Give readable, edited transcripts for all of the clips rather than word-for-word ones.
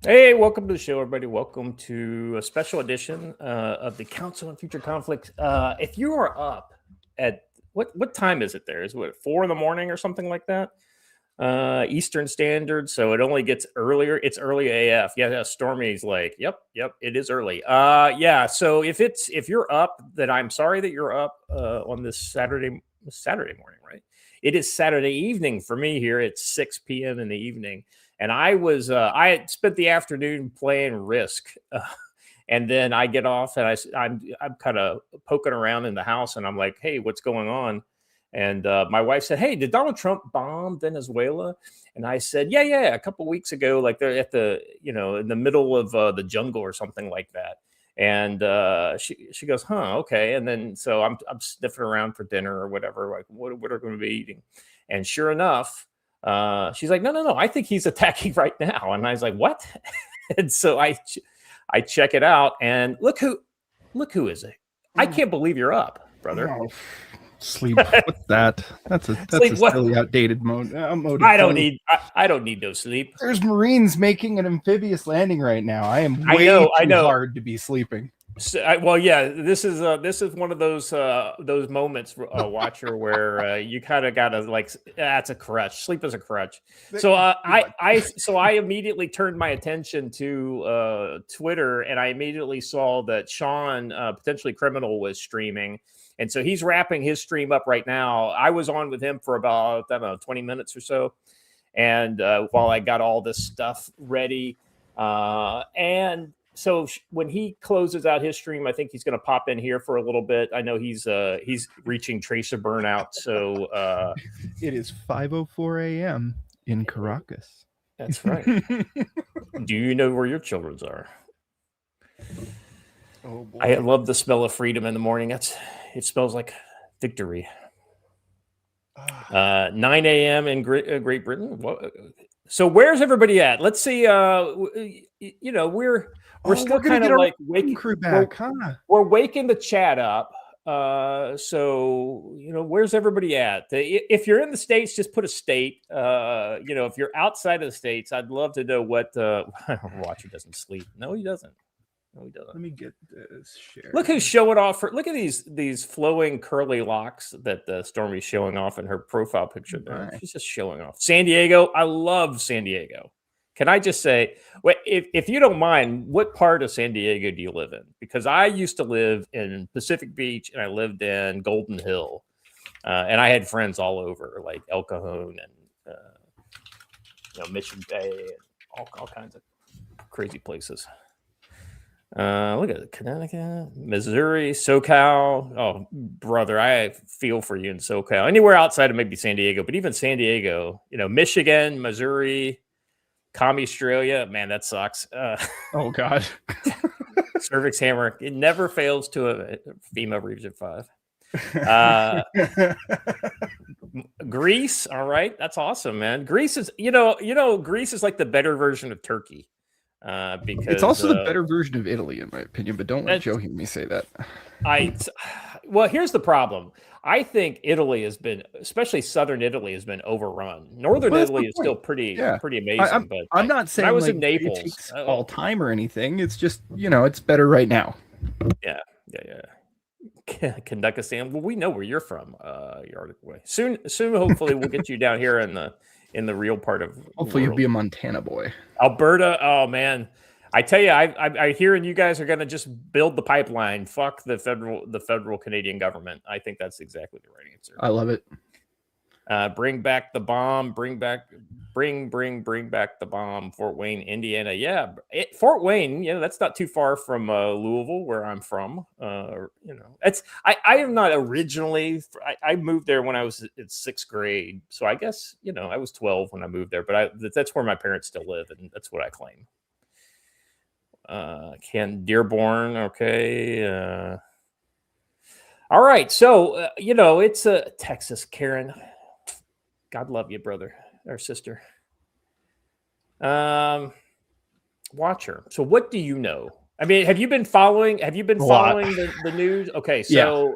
Hey, welcome to the show, everybody. Welcome to a special edition of the Council on Future Conflict. If you are up at what time is it there? Is it 4 in the morning or something like that? Eastern Standard, so it only gets earlier. It's early AF. Yeah, Stormy's like, yep, it is early. Yeah. So if you're up, then I'm sorry that you're up on this Saturday morning, right? It is Saturday evening for me here. It's 6 p.m. in the evening, and I had spent the afternoon playing Risk. And then I get off and I'm kind of poking around in the house and I'm like, hey, what's going on? And my wife said, hey, did Donald Trump bomb Venezuela? And I said, yeah, a couple weeks ago, like they're at the, in the middle of the jungle or something like that. And she goes, huh, okay. And then so I'm sniffing around for dinner or whatever, like what are we going to be eating? And sure enough, she's like, no, I think he's attacking right now. And I was like, what? And so I check it out, and look who is it? I can't believe you're up, brother. Oh, sleep. What's that? That's a silly, outdated mode. I don't need no sleep. There's Marines making an amphibious landing right now. I am way too hard to be sleeping. So, well, yeah, this is one of those moments, Watcher, where you kind of gotta like, that's a crutch. Sleep is a crutch. So I immediately turned my attention to Twitter, and I immediately saw that Sean, potentially criminal, was streaming, and so he's wrapping his stream up right now. I was on with him for about 20 minutes or so, and while I got all this stuff ready, and. So when he closes out his stream, I think he's going to pop in here for a little bit. I know he's reaching tracer burnout. So it is 5:04 a.m. in Caracas. That's right. Do you know where your children's are? Oh boy. I love the smell of freedom in the morning. It smells like victory. 9 a.m. in Great Britain. So where's everybody at? Let's see. We're still kind of like waking crew back, we're waking the chat up. So where's everybody at? If you're in the States, just put a state. If you're outside of the States, I'd love to know what Watcher doesn't sleep. No, he doesn't. Let me get this share. Look who's showing off. Look at these flowing curly locks that Stormy's showing off in her profile picture there. Right. She's just showing off. San Diego. I love San Diego. Can I just say, if you don't mind, what part of San Diego do you live in? Because I used to live in Pacific Beach and I lived in Golden Hill. And I had friends all over, like El Cajon and Mission Bay and all kinds of crazy places. Look at it, Connecticut, Missouri, SoCal. Oh, brother, I feel for you in SoCal. Anywhere outside of maybe San Diego, but even San Diego, Michigan, Missouri, Australia, man, that sucks. Oh God, cervix hammer. It never fails to a female Region 5. Greece, all right, that's awesome, man. Greece is, Greece is like the better version of Turkey. Because it's also the better version of Italy, in my opinion. But don't let Joe hear me say that. Well, here's the problem. I think Italy has been, especially southern Italy, has been overrun. Northern Italy is still pretty amazing. But I'm not saying I was in Naples. It takes all time or anything. It's just it's better right now. Yeah. Kandukistan. Well, we know where you're from. Yard away. Soon. Hopefully, we'll get you down here in the real part of. Hopefully, you'll be a Montana boy. Alberta. Oh man. I tell you, I hear you guys are going to just build the pipeline. Fuck the federal Canadian government. I think that's exactly the right answer. I love it. Bring back the bomb. Bring back the bomb. Fort Wayne, Indiana. Yeah, Fort Wayne. That's not too far from Louisville, where I'm from. It's I am not originally. I moved there when I was in 6th grade, so I guess I was 12 when I moved there. But that's where my parents still live, and that's what I claim. Dearborn, okay. All right, so it's Texas, Karen. God love you, brother or sister. Watcher. So what do you know? I mean, have you been following the news? Okay, so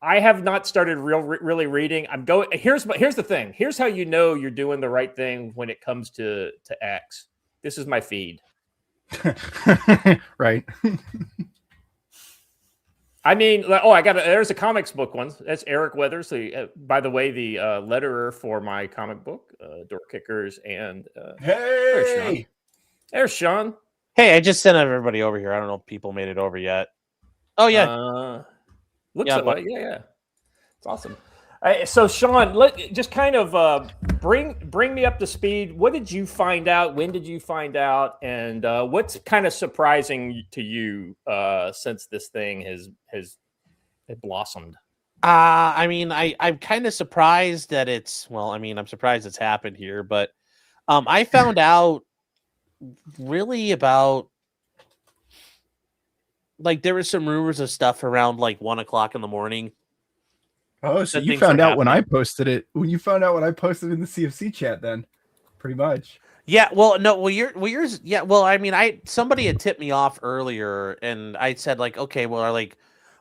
I have not started really reading. I'm going. Here's the thing. Here's how you know you're doing the right thing when it comes to X. This is my feed. Right. I mean, there's a comics book one. That's Eric Weathers. By the way, the letterer for my comic book, Doorkickers, and hey, there's Sean. Hey, I just sent everybody over here. I don't know if people made it over yet. Oh yeah, looks that way. Yeah. It's awesome. So Sean, just kind of bring me up to speed. What did you find out? When did you find out? And what's kind of surprising to you since this thing has blossomed? I mean, I'm kind of surprised that I'm surprised it's happened here, but I found out really about like there were some rumors of stuff around like 1 o'clock in the morning. Oh, so you found out when I posted it. When you found out when I posted in the CFC chat, then pretty much. Yeah, well, no, yours. Yeah, well, I mean, somebody had tipped me off earlier, and I said like, okay, well, like,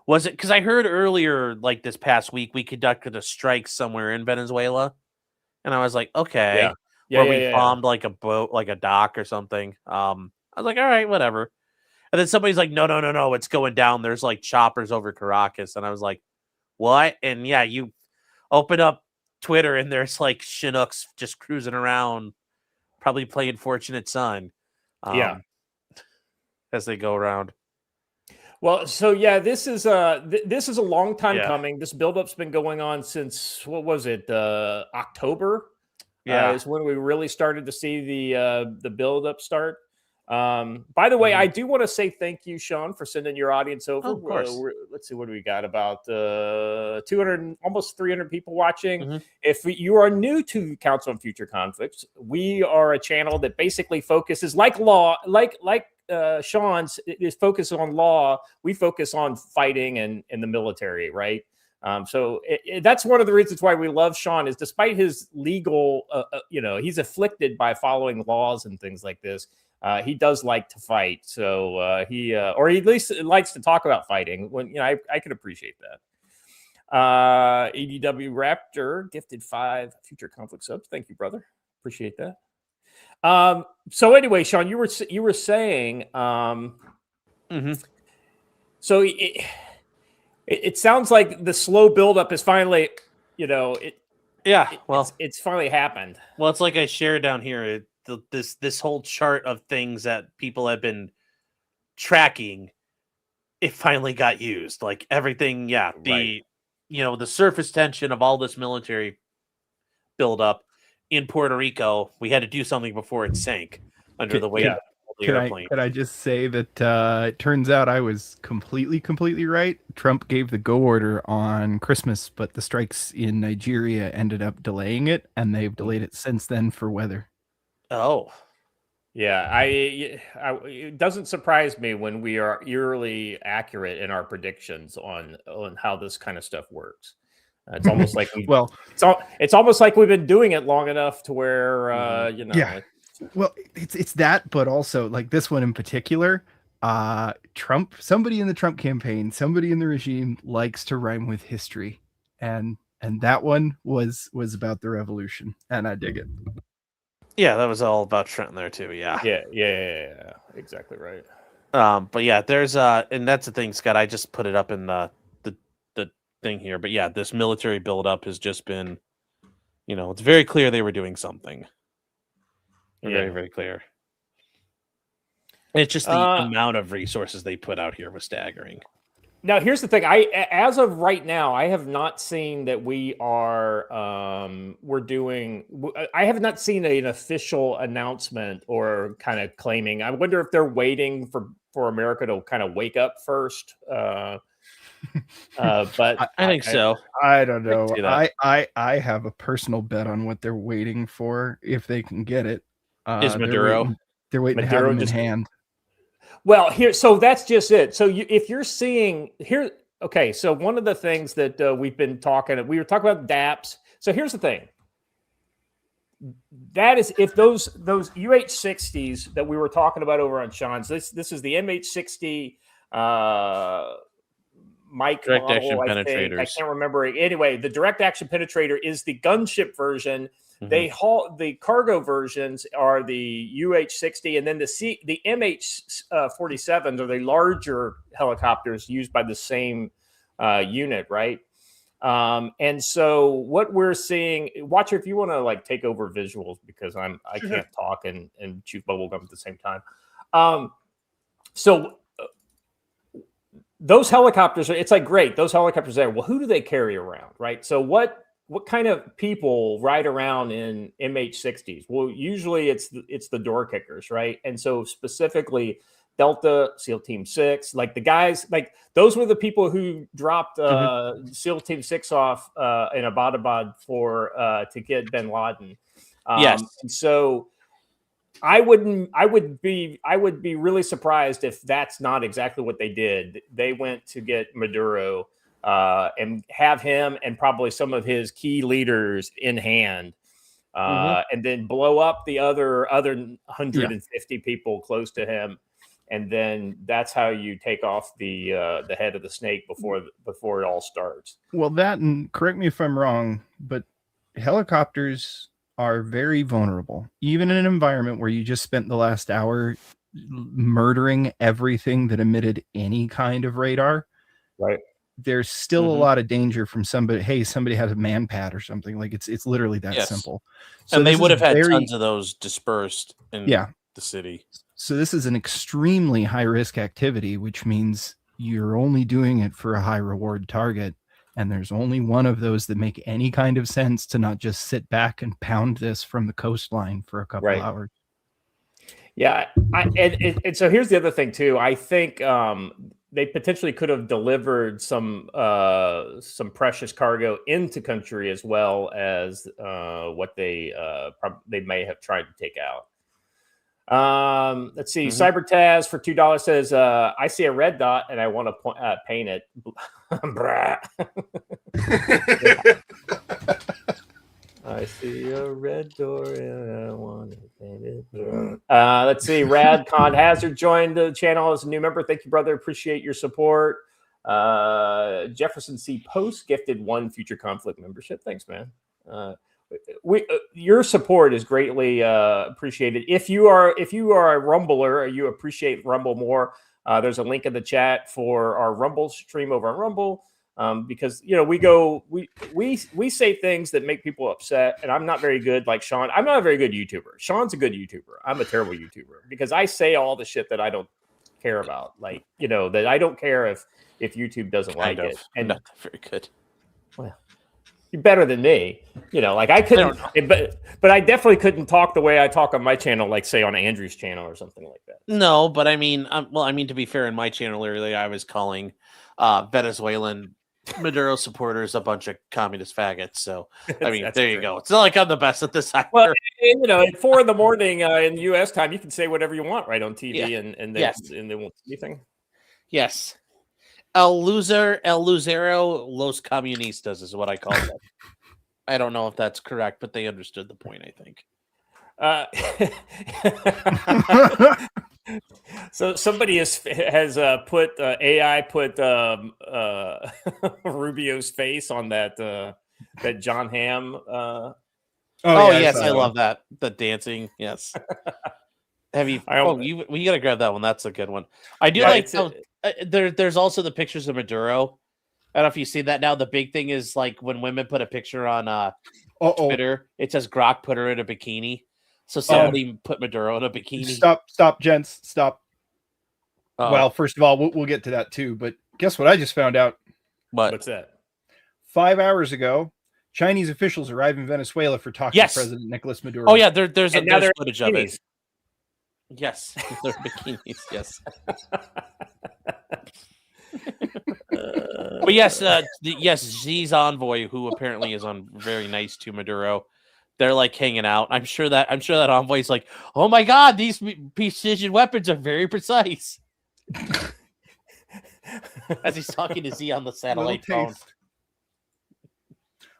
was it because I heard earlier like this past week we conducted a strike somewhere in Venezuela, and I was like, okay, where we bombed like a boat, like a dock or something. I was like, all right, whatever. And then somebody's like, no, it's going down. There's like choppers over Caracas, and I was like, what? And yeah, you open up Twitter and there's like Chinooks just cruising around, probably playing Fortunate Son. As they go around. Well, so yeah, this is a long time coming. This buildup's been going on since what was it? October. Yeah, is when we really started to see the buildup start. By the way, I do want to say thank you, Sean, for sending your audience over. Of course. Let's see, what do we got? About 200, almost 300 people watching. Mm-hmm. If you are new to Council on Future Conflicts, we are a channel that basically focuses, like Sean's is focused on law. We focus on fighting and the military, right? So that's one of the reasons why we love Sean is despite his legal, he's afflicted by following laws and things like this. He does like to fight, so or he at least likes to talk about fighting. When I can appreciate that. EDW Raptor gifted 5 Future Conflict subs. Thank you, brother. Appreciate that. So anyway, Sean, you were saying, so it sounds like the slow buildup is finally, it's finally happened. Well, it's like I shared down here. This whole chart of things that people have been tracking, it finally got used. Like everything, the surface tension of all this military buildup in Puerto Rico, we had to do something before it sank under the weight of the airplane. Can I just say that it turns out I was completely right. Trump gave the go order on Christmas, but the strikes in Nigeria ended up delaying it, and they've delayed it since then for weather. Oh, yeah. It doesn't surprise me when we are eerily accurate in our predictions on how this kind of stuff works. It's almost like it's almost like we've been doing it long enough to where Yeah. Well, it's that, but also like this one in particular. Trump, somebody in the Trump campaign, somebody in the regime likes to rhyme with history, and that one was about the revolution, and I dig it. Yeah, that was all about Trenton there too. Yeah, exactly right. But yeah, there's and that's the thing, Scott. I just put it up in the thing here. But yeah, this military buildup has just been, it's very clear they were doing something. Very, very clear. It's just the amount of resources they put out here was staggering. Now, here's the thing. As of right now, I have not seen that we are I have not seen an official announcement or kind of claiming. I wonder if they're waiting for America to kind of wake up first. But I think so. I don't know. I have a personal bet on what they're waiting for if they can get it. Is Maduro? They're waiting to have him in hand. Well, so that's just it. So if you're seeing here, okay. So one of the things that we were talking about DAPS. So here's the thing. That is, if those UH-60s that we were talking about over on Sean's, this is the MH-60 Mike Direct action model, I think. I penetrators. can't remember. Anyway, the direct action penetrator is the gunship version. Mhm. They haul the cargo versions are the UH-60, and then the MH-47s are the larger helicopters used by the same unit, right? And so what we're seeing, Watcher, if you want to like take over visuals, because I can't talk and chew bubblegum at the same time. So those helicopters, it's like, great, those helicopters there. Well, who do they carry around, right? So what kind of people ride around in MH-60s? Well, usually it's the Doorkickers, right? And so specifically Delta, SEAL Team 6, like the guys, like those were the people who dropped SEAL Team 6 off in Abbottabad to get bin Laden. Yes. And so I would be really surprised if that's not exactly what they did. They went to get Maduro and have him and probably some of his key leaders in hand, and then blow up the other 150 people close to him. And then that's how you take off the head of the snake before it all starts. Well, that, and correct me if I'm wrong, but helicopters are very vulnerable, even in an environment where you just spent the last hour murdering everything that emitted any kind of radar. Right. There's still a lot of danger from somebody. Hey, somebody has a man pad or something. Like it's literally that simple. So and they would have had tons of those dispersed in the city. So this is an extremely high risk activity, which means you're only doing it for a high reward target. And there's only one of those that make any kind of sense to not just sit back and pound this from the coastline for a couple hours. Yeah. And so here's the other thing too. I think they potentially could have delivered some precious cargo into country as well as what they may have tried to take out. Let's see. Cybertaz for $2 says, I see a red dot and I want to paint it. I see a red door and I want to paint it. Let's see. Radcon Hazard joined the channel as a new member. Thank you, brother. Appreciate your support. Jefferson C. Post gifted 1 Future Conflict membership. Thanks, man. Your support is greatly appreciated. If you are a Rumbler or you appreciate Rumble more, there's a link in the chat for our Rumble stream over on Rumble. Because we say things that make people upset, and I'm not very good like Sean. I'm not a very good YouTuber. Sean's a good YouTuber. I'm a terrible YouTuber because I say all the shit that I don't care about, like that I don't care if YouTube doesn't like it. And not very good. Well, you're better than me. Like I couldn't, but I definitely couldn't talk the way I talk on my channel, like say on Andrew's channel or something like that. No, but I mean, to be fair, in my channel earlier, I was calling Venezuelan Maduro supporters a bunch of communist faggots. So I mean, there you go. It's not like I'm the best at this either. Well, at 4 a.m. in U.S. time, you can say whatever you want right on TV, and they won't say anything. Yes. El Lucero Los Comunistas is what I call them. I don't know if that's correct, but they understood the point, I think. So somebody has put AI put Rubio's face on that John Hamm. Yes, I love that. The dancing, yes. Have you? We gotta grab that one. That's a good one. I do like. There's also the pictures of Maduro. I don't know if you see that now. The big thing is like when women put a picture on Twitter, it says Grok put her in a bikini. So somebody put Maduro in a bikini. Stop, gents. Stop. Well, first of all, we'll get to that too. But guess what I just found out? What's that? 5 hours ago, Chinese officials arrived in Venezuela for talking to President Nicolas Maduro. Oh yeah, there's footage of it. Yes, they're bikinis. Yes. But yes, Xi's envoy, who apparently is very nice to Maduro, they're like hanging out. I'm sure that envoy's like, oh my god, these precision weapons are very precise. As he's talking to Z on the satellite phone.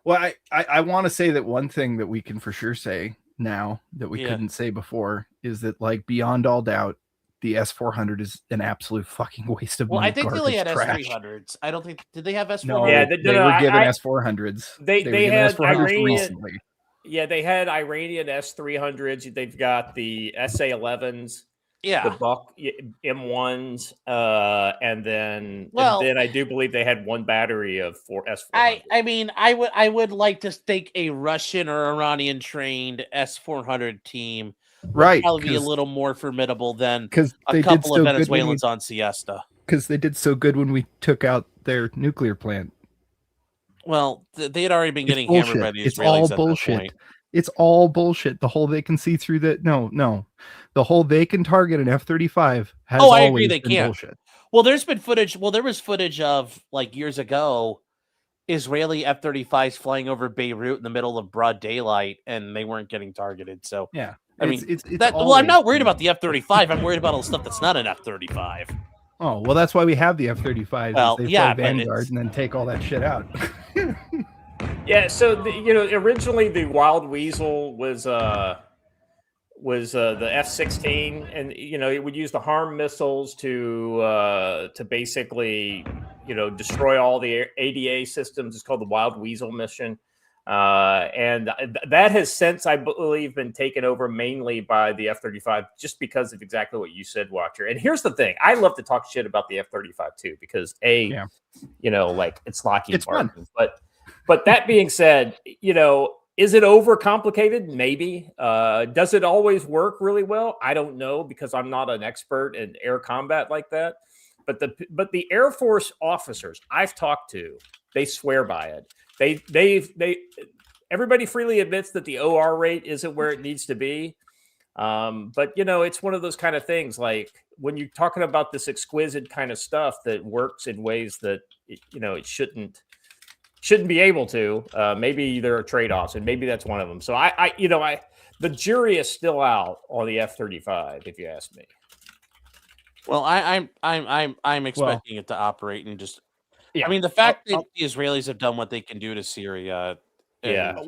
Well, I want to say that one thing that we can for sure say now that we couldn't say before is that, like, beyond all doubt, the S-400 is an absolute fucking waste of Well, money. I think they only had trash. S300s. I don't think did they have S400s? No, Yeah, they were given S-400s. They were given had S-400s Iranian. recently. Yeah, they had Iranian S300s. They've got the SA11s. Yeah, The Buck M1s, and then I do believe they had one battery of S400. I mean, I would like to think a Russian or Iranian trained S400 team would Right, probably be a little more formidable than because a couple of Venezuelans on siesta. Because they did so good when we took out their nuclear plant. Well, they had already been getting hammered by the Israelis. It's all at bullshit. That point. It's all bullshit. The whole they can see through the no. The whole they can target an F-35 has I agree they been can. bullshit. Well, there's been footage. Well, there was footage of like years ago, Israeli F-35s flying over Beirut in the middle of broad daylight, and they weren't getting targeted. So yeah, I mean, it's well, I'm not worried about the F-35. I'm worried about all the stuff that's not an F-35. Oh well, that's why we have the F-35s. Well, they yeah, fly Vanguard and then take all that shit out. Yeah, so originally the Wild Weasel was the F-16, and it would use the HARM missiles to basically destroy all the ADA systems. It's called the Wild Weasel mission, and that has since, I believe, been taken over mainly by the F-35, just because of exactly what you said, Watcher. And here's the thing: I love to talk shit about the F-35 too, because it's Lockheed Martin, But that being said, is it overcomplicated? Maybe. Does it always work really well? I don't know, because I'm not an expert in air combat like that. But the Air Force officers I've talked to, they swear by it. Everybody freely admits that the OR rate isn't where it needs to be. But it's one of those kind of things, like when you're talking about this exquisite kind of stuff that works in ways that it shouldn't be able to. Maybe there are trade-offs, and maybe that's one of them. So the jury is still out on the F-35, if you ask me. Well, I'm expecting it to operate and just. Yeah. I mean, the fact that the Israelis have done what they can do to Syria. Yeah.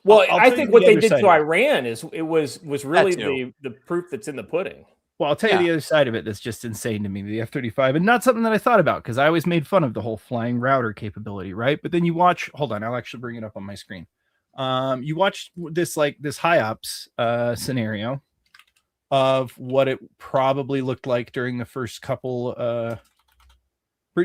Well, I think what they did to Iran was really the proof that's in the pudding. Well, I'll tell you the other side of it that's just insane to me, the F-35, and not something that I thought about, because I always made fun of the whole flying router capability, right? But then you watch, hold on, I'll actually bring it up on my screen. You watch this HIOPS scenario of what it probably looked like during the first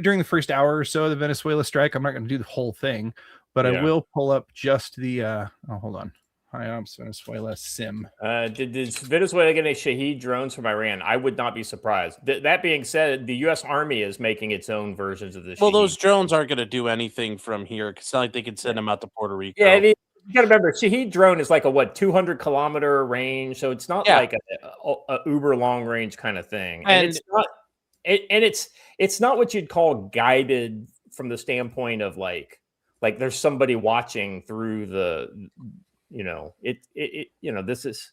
during the first hour or so of the Venezuela strike. I'm not going to do the whole thing, but I will pull up just the, hold on. HIOPS Venezuela sim. Did Venezuela get any Shahed drones from Iran? I would not be surprised. That being said, the U.S. Army is making its own versions of the Shahed. Well, those drones aren't going to do anything from here. It's not like they can send them out to Puerto Rico. Yeah, I mean, you got to remember, Shahed drone is like a 200-kilometer range, so it's not like a uber long range kind of thing, and it's not. It's not what you'd call guided from the standpoint of like there's somebody watching through the. It's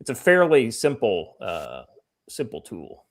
a fairly simple tool.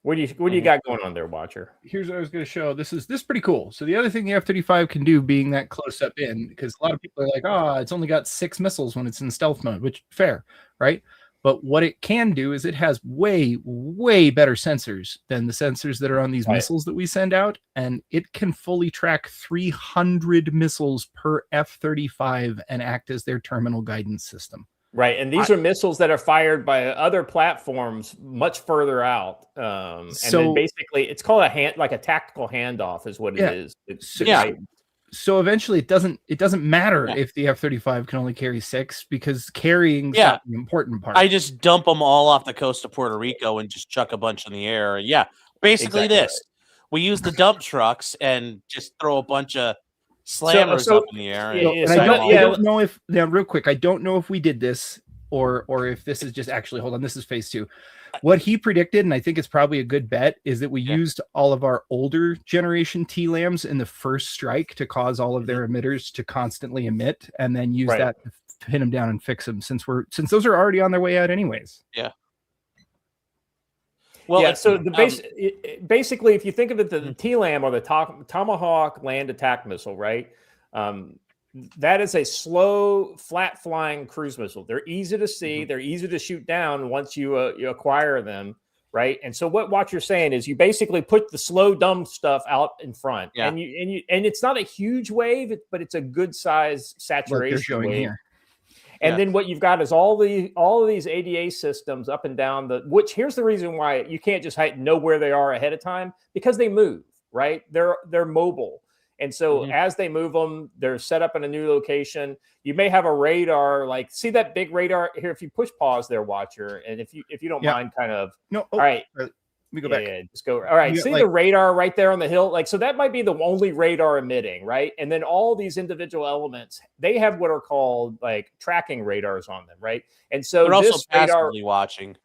What do you got going on there, Watcher? Here's what I was going to show. This is pretty cool. So the other thing the F-35 can do, being that close up in, because a lot of people are like, it's only got 6 missiles when it's in stealth mode, which fair, right? But what it can do is it has way, way better sensors than the sensors that are on these missiles that we send out. And it can fully track 300 missiles per F-35 and act as their terminal guidance system. Right. And these are missiles that are fired by other platforms much further out. And then basically it's called a tactical handoff is what it is. So eventually it doesn't matter if the F-35 can only carry 6, because carrying's not the important part. I just dump them all off the coast of Puerto Rico and just chuck a bunch in the air. Yeah, basically we use the dump trucks and just throw a bunch of slammers up in the air. I don't know if real quick, I don't know if we did this or if this is just actually, hold on, this is phase 2. What he predicted, and I think it's probably a good bet, is that we used all of our older generation TLAMs in the first strike to cause all of their emitters to constantly emit, and then use that to pin them down and fix them, since those are already on their way out anyways. Yeah. Well, so basically, if you think of it, the TLAM, or the Tomahawk land attack missile, right? That is a slow, flat-flying cruise missile. They're easy to see. They're easy to shoot down once you acquire them. right? And so what you're saying is you basically put the slow, dumb stuff out in front, and it's not a huge wave, but it's a good size saturation wave. Here. And then what you've got is all of these ADA systems up and down which here's the reason why you can't just know where they are ahead of time, because they move, right? They're mobile. And so as they move them, they're set up in a new location. You may have a radar, like see that big radar here. If you push pause there, watcher, and if you don't mind, kind of all right. Let me go back. Yeah, just go. All right. See the radar right there on the hill? So that might be the only radar emitting, right? And then all these individual elements, they have what are called like tracking radars on them, right? And so they're also passively watching.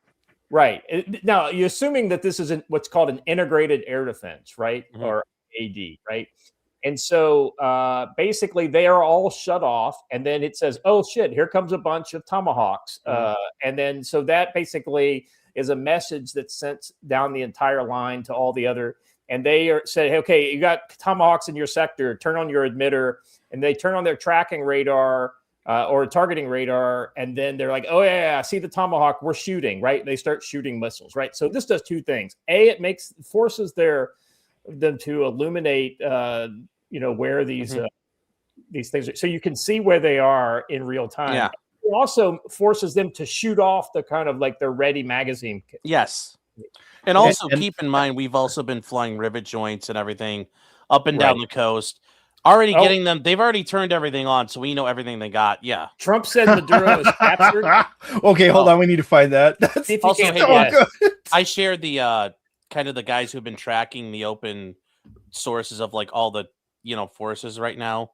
Right. Now, you're assuming that this is what's called an integrated air defense, right? Or AD, right? And so basically they are all shut off, and then it says, oh shit, here comes a bunch of Tomahawks. And then so that basically is a message that's sent down the entire line to all the other, and they say, okay, you got Tomahawks in your sector, turn on your emitter, and they turn on their tracking radar or targeting radar, and then they're like, oh yeah, see the Tomahawk, we're shooting, right? They start shooting missiles, right? So this does two things. A, it forces them to illuminate, where these things are, so you can see where they are in real time. Yeah. It also forces them to shoot off the kind of like their ready magazine. Yes. And also keep in mind, we've also been flying rivet joints and everything up and down the coast. Already getting them. They've already turned everything on, so we know everything they got. Yeah. Trump said Maduro is captured. Okay, hold on. We need to find that. That's also, I shared the kind of the guys who've been tracking the open sources of like all the forces right now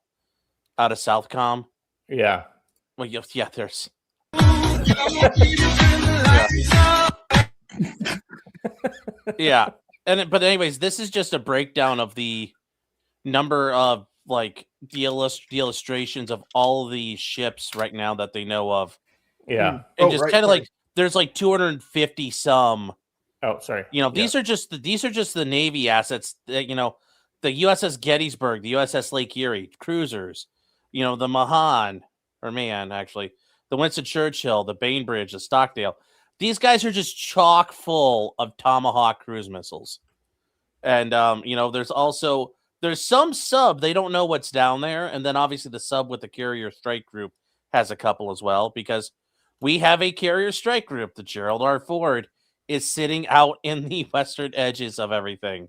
out of Southcom. Yeah. Well, yeah, there's. Yeah. But anyways, this is just a breakdown of the number of like the illustrations of all the ships right now that they know of. Yeah. And just kind of like there's like 250 some. Oh, sorry. These are just the Navy assets that, the USS Gettysburg, the USS Lake Erie, cruisers, the Mahan, the Winston Churchill, the Bainbridge, the Stockdale. These guys are just chock full of Tomahawk cruise missiles. And, there's some sub, they don't know what's down there. And then obviously the sub with the carrier strike group has a couple as well, because we have a carrier strike group. The Gerald R. Ford is sitting out in the western edges of everything.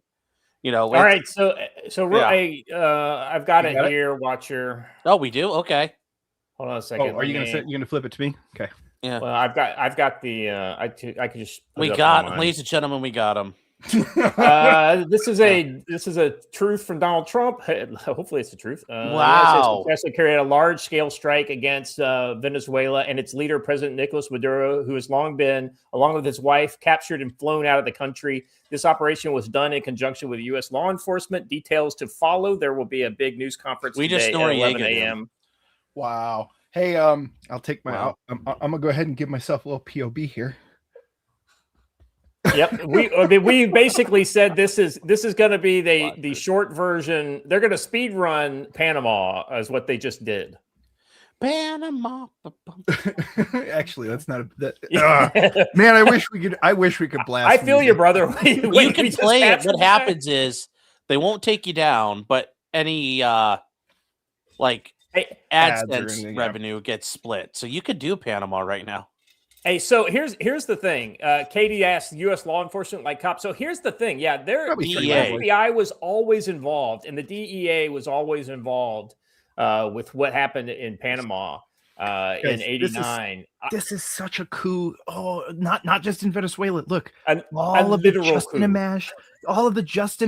All right. So I've got it here. Watcher. Oh, we do. Okay. Hold on a second. Oh, are you gonna flip it to me? Okay. Yeah. Well, I've got the. I can just. Ladies and gentlemen, we got him. This is a truth from Donald Trump. Hopefully, it's the truth. Wow. Successfully carried a large-scale strike against Venezuela and its leader, President Nicolas Maduro, who has long been, along with his wife, captured and flown out of the country. This operation was done in conjunction with U.S. law enforcement. Details to follow. There will be a big news conference today at 11 a.m. Wow. Hey, I'll take my. Wow. I'm gonna go ahead and give myself a little POB here. Yep, we basically said this is going to be the short version. They're going to speed run Panama, is what they just did. Panama. Actually, that's not man. I wish we could blast. I feel you, brother. You can play it. What happens is they won't take you down, but any AdSense revenue gets split. So you could do Panama right now. Hey, so here's the thing. Katie asked U.S. law enforcement like cops. So here's the thing. Yeah, the FBI was always involved, and the DEA was always involved with what happened in Panama in '89. This is such a coup. Oh, not just in Venezuela. Look, all of the Justin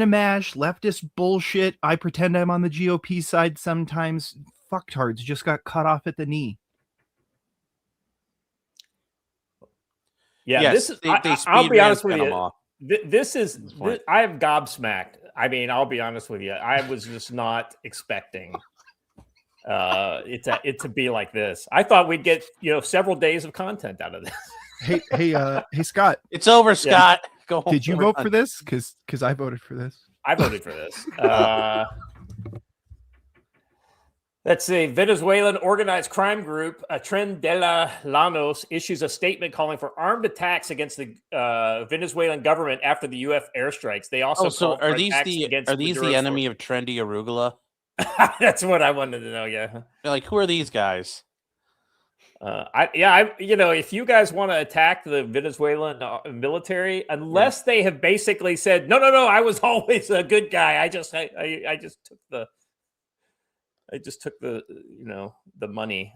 Amash, leftist bullshit. I pretend I'm on the GOP side sometimes. Fucktards just got cut off at the knee. Yeah, yes, this is. I'll be honest with you. This is. I am gobsmacked. I mean, I'll be honest with you. I was just not expecting it to be like this. I thought we'd get several days of content out of this. Hey, Scott. It's over, Scott. Yeah. Go home. Did you vote for this? Because I voted for this. I voted for this. Let's see. Venezuelan organized crime group Tren de la Llanos issues a statement calling for armed attacks against the Venezuelan government after the U.S. airstrikes. They also called for attacks against are these the enemy of trendy arugula? That's what I wanted to know. Yeah. Like, who are these guys? If you guys want to attack the Venezuelan military, unless they have basically said, no, I was always a good guy. I just took the the money.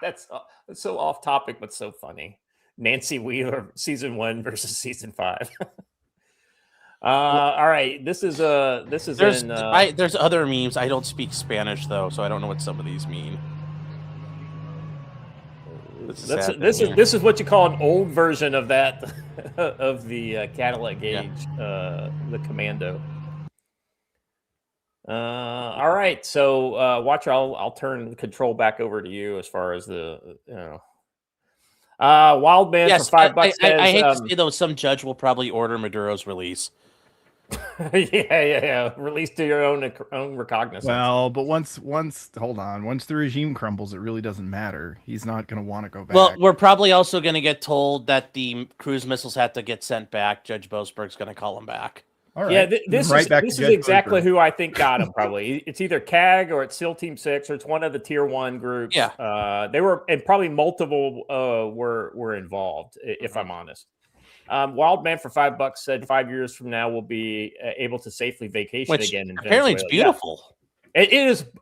That's so off topic, but so funny. Nancy Wheeler, season 1 versus season 5. All right, there's other memes. I don't speak Spanish though, so I don't know what some of these mean. This is what you call an old version of that of the Cadillac Gauge, the Commando. All right, so Watcher, I'll turn the control back over to you as far as the Wild Man for $5. I hate to say though, some judge will probably order Maduro's release. yeah. Release to your own recognizance. Well, but once the regime crumbles, it really doesn't matter. He's not going to want to go back. Well, we're probably also going to get told that the cruise missiles have to get sent back. Judge Boasberg's going to call them back. All right. Yeah, this is exactly who I think got him. Probably it's either CAG or it's SEAL Team 6 or it's one of the Tier 1 groups. Yeah, they were, and probably multiple were involved. If I'm honest. Wild Man for $5 said 5 years from now we'll be able to safely vacation again. In apparently, Venezuela. it's beautiful. Yeah.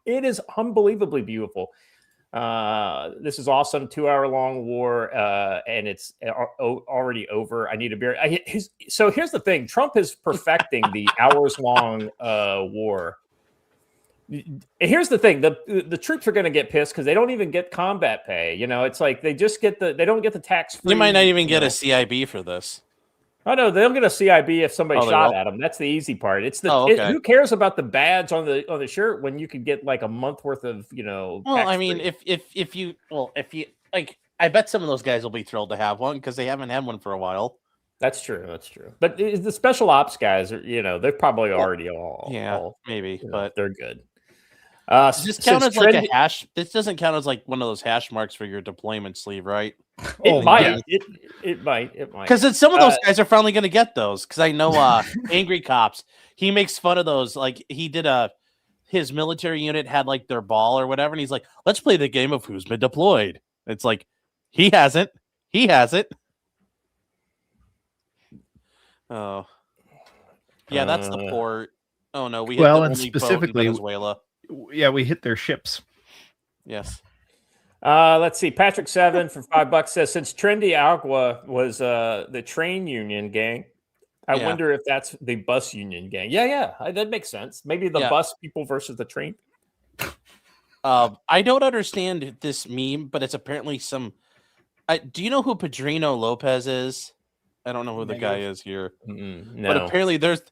It is unbelievably beautiful. This is awesome. 2-hour-long war, and it's already over. I need a beer. So here's the thing: Trump is perfecting the hours-long war. Here's the thing: the troops are going to get pissed because they don't even get combat pay. It's like they just get they don't get the tax-free. You might not even get a CIB for this. Oh no, they'll get a CIB if somebody shot at them. That's the easy part. It's who cares about the badge on the shirt when you could get like a month worth of Well, I mean, if you like, I bet some of those guys will be thrilled to have one because they haven't had one for a while. That's true. But the special ops guys are, they're probably already maybe, but they're good. Does this count as like a hash? This doesn't count as like one of those hash marks for your deployment sleeve, right? It might. It might. Because some of those guys are finally going to get those. Because I know Angry Cops, he makes fun of those. Like he did his military unit had like their ball or whatever, and he's like, "Let's play the game of who's been deployed." It's like he hasn't. Oh, yeah, that's the port. Oh no, we hit the only specifically boat in Venezuela. Yeah, we hit their ships. Yes. Let's see. Patrick 7 for $5 says, since Trendy Agua was the train union gang, I wonder if that's the bus union gang. Yeah, that makes sense. Maybe the bus people versus the train. I don't understand this meme, but it's apparently some. Do you know who Padrino Lopez is? I don't know who the guy is here. No. But apparently there's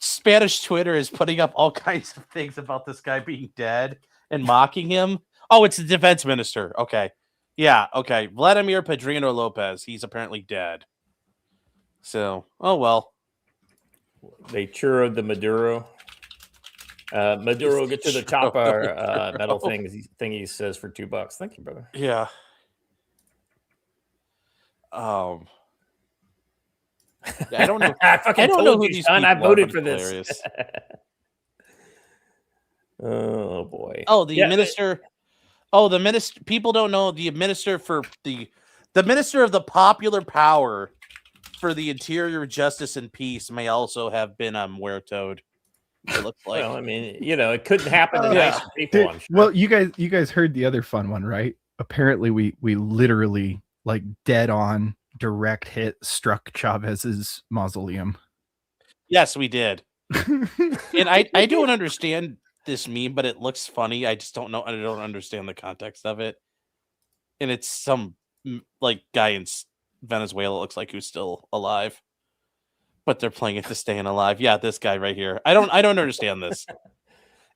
Spanish Twitter is putting up all kinds of things about this guy being dead and mocking him. Oh, it's the defense minister. Okay. Yeah, okay. Vladimir Padrino Lopez. He's apparently dead. So, oh well. They churroed the Maduro. Maduro, get to the chopper metal thing he says for $2. Thank you, brother. Yeah. I don't know. I don't know who these people I voted for this. Oh boy. Oh, the minister. Oh, the minister. People don't know the minister for the minister of the popular power for the Interior, Justice, and Peace may also have been muertoed. It looks like. Well, I mean, it couldn't happen to nice people. I'm sure. Well, you guys heard the other fun one, right? Apparently, we literally like dead on direct hit struck Chavez's mausoleum. Yes, we did. And I don't understand this meme, but it looks funny. I just don't know. I don't understand the context of it. And it's some like guy in Venezuela looks like who's still alive, but they're playing it to staying alive. Yeah, this guy right here. I don't understand this.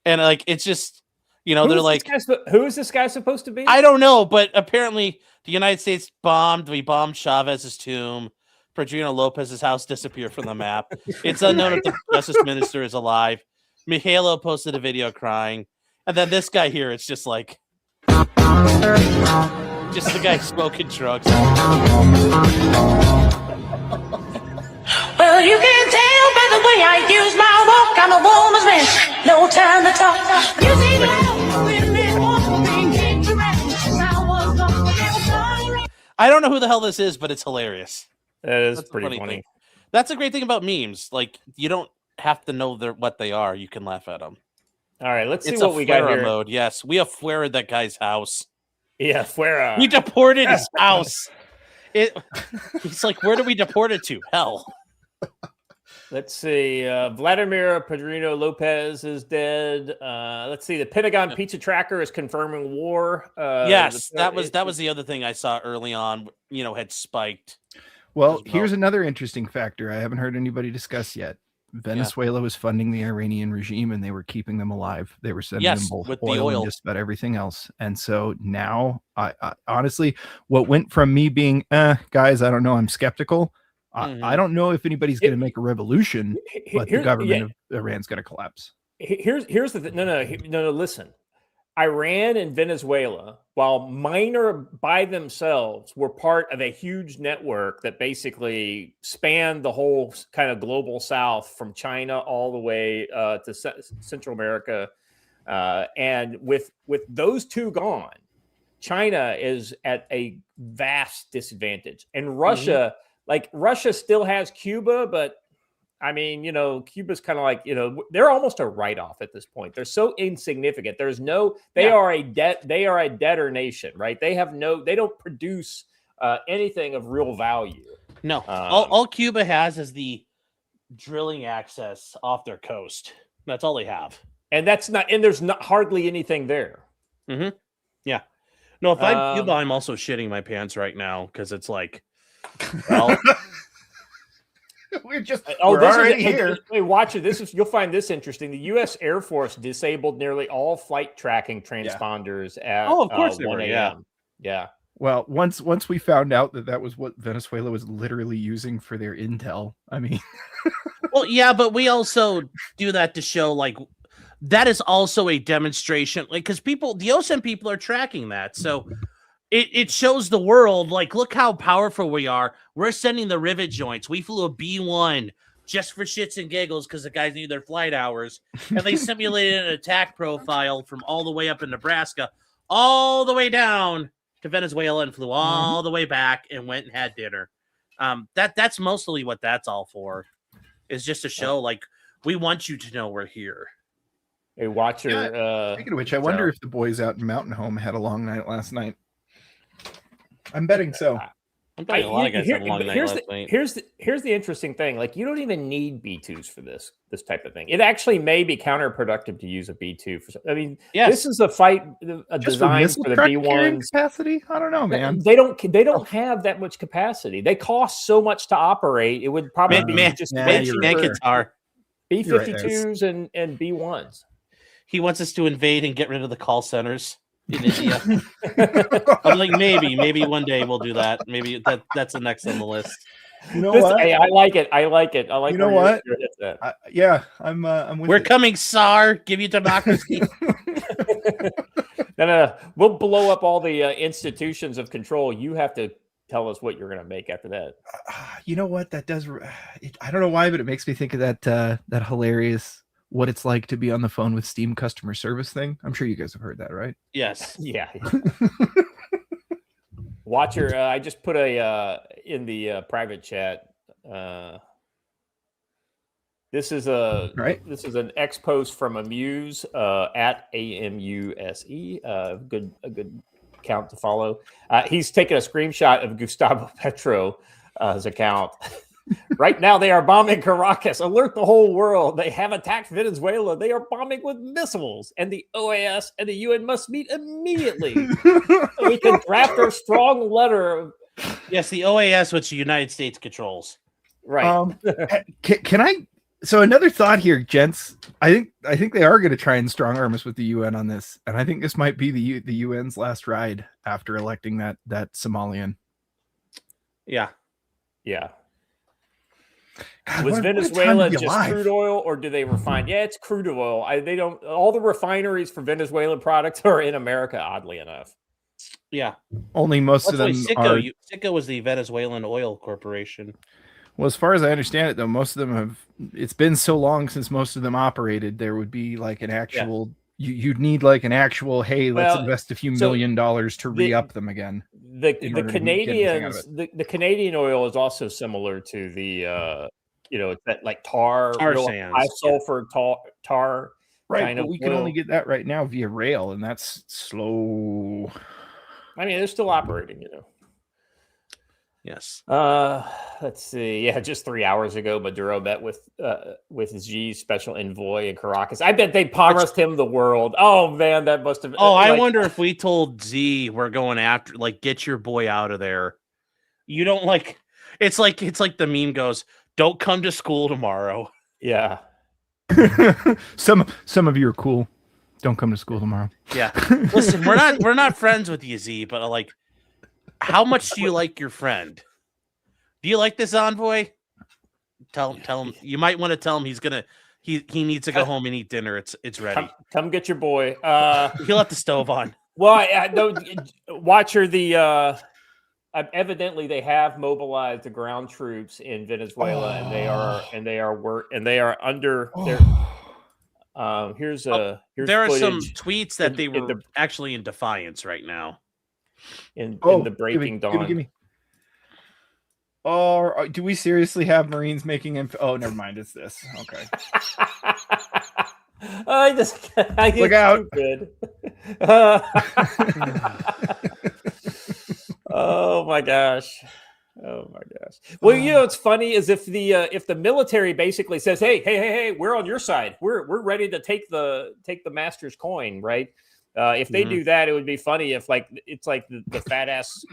And like it's just they're like, who is this guy supposed to be? I don't know, but apparently the United States we bombed Chavez's tomb. Padrino Lopez's house disappeared from the map. It's unknown if the justice minister is alive. Mihailo posted a video crying, and then this guy here, it's just like, just the guy smoking drugs. Well, you can tell by the way I use my walk. I'm a woman's man. No time to talk. You see I don't know who the hell this is, but it's hilarious. That is That's a pretty funny funny. thing. That's a great thing about memes. Like, you don't have to know what they are. You can laugh at them. All right, let's see It's what a we got Fuera here. mode. Yes, we have Fuera that guy's house. Yeah, Fuera. We deported his house. He's like, where do we deport it to? Hell. Let's see. Vladimir Pedrino Lopez is dead. Let's see. The Pentagon Pizza Tracker is confirming war. Yes, that was the other thing I saw early on. Had spiked. Well, here's another interesting factor I haven't heard anybody discuss yet. Venezuela was funding the Iranian regime, and they were keeping them alive. They were sending them both with the oil oil and just about everything else. And so now, I honestly, what went from me being, guys, I don't know, I'm skeptical. I don't know if anybody's going to make a revolution, but the government of Iran's going to collapse. Here's the thing. No. Listen, Iran and Venezuela, while minor by themselves, were part of a huge network that basically spanned the whole kind of global South from China all the way to Central America. And with those two gone, China is at a vast disadvantage, and Russia. Like Russia still has Cuba, but I mean, Cuba's kind of like, they're almost a write-off at this point. They're so insignificant. They are a debtor nation, right? They don't produce anything of real value. No, all Cuba has is the drilling access off their coast. That's all they have. And there's not hardly anything there. Mm-hmm. Yeah. No, if I'm Cuba, I'm also shitting my pants right now because it's like, well, we're already here. Hey, watch it. You'll find this interesting. The U.S. Air Force disabled nearly all flight tracking transponders at of course 1 a.m. Yeah. Well, once we found out that was what Venezuela was literally using for their intel, I mean, well, yeah, but we also do that to show like that is also a demonstration, like because the OSINT people are tracking that, so. It shows the world, like, look how powerful we are. We're sending the rivet joints. We flew a B-1 just for shits and giggles because the guys need their flight hours. And they simulated an attack profile from all the way up in Nebraska, all the way down to Venezuela and flew all the way back and went and had dinner. That's mostly what that's all for, is just to show, like, we want you to know we're here. Hey, watch your... speaking of which, I wonder if the boys out in Mountain Home had a long night last night. I'm betting so. I'm betting a lot of guys had a long night last night. Here's the interesting thing. Like, you don't even need B2s for this type of thing. It actually may be counterproductive to use a B2 for. I mean, this is a design for the B1s capacity. I don't know, man. They don't have that much capacity. They cost so much to operate. It would probably be just guitar B52s and B1s. He wants us to invade and get rid of the call centers in India. I'm like, maybe one day we'll do that. Maybe that's the next on the list. You know what? Hey, I like it. I like. You know what? I'm. With We're coming, Tsar. Give you democracy. No. We'll blow up all the institutions of control. You have to tell us what you're going to make after that. You know what? That does. I don't know why, but it makes me think of that hilarious. What it's like to be on the phone with Steam customer service thing. I'm sure you guys have heard that, right? Yes. Yeah. Watch your. I just put in the private chat. This is an ex post from Amuse at AMUSE. A good account to follow. He's taken a screenshot of Gustavo Petro's account. Right now, they are bombing Caracas. Alert the whole world. They have attacked Venezuela. They are bombing with missiles. And the OAS and the UN must meet immediately. So we can draft our strong letter. Yes, the OAS, which the United States controls. Right. Can I? So another thought here, gents. I think they are going to try and strong arm us with the UN on this. And I think this might be the UN's last ride after electing that Somalian. Yeah. Yeah. God, Was what a time to Venezuela be just alive. crude oil, or do they refine? Yeah, it's crude oil. They don't. All the refineries for Venezuelan products are in America. Oddly enough. Yeah. Only most That's of why them Citgo, are. Citgo was the Venezuelan oil corporation. Well, as far as I understand it, though, most of them have. It's been so long since most of them operated. There would be like an actual. You'd need like an actual. Hey, let's Well, invest a few so $1 million to the- re-up them again. The in the order to get anything out of Canadians the Canadian oil is also similar to the it's that like tar real sands, high yeah. sulfur tar Right, kind but of we can oil. only get that right now via rail, and that's slow. I mean, they're still operating, Yes. Let's see. Yeah, just 3 hours ago, Maduro met with Xi's special envoy in Caracas. I bet they promised him the world. Oh man, that must have. Oh, I wonder if we told Z we're going after, like, get your boy out of there. You don't like. It's like the meme goes, "Don't come to school tomorrow." Yeah. Some of you are cool. Don't come to school tomorrow. Yeah. Listen, we're not friends with you, Z, but like, how much do you like your friend? Do you like this envoy? Tell him. You might want to tell him he needs to go home and eat dinner. It's ready. Come get your boy. He left the stove on. Well, I know. Watcher, evidently they have mobilized the ground troops in Venezuela, and they are under. Here's there are some footage tweets that they were in the, actually in defiance right now. in the breaking dawn. Give me. Oh, do we seriously have Marines making Oh, never mind. It's this. Okay. I Look out. Good. Oh my gosh. Well, it's funny is if the military basically says, hey, we're on your side. We're ready to take the master's coin, right? If they do that, it would be funny if it's like the fat ass,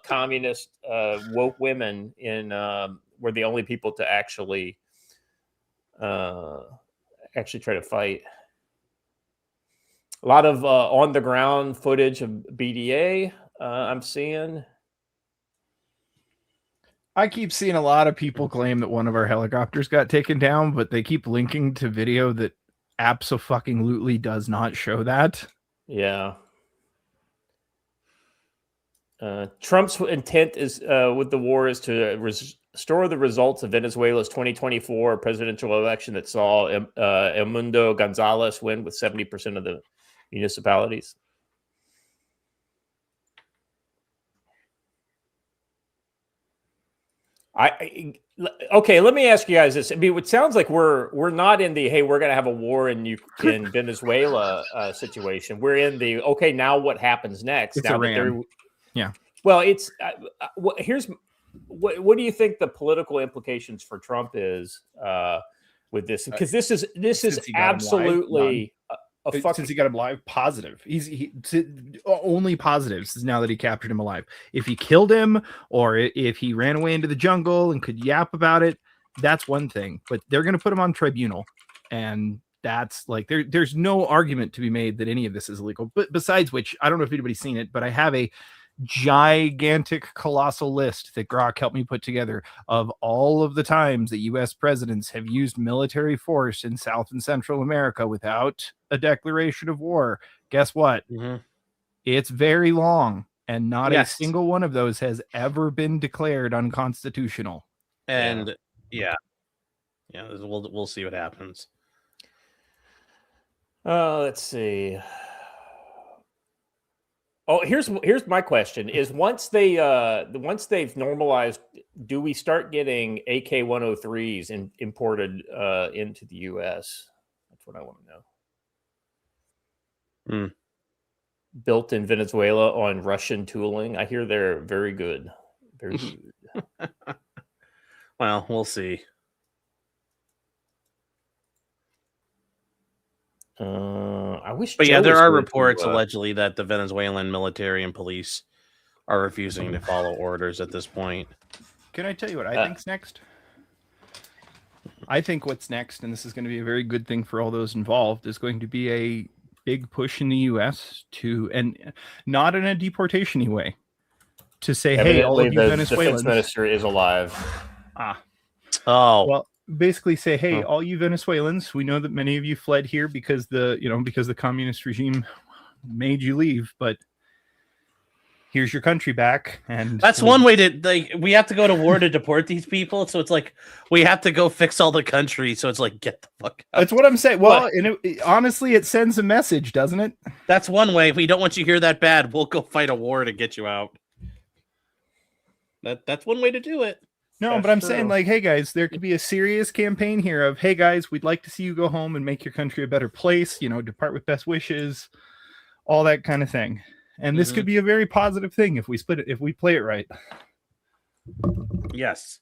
communist woke women were the only people to actually try to fight. A lot of on the ground footage of BDA I'm seeing. I keep seeing a lot of people claim that one of our helicopters got taken down, but they keep linking to video that abso-fucking-lutely does not show that. Yeah. Trump's intent is with the war is to restore the results of Venezuela's 2024 presidential election that saw El Mundo Gonzalez win with 70% of the municipalities. Okay, let me ask you guys this. I mean, it sounds like we're not in the we're going to have a war in Venezuela situation. We're in the now what happens next? It's now Iran. Yeah. Well, it's here's what do you think the political implications for Trump is with this? Because this is absolutely since he got him alive, positive. He only positives now that he captured him alive. If he killed him or if he ran away into the jungle and could yap about it, that's one thing. But they're going to put him on tribunal, and that's like there's no argument to be made that any of this is illegal. But besides which, I don't know if anybody's seen it, but I have a gigantic, colossal list that Grok helped me put together of all of the times that U.S. presidents have used military force in South and Central America without a declaration of war. Guess what? It's very long, and not a single one of those has ever been declared unconstitutional. And we'll see what happens. Let's see. Oh, here's my question: is once they've normalized, do we start getting AK-103s imported into the U.S.? That's what I want to know. Built in Venezuela on Russian tooling. I hear they're very good. Very good. Well, we'll see. I wish. But Joe there was are here reports to, allegedly that the Venezuelan military and police are refusing to follow orders at this point. Can I tell you what I think's next? I think what's next, and this is going to be a very good thing for all those involved, is going to be a big push in the U.S. to, and not in a deportation-y way, to say, hey, all of you Venezuelans. The defense minister is alive. Oh, Well, basically say, hey, all you Venezuelans, we know that many of you fled here because the communist regime made you leave, but here's your country back. And that's one way to we have to go to war to deport these people. So it's like we have to go fix all the country. So it's like get the fuck out. That's what I'm saying. Well, and honestly, it sends a message, doesn't it? That's one way. We don't want you here that bad. We'll go fight a war to get you out. That's one way to do it. No, That's but I'm true. saying, like, hey guys, there could be a serious campaign here of, hey guys, we'd like to see you go home and make your country a better place. Depart with best wishes, all that kind of thing. And this could be a very positive thing if we play it right. Yes.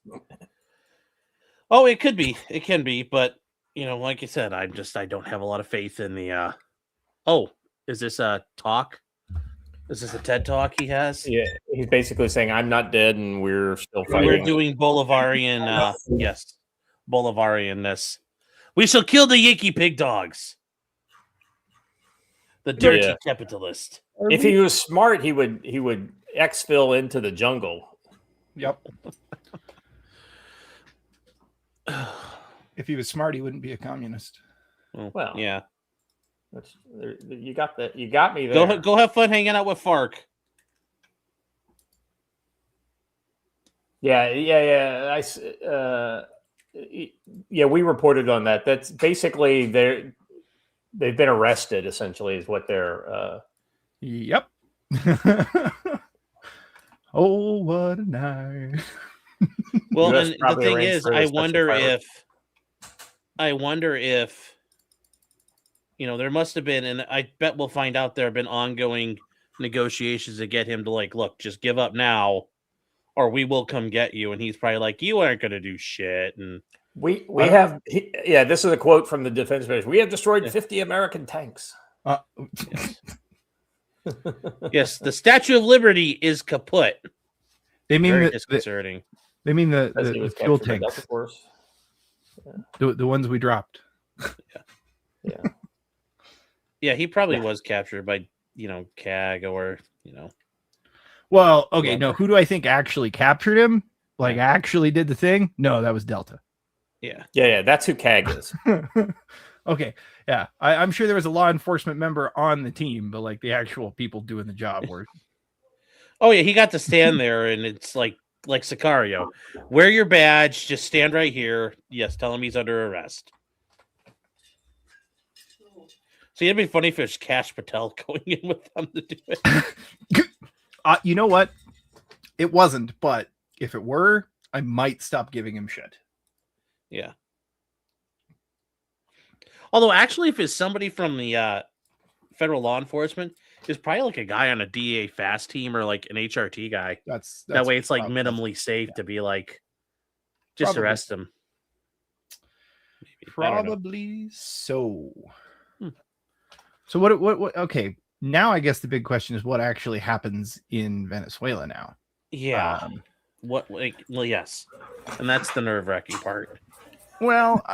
Oh, it could be. It can be, but like I said, I don't have a lot of faith in the. Oh, is this a talk? Is this a TED talk he has? Yeah, he's basically saying I'm not dead and we're still fighting. We're doing Bolivarian. Yes, Bolivarianness. We shall kill the Yankee pig dogs. The dirty capitalist. If he was smart, he would exfil into the jungle. Yep. If he was smart, he wouldn't be a communist. Well, yeah. You got that. You got me there. Go have fun hanging out with FARC. Yeah. We reported on that. That's basically they've been arrested. Essentially, is what they're. Yep. Oh, what a night. Well, US and the probably thing arranged is, for a I special wonder firework. if there must have been, and I bet we'll find out there have been ongoing negotiations to get him to look, just give up now, or we will come get you. And he's probably like, you aren't going to do shit. And we have. This is a quote from the defense minister. We have destroyed 50 American tanks. Yes, the Statue of Liberty is kaput. They mean Very the disconcerting. They mean the fuel tanks, the ones we dropped. Yeah, he probably was captured by CAG or Well, okay, no. Who do I think actually captured him? Actually did the thing? No, that was Delta. Yeah. That's who CAG is. Okay, yeah. I'm sure there was a law enforcement member on the team, but the actual people doing the job were. Oh yeah, he got to stand there, and it's like Sicario. Wear your badge. Just stand right here. Yes, tell him he's under arrest. So it'd be funny if it's Kash Patel going in with them to do it. You know what? It wasn't, but if it were, I might stop giving him shit. Yeah. Although, actually, if it's somebody from the federal law enforcement, it's probably a guy on a DEA fast team or an HRT guy. That's that way it's minimally safe to be just Probably. arrest him. Maybe. Probably so. So what? Okay, now I guess the big question is what actually happens in Venezuela now. Yeah. Yes, and that's the nerve-wracking part. Well,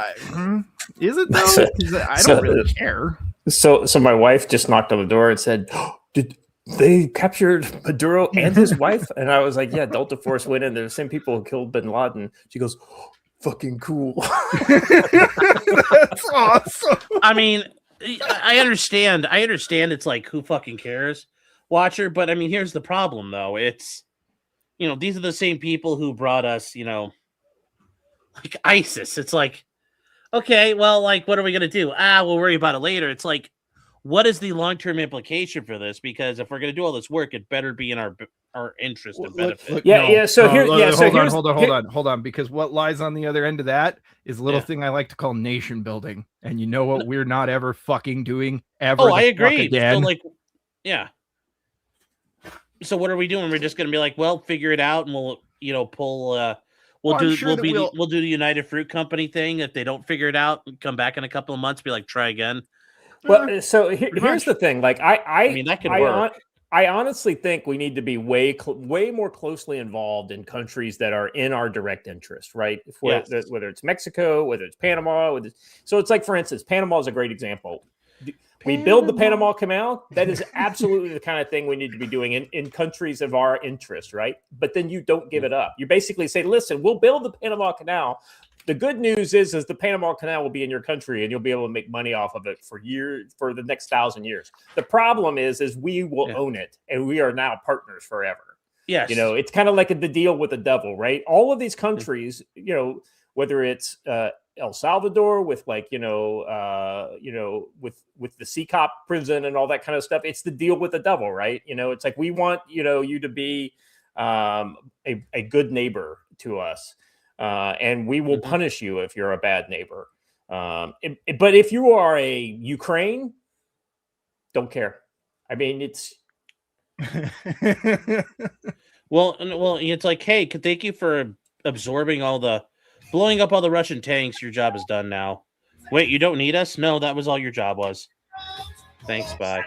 is it though? I don't really care. So my wife just knocked on the door and said, "Did they captured Maduro and his wife?" And I was like, "Yeah, Delta Force went in. They're the same people who killed Bin Laden." She goes, "Fucking cool." That's awesome. I mean, I understand. It's who fucking cares, Watcher. But I mean, here's the problem, though. It's these are the same people who brought us, ISIS. It's okay, well, what are we gonna do? We'll worry about it later. It's what is the long-term implication for this? Because if we're gonna do all this work, it better be in our interest and benefit. Hold on. Because what lies on the other end of that is a little thing I like to call nation building. And you know what we're not ever fucking doing ever. Oh, I agree. Again. So, yeah. So what are we doing? We're just gonna be well, figure it out, and we'll pull. We'll do the United Fruit Company thing. If they don't figure it out, come back in a couple of months, be try again. Well, so here's the thing. I mean, that could work. I honestly think we need to be way more closely involved in countries that are in our direct interest, right? Whether it's Mexico, whether it's Panama. So it's for instance, Panama is a great example. We build the Panama Canal. That is absolutely the kind of thing we need to be doing in countries of our interest, right? But then you don't give it up. You basically say, listen, we'll build the Panama Canal, the good news is the Panama Canal will be in your country and you'll be able to make money off of it for the next 1,000 years. The problem is we will own it, and we are now partners forever. Yes. It's kind of like the deal with the devil, right? All of these countries, whether it's El Salvador with with the CCOP prison and all that kind of stuff, it's the deal with the devil, right? It's like we want you to be a good neighbor to us, and we will punish you if you're a bad neighbor. But if you are a Ukraine, don't care. I mean, it's well, it's like, hey, thank you for blowing up all the Russian tanks. Your job is done now. Wait, you don't need us? No, that was all your job was. Thanks, bye.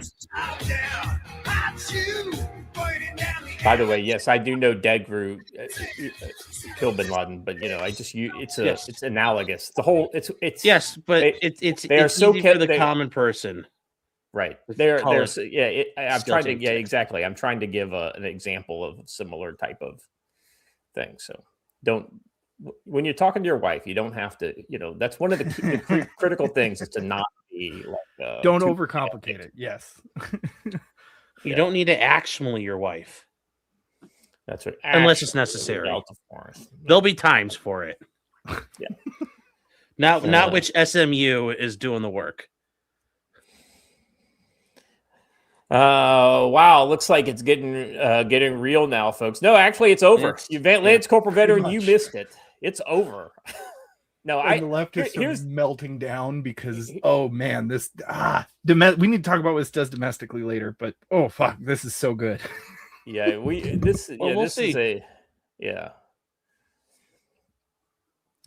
By the way, yes, I do know Degru killed Bin Laden, but it's analogous. The whole it's yes, but it's so easy for the common person. Right. I'm trying to give an example of a similar type of thing. So when you're talking to your wife, you don't have to, that's one of the critical things is to not be like, don't overcomplicate it. Yes. You don't need to actually your wife. That's what, unless it's necessary. There'll be times for it. Yeah. Not which SMU is doing the work. Wow, looks like it's getting real now, folks. No, actually, it's over. Lance Corporal Veteran, you missed it. It's over. No, the leftists are melting down because man, this we need to talk about what this does domestically later. But oh fuck, this is so good. Yeah, we'll see.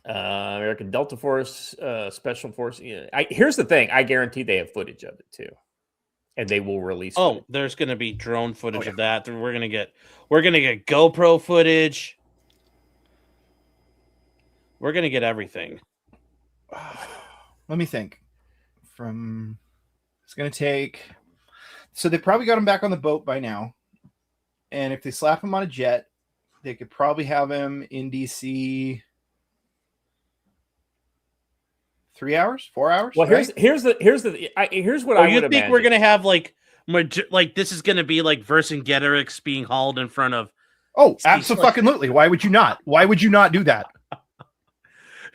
American Delta Force, Special Force. Here's the thing: I guarantee they have footage of it too. And they will release. Oh, there's going to be drone footage of that. We're going to get GoPro footage. We're going to get everything. Let me think. It's going to take. So they probably got him back on the boat by now, and if they slap him on a jet, they could probably have him in DC. 3 hours, 4 hours. Well, right? here's what I would think we're gonna have like this is gonna be like Vercingetorix being hauled in front of. Oh, absolutely! Why would you not? Why would you not do that?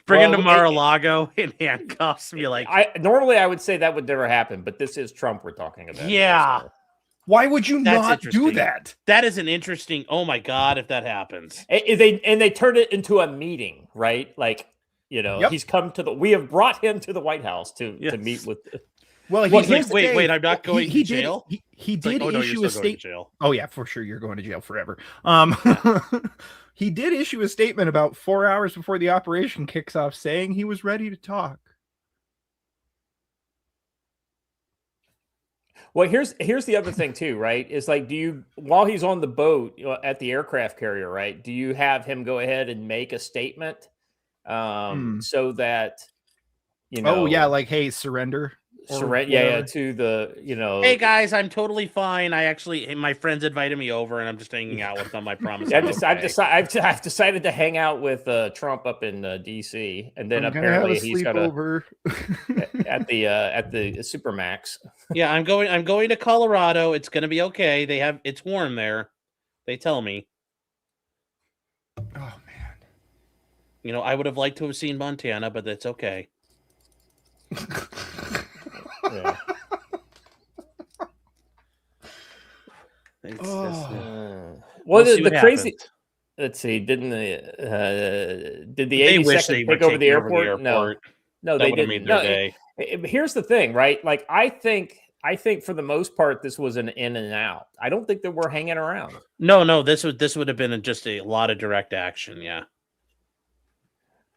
Bring him to Mar-a-Lago in handcuffs. Be like, normally I would say that would never happen, but this is Trump we're talking about. Yeah. So. Why would you not do that? That is an interesting. Oh my god, if that happens, they turn it into a meeting, right? Like. He's come we have brought him to the White House to meet with. Well, wait, I'm not going to jail. He did issue a statement. Oh yeah, for sure, you're going to jail forever. He did issue a statement about 4 hours before the operation kicks off, saying he was ready to talk. Well, here's the other thing too, right? Is like, while he's on the boat at the aircraft carrier, right? Do you have him go ahead and make a statement? So that like, hey, surrender to the hey guys, I'm totally fine. My friends invited me over and I'm just hanging out with them. I promise. I've decided to hang out with Trump up in DC, and then apparently he's got over at the Supermax. Yeah, I'm going to Colorado. It's gonna be okay. It's warm there. They tell me. Oh. I would have liked to have seen Montana, but that's okay. Yeah. Well, the crazy. Let's see. Did the 82nd take over the airport? No, they didn't. Here's the thing, right? Like, I think for the most part, this was an in and out. I don't think that we're hanging around. No. This would have been just a lot of direct action. Yeah.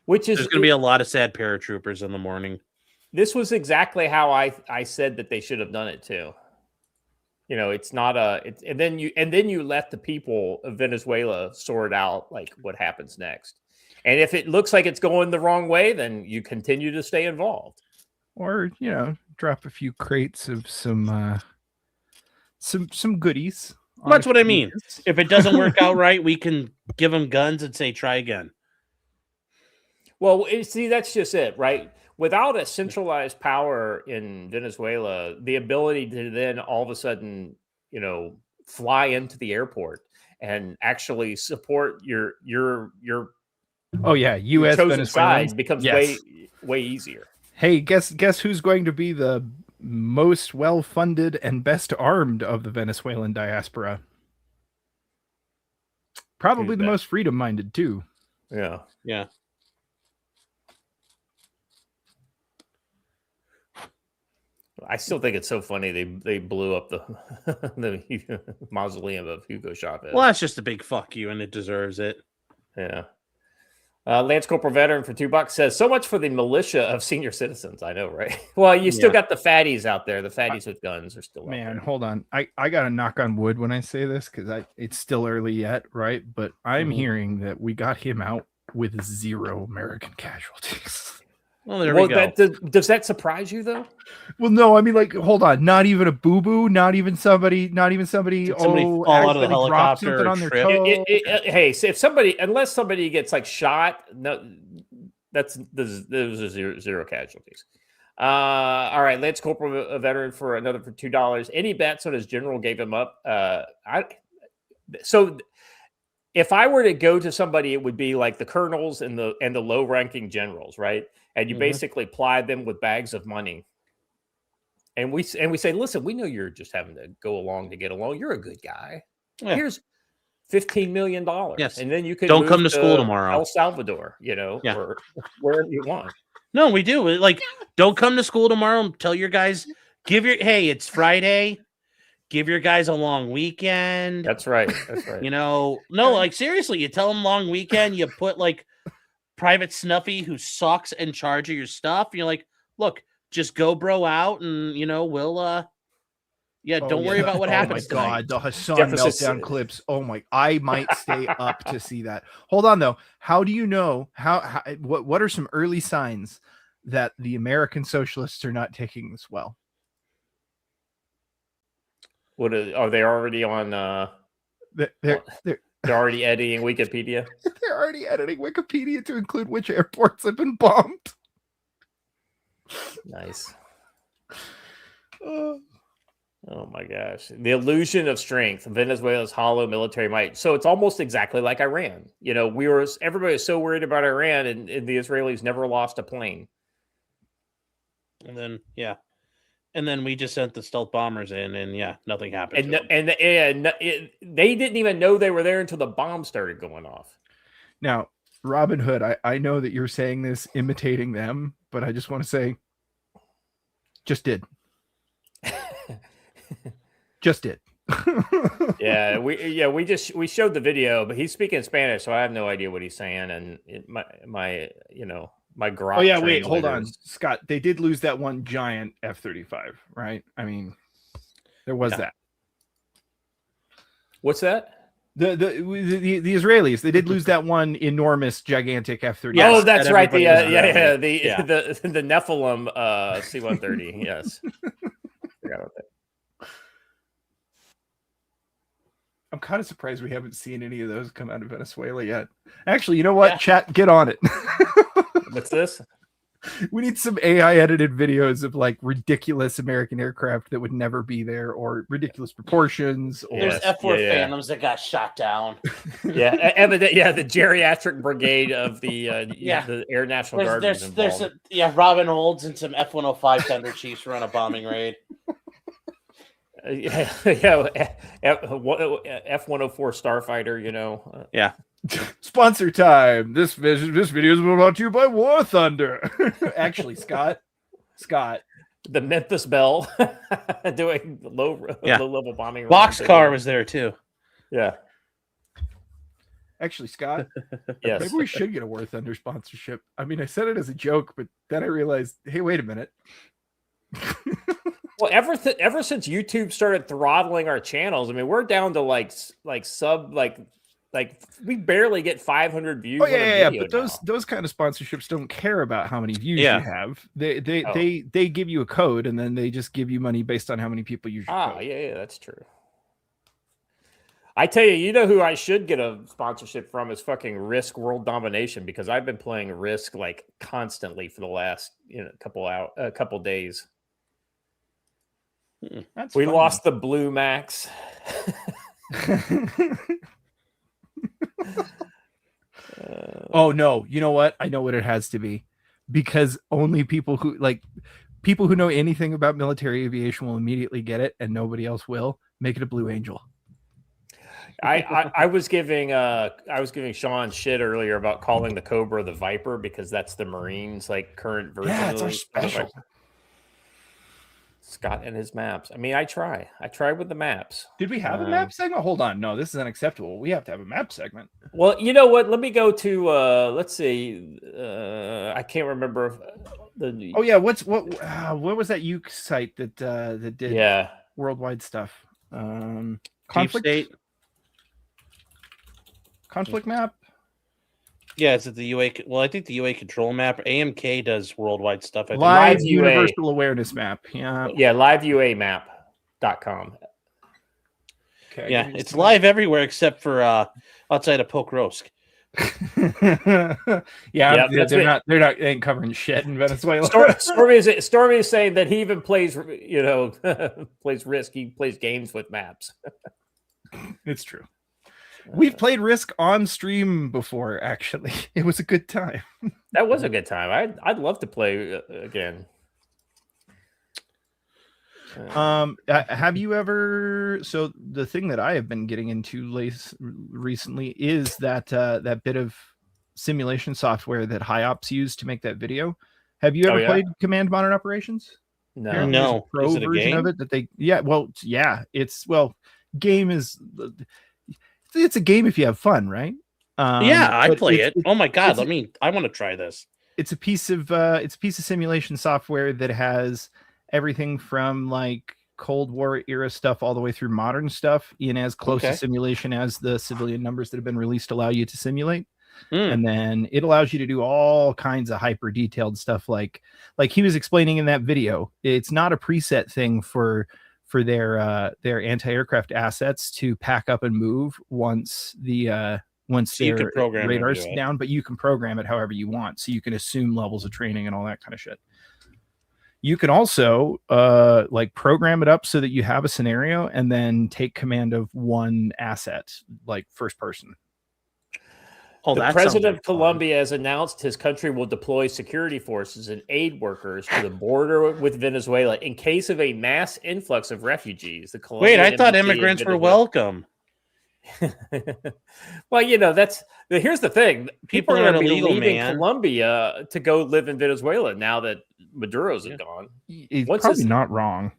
There's going to be a lot of sad paratroopers in the morning. This was exactly how I said that they should have done it too. It's not and then you let the people of Venezuela sort out like what happens next. And if it looks like it's going the wrong way, then you continue to stay involved. Or, drop a few crates of some goodies. That's what I mean. If it doesn't work out right, we can give them guns and say, try again. Well, see, that's just it, right? Without a centralized power in Venezuela, the ability to then all of a sudden, fly into the airport and actually support your Oh yeah, U.S. chosen Venezuelans. side becomes Yes. way easier. Hey, guess who's going to be the most well-funded and best armed of the Venezuelan diaspora? Probably Who's the that? most freedom-minded too. Yeah. Yeah. I still think it's so funny they blew up the the mausoleum of Hugo Chavez. Well, that's just a big fuck you, and it deserves it. Yeah. Lance Corporal Veteran for $2 says, so much for the militia of senior citizens. I know, right? Well, you still got the fatties out there. The fatties with guns are still out Man, there. hold on. I got to knock on wood when I say this because it's still early yet, right? But I'm hearing that we got him out with 0 American casualties. Well, there we go. Does that surprise you though? Well, no, I mean, like, hold on. Not even a boo-boo. Not even somebody. Did somebody fall out of the accidentally dropped helicopter something or on their trip? toe. Hey, so unless somebody gets like shot, no, those are zero casualties. All right, Lance Corporal, a veteran for another for $2. Any bets on his general gave him up? So if I were to go to somebody, it would be like the colonels and the low-ranking generals, right? And you basically ply them with bags of money. And we say, listen, we know you're just having to go along to get along. You're a good guy. Yeah. Here's $15 million. Yes. And then you can Don't come to school tomorrow. El Salvador, or wherever you want. No, we do. Like, don't come to school tomorrow. Tell your guys, hey, it's Friday. Give your guys a long weekend. That's right. No, like seriously, you tell them long weekend. You put like Private Snuffy, who sucks, in charge of your stuff. You're like, look, just go bro out, and we'll don't worry about what happens. Oh my god, the Hassan Jefferson meltdown clips. Oh my, I might stay up to see that. Hold on though. How do you know what are some early signs that the American socialists are not taking this well? Are they already on They're already editing Wikipedia? They're already editing Wikipedia to include which airports have been bombed. Nice. Oh my gosh. The illusion of strength, Venezuela's hollow military might. So it's almost exactly like Iran. Everybody was so worried about Iran, and the Israelis never lost a plane. And then we just sent the stealth bombers in, and nothing happened. And they didn't even know they were there until the bomb started going off. Now, Robin Hood, I know that you're saying this imitating them, but I just want to say, just did. Just did. we showed the video, but he's speaking Spanish, so I have no idea what he's saying. And my garage. Oh yeah, wait, hold on, Scott. They did lose that one giant F-35, right? I mean, there was that. What's that? The Israelis, they did lose that one enormous, gigantic F-35. Oh, that's right. The the Nephilim C-130. Yes. Forgot about that. I'm kind of surprised we haven't seen any of those come out of Venezuela yet. Actually, you know what? Chat, get on it. What's this? We need some AI edited videos of like ridiculous American aircraft that would never be there, or ridiculous proportions. Or there's F-4 Phantoms that got shot down. The geriatric brigade of the Air National Guard. There's Robin Olds and some F-105 Thunder Chiefs run a bombing raid. F-104 Starfighter. Sponsor time. This video is brought to you by War Thunder. Actually, Scott, the Memphis Belle doing low level bombing. Boxcar was there too. Yeah. Actually, Scott, yes. Maybe we should get a War Thunder sponsorship. I mean, I said it as a joke, but then I realized, hey, wait a minute. Well, ever since YouTube started throttling our channels, I mean, we're down to like we barely get 500 views. Oh yeah, but those kind of sponsorships don't care about how many views you have. They give you a code, and then they just give you money based on how many people use your code. Yeah, that's true. I tell you, you know who I should get a sponsorship from is fucking Risk World Domination, because I've been playing Risk like constantly for the last couple days. That's We funny. lost the Blue Max. Oh no, you know what? I know what it has to be, because only people who know anything about military aviation will immediately get it, and nobody else will. Make it a Blue Angel. I was giving Sean shit earlier about calling the Cobra the Viper, because that's the Marines like current version. Yeah, it's of our the special. Viper. Scott and his maps. I mean, I try with the maps. Did we have a map segment? Hold on, no, this is unacceptable. We have to have a map segment. Well, you know what? Let me go to let's see. I can't remember the. Oh yeah, what was that uke site that did worldwide stuff? Conflict State. Conflict map. Yeah, is it the UA? Well, I think the UA control map. AMK does worldwide stuff. I think. Live UA. Universal Awareness Map. Yeah. Yeah, liveuamap.com. Okay, yeah, it's live everywhere except for outside of Pokrovsk. Yeah, they ain't covering shit in Venezuela. Stormy is saying that he even plays, plays Risk. He plays games with maps. It's true. We've played Risk on stream before, actually. It was a good time. That was a good time. I'd love to play again. Have you ever? So the thing that I have been getting into recently is that bit of simulation software that HiOps used to make that video. Have you ever played Command Modern Operations? No. Apparently there's a pro version of it that they. Yeah, well, yeah. Game is. It's a game if you have fun, right? I play it. Oh my god! I want to try this. It's a piece of simulation software that has everything from like Cold War era stuff all the way through modern stuff in as close to simulation as the civilian numbers that have been released allow you to simulate. And then it allows you to do all kinds of hyper detailed stuff like he was explaining in that video. It's not a preset thing for their anti-aircraft assets to pack up and move once their radar's down, but you can program it however you want. So you can assume levels of training and all that kind of shit. You can also program it up so that you have a scenario and then take command of one asset, like first person. The president of Colombia has announced his country will deploy security forces and aid workers to the border with Venezuela in case of a mass influx of refugees. Wait, I thought immigrants were welcome. Well, here's the thing. People are going to be leaving Colombia to go live in Venezuela now that Maduro's gone. It's probably not wrong.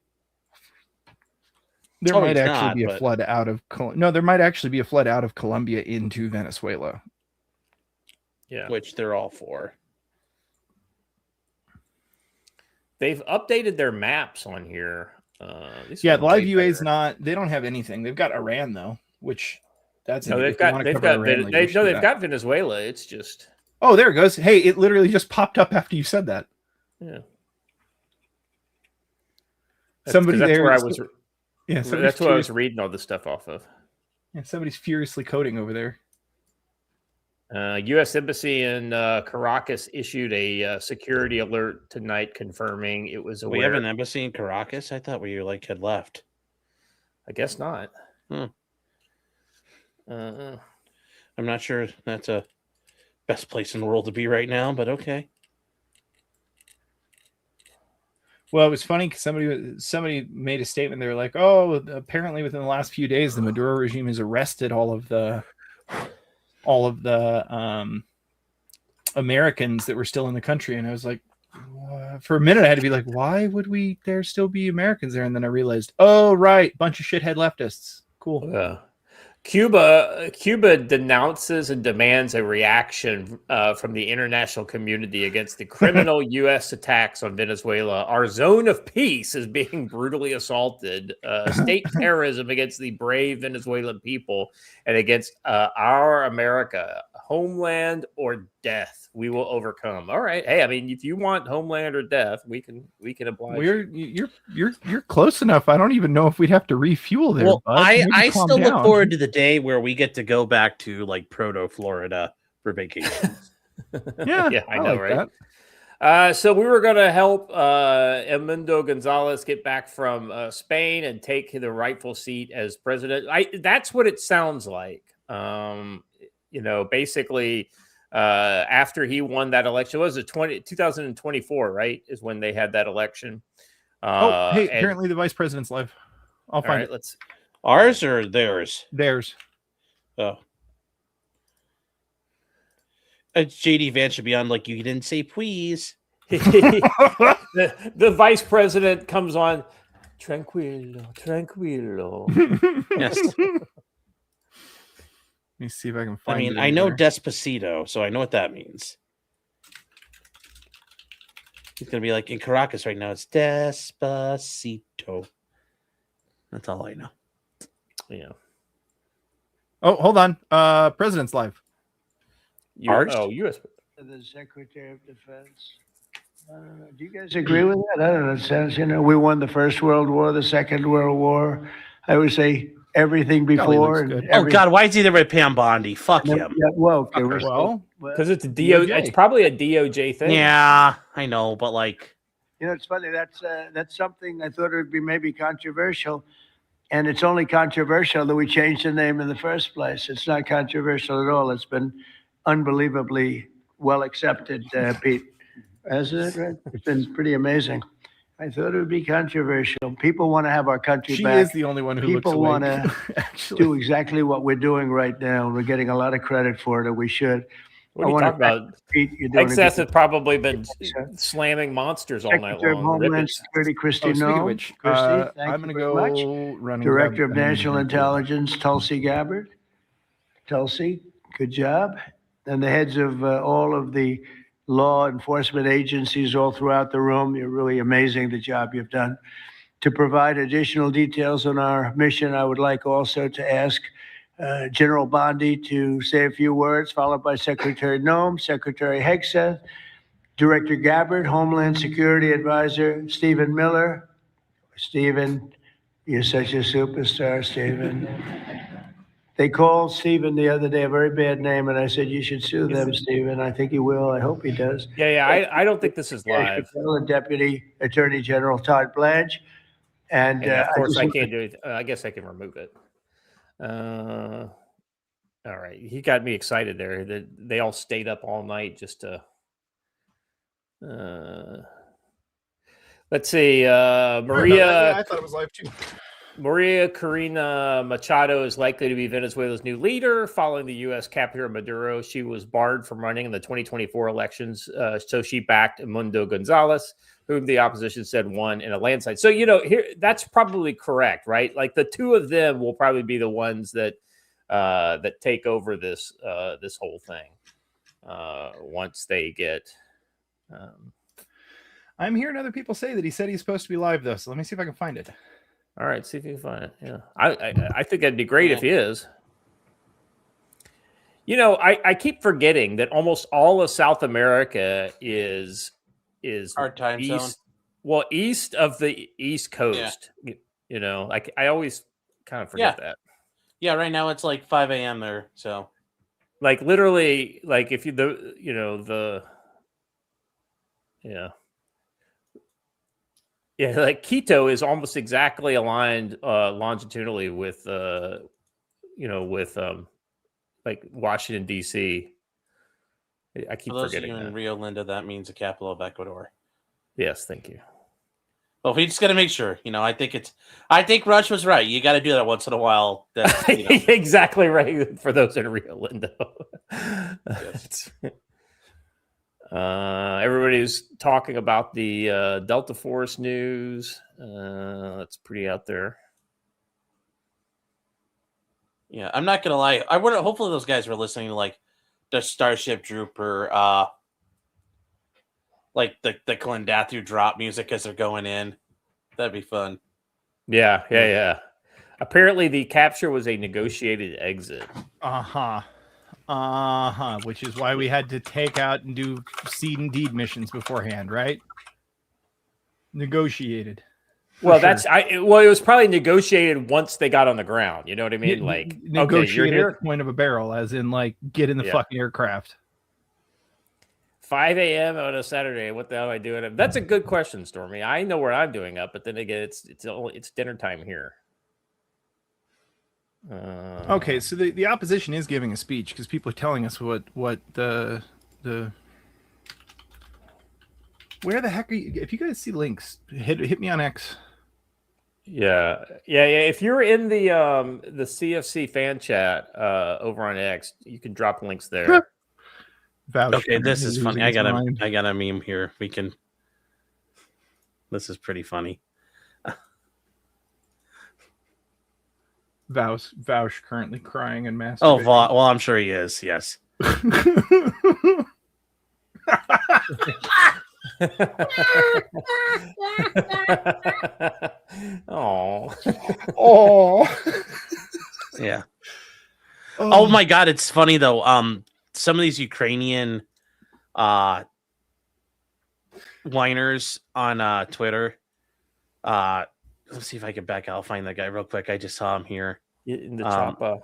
There might actually be a flood out of there might actually be a flood out of Colombia into Venezuela. Yeah, which they're all for. They've updated their maps on here. Live UA is not. They don't have anything. They've got Iran though, which they've got Venezuela. It's just there it goes. Hey, it literally just popped up after you said that. Yeah. Somebody there. Where I was. Yeah, that's what I was reading all this stuff off of. Yeah, somebody's furiously coding over there. U.S. Embassy in Caracas issued a security alert tonight, confirming it was aware. We have an embassy in Caracas? I thought we had left. I guess not. I'm not sure that's a best place in the world to be right now, but okay. Well, it was funny because somebody made a statement. They were like, "Oh, apparently within the last few days, the Maduro regime has arrested all of the Americans that were still in the country." And I was like, for a minute, I had to be like, "Why would there still be Americans there?" And then I realized, "Oh, right, bunch of shithead leftists." Cool. Yeah. Cuba denounces and demands a reaction from the international community against the criminal U.S. attacks on Venezuela. Our zone of peace is being brutally assaulted. State terrorism against the brave Venezuelan people and against our America. homeland or death. We will overcome. All right. Hey, I mean, if you want homeland or death, we can oblige. You're close enough. I don't even know if we'd have to refuel there. Well, bud. Maybe I calm still look down. forward to the day where we get to go back to like proto Florida for vacation. Yeah, yeah, I know, like right? that. So we were going to help Edmundo Gonzalez get back from Spain and take the rightful seat as president. That's what it sounds like. Basically, after he won that election, what was it 2024, right? Is when they had that election. Apparently the vice president's live. I'll find it. Let's Ours or theirs? Theirs. Oh. JD Vance should be on like, you didn't say please. the vice president comes on. Tranquilo. Yes. Let me see if I can find it. I know Despacito, so I know what that means. He's going to be like in Caracas right now. It's Despacito. That's all I know. Yeah. Oh, hold on. President's live. Ours? U.S. The Secretary of Defense. Do you guys agree with that? I don't know. It says, we won the First World War, the Second World War. I would say everything before. looks good. Oh, God, why is he there with Pam Bondi? Fuck him. Well, Because it's a it's probably a DOJ thing. Yeah, I know, but like, it's funny. That's something I thought it would be maybe controversial. And it's only controversial that we changed the name in the first place. It's not controversial at all. It's been unbelievably well accepted, Pete. Hasn't it? Right? It's been pretty amazing. I thought it would be controversial. People want to have our country She back. is the only one who People looks want awake. to do exactly what we're doing right now. We're getting a lot of credit for it, and we should. What are you talking about? Pete, you're doing Excess a has probably been slamming monsters all night Secretary of long. Homeland Security, Christy Speaking of Noem. which, Christy, I'm thank going to you very much. go run. Director of National Intelligence, Tulsi Gabbard. Tulsi, good job. And the heads of all of the law enforcement agencies all throughout the room. You're really amazing, the job you've done. To provide additional details on our mission, I would like also to ask General Bondi to say a few words, followed by Secretary Noem, Secretary Hegseth, Director Gabbard, Homeland Security Advisor Stephen Miller. Stephen, you're such a superstar, Stephen. They called Stephen the other day a very bad name, and I said, you should sue them, Stephen. I think he will. I hope he does. Yeah. I don't think this is live. Deputy Attorney General Todd Blanche. And of course, I can't do it. I guess I can remove it. All right. He got me excited there. They all stayed up all night just to. Let's see. Maria. I thought it was live too. Maria Corina Machado is likely to be Venezuela's new leader following the U.S. capture of Maduro. She was barred from running in the 2024 elections, so she backed Edmundo Gonzalez, whom the opposition said won in a landslide. So, here that's probably correct, right? Like the two of them will probably be the ones that take over this whole thing once they get. I'm hearing other people say that he said he's supposed to be live though. So let me see if I can find it. All right, see if you can find it. Yeah, I think that'd be great if he is. I keep forgetting that almost all of South America is our time zone. Well, east of the East Coast. Yeah. I always kind of forget that. Yeah, right now it's like 5 a.m. there. So, like literally, like if Yeah, like Quito is almost exactly aligned longitudinally with like Washington D.C. I keep for those forgetting of you that. in Rio Linda, that means the capital of Ecuador. Yes, thank you. Well, we just got to make sure. I think Rush was right. You got to do that once in a while. Exactly right for those in Rio Linda. Yes. Everybody's talking about the Delta Force news. That's pretty out there. Yeah, I'm not gonna lie. Hopefully those guys were listening to like the Starship Trooper, like the Clendathu drop music as they're going in. That'd be fun. Yeah. Apparently, the capture was a negotiated exit. Uh-huh. Which is why we had to take out and do seed and deed missions beforehand, right? Negotiated. Well, sure. it was probably negotiated once they got on the ground. You know what I mean? Like, okay, you're Negotiated here. at the point of a barrel, as in like get in the Yeah. fucking aircraft. 5 a.m. on a Saturday. What the hell am I doing? That's a good question, Stormy. I know where I'm doing up, but then again, it's dinner time here. Okay, so the opposition is giving a speech because people are telling us what the where the heck are you? If you guys see links, hit me on X. Yeah. If you're in the CFC fan chat over on X, you can drop links there. Okay, this is funny. I got a meme here. This is pretty funny. Vaush currently crying and masturbating. Oh, well, I'm sure he is. Yes. Oh. Yeah. Oh my God, it's funny though. Some of these Ukrainian whiners on Twitter. Let's see if I can back. I'll find that guy real quick. I just saw him here in the choppa.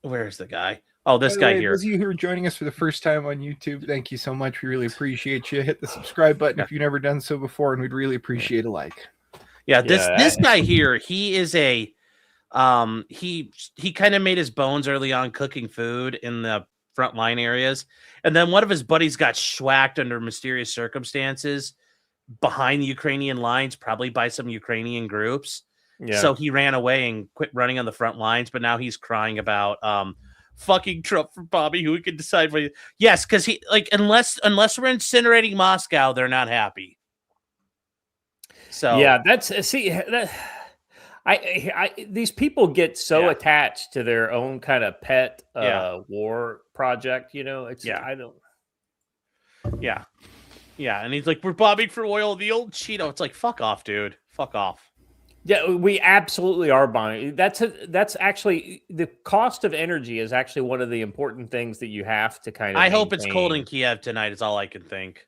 Where's the guy? Oh, this guy here. Those of you who are joining us for the first time on YouTube, thank you so much. We really appreciate you. Hit the subscribe button if you've never done so before, and we'd really appreciate a like. Yeah, this guy here, he is a he kind of made his bones early on cooking food in the frontline areas, and then one of his buddies got schwacked under mysterious circumstances behind the Ukrainian lines, probably by some Ukrainian groups. Yeah. So he ran away and quit running on the front lines, but now he's crying about fucking Trump for Bobby, who can decide what yes, because he like unless we're incinerating Moscow, they're not happy. So yeah, these people get so attached to their own kind of pet war project, you know. Yeah, and he's like, we're bobbing for oil, the old Cheeto. It's like, fuck off, dude. Fuck off. Yeah, we absolutely are buying. That's actually the cost of energy is actually one of the important things that you have to kind of. I hope it's cold in Kiev tonight. Is all I can think.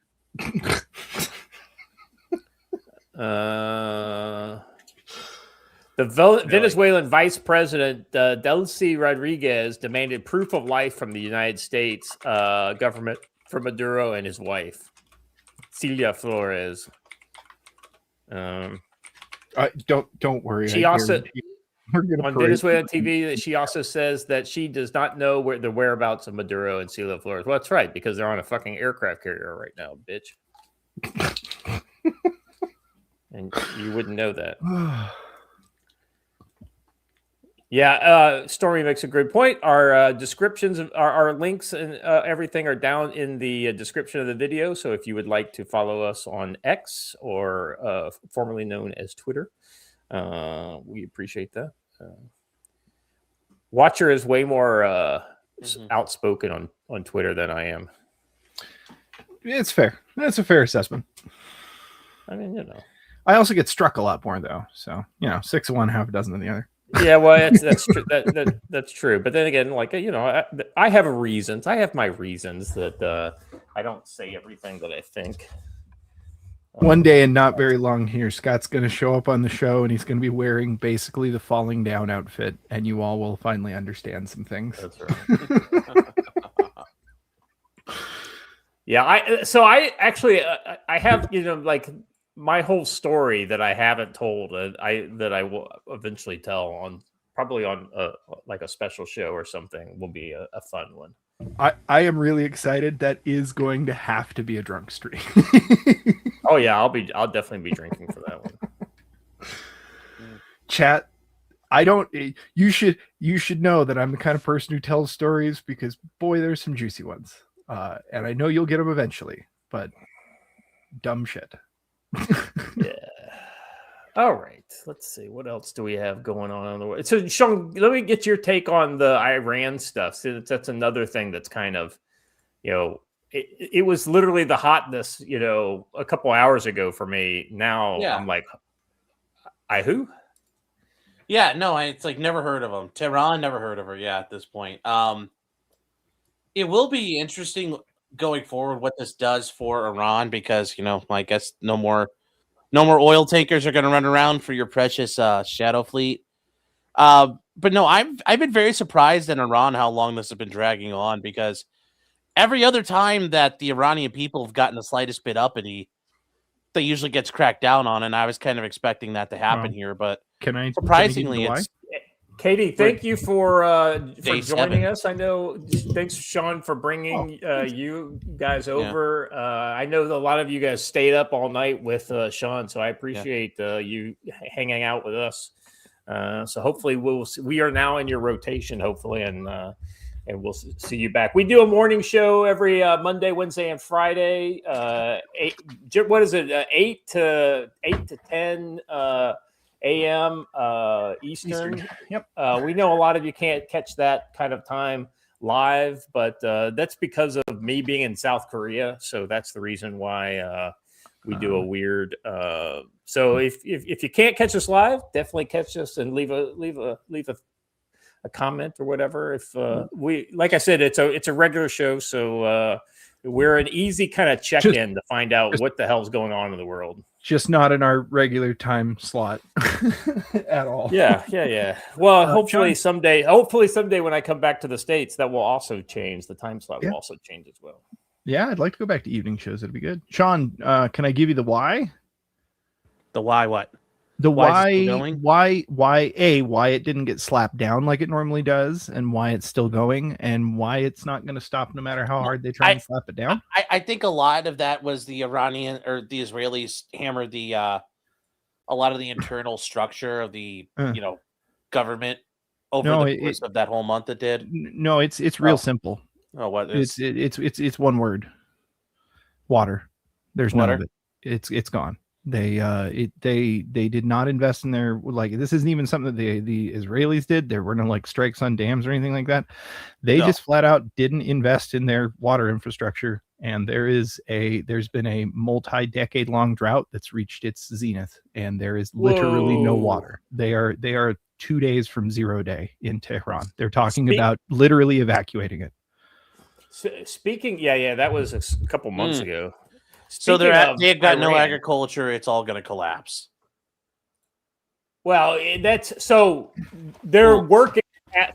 The Venezuelan Vice President Delcy Rodriguez demanded proof of life from the United States government for Maduro and his wife, Celia Flores. Don't worry. She also on Venezuelan TV. She also says that she does not know where the whereabouts of Maduro and Celia Flores. Well, that's right, because they're on a fucking aircraft carrier right now, bitch. And you wouldn't know that. Yeah, Stormy makes a great point. Our descriptions of our links and everything are down in the description of the video. So if you would like to follow us on X or formerly known as Twitter, we appreciate that. Watcher is way more outspoken on Twitter than I am. It's fair. That's a fair assessment. I mean, you know. I also get struck a lot more though. So, 6 of one, half a dozen of the other. Yeah, well, that's true. That's true. But then again, like I have reasons. I have my reasons that I don't say everything that I think. One day, and not very long here, Scott's going to show up on the show, and he's going to be wearing basically the falling down outfit, and you all will finally understand some things. That's right. Yeah, I have like my whole story that I haven't told, that I will eventually tell on probably on like a special show or something will be a fun one. I am really excited. That is going to have to be a drunk stream. Oh yeah, I'll definitely be drinking for that one. Chat, you should know that I'm the kind of person who tells stories because boy, there's some juicy ones. And I know you'll get them eventually, but dumb shit. Yeah. All right. Let's see. What else do we have going on the way? So, Sean, let me get your take on the Iran stuff. So that's another thing that's kind of, it was literally the hotness, a couple hours ago for me. Now I'm like, who? Yeah, no, it's like never heard of them. Tehran, never heard of her. Yeah, at this point. It will be interesting going forward what this does for Iran because I guess no more oil tankers are going to run around for your precious shadow fleet. But no, I've been very surprised in Iran how long this has been dragging on because every other time that the Iranian people have gotten the slightest bit uppity, they usually gets cracked down on, and I was kind of expecting that to happen here. But Can I give you the surprisingly, why? it's Katie, thank you for Day joining 7. us. I know. Thanks, Sean, for bringing you guys over. I know that a lot of you guys stayed up all night with Sean, so I appreciate you hanging out with us. So hopefully we are now in your rotation, hopefully, and we'll see you back. We do a morning show every Monday, Wednesday, and Friday. 8 to 10 a.m. Eastern. Yep. We know a lot of you can't catch that kind of time live, but that's because of me being in South Korea. So that's the reason why we do a weird. So if you can't catch us live, definitely catch us and leave a comment or whatever. If we, like I said, it's a regular show, so we're an easy kind of check-in to find out what the hell's going on in the world. Just not in our regular time slot at all. Yeah. Well, hopefully Sean? someday when I come back to the States, that will also change. The time slot will also change as well. Yeah, I'd like to go back to evening shows. It'd be good. Sean, can I give you the why? the why what? The Why is it still going? why it didn't get slapped down like it normally does, and why it's still going, and why it's not going to stop no matter how hard they try and slap it down. I think a lot of that was the Iranian or the Israelis hammered the a lot of the internal structure of the government over the course of that whole month. It did. No, it's real simple. Oh, what is it's one word. Water. There's none of it. It's gone. They did not invest in their, like, this isn't even something that the Israelis did. There were no like strikes on dams or anything like that. They just flat out didn't invest in their water infrastructure, and there's been a multi-decade long drought that's reached its zenith, and there is literally no water. They are 2 days from 0 day in Tehran. They're talking about literally evacuating it. Speaking, that was a couple months ago. So they've got no agriculture. It's all going to collapse. Well, they're working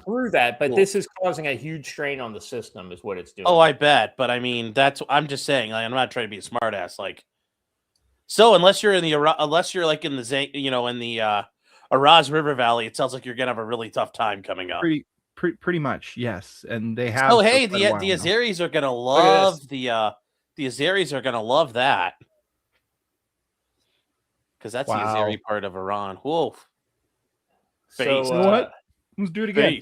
through that, but this is causing a huge strain on the system, is what it's doing. Oh, I bet. But I mean, I'm just saying. Like, I'm not trying to be a smartass. Like, so unless you're in the Araz River Valley, it sounds like you're going to have a really tough time coming up. Pretty much, yes. And they have. Oh, hey, the Azeris are going to love the Azeris are going to love that. Because that's the Azeri part of Iran. Whoa. So what? Let's do it again.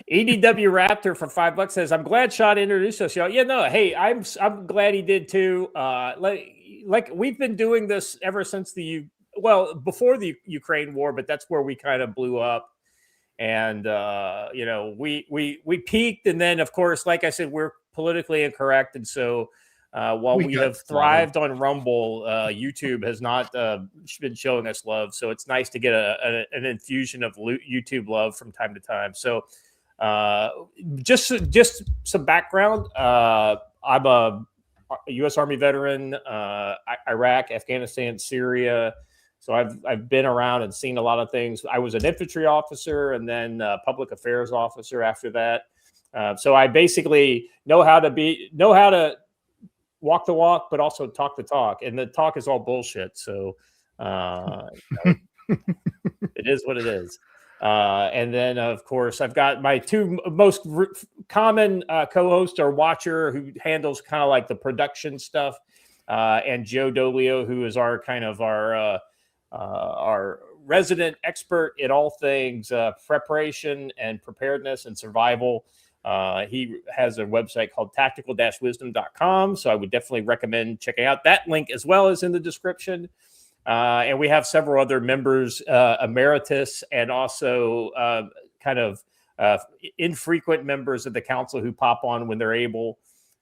EDW Raptor for $5 says, "I'm glad Sean introduced us, y'all." Yeah, no, hey, I'm glad he did too. Like we've been doing this ever since before the Ukraine war, but that's where we kind of blew up. And we peaked, and then of course, like I said, we're politically incorrect, and so while we have thrived on Rumble, YouTube has not been showing us love. So it's nice to get an infusion of YouTube love from time to time. So just some background. I'm a U.S. Army veteran, Iraq, Afghanistan, Syria. So I've been around and seen a lot of things. I was an infantry officer and then public affairs officer after that. So I basically know how to walk the walk, but also talk the talk. And the talk is all bullshit. So it is what it is. And then, of course, I've got my two most common co-hosts are Watcher, who handles kind of like the production stuff, and Joe Dolio, who is our kind of our resident expert in all things preparation and preparedness and survival. He has a website called tactical-wisdom.com. So I would definitely recommend checking out that link as well as in the description. And we have several other members, emeritus, and also kind of infrequent members of the council who pop on when they're able.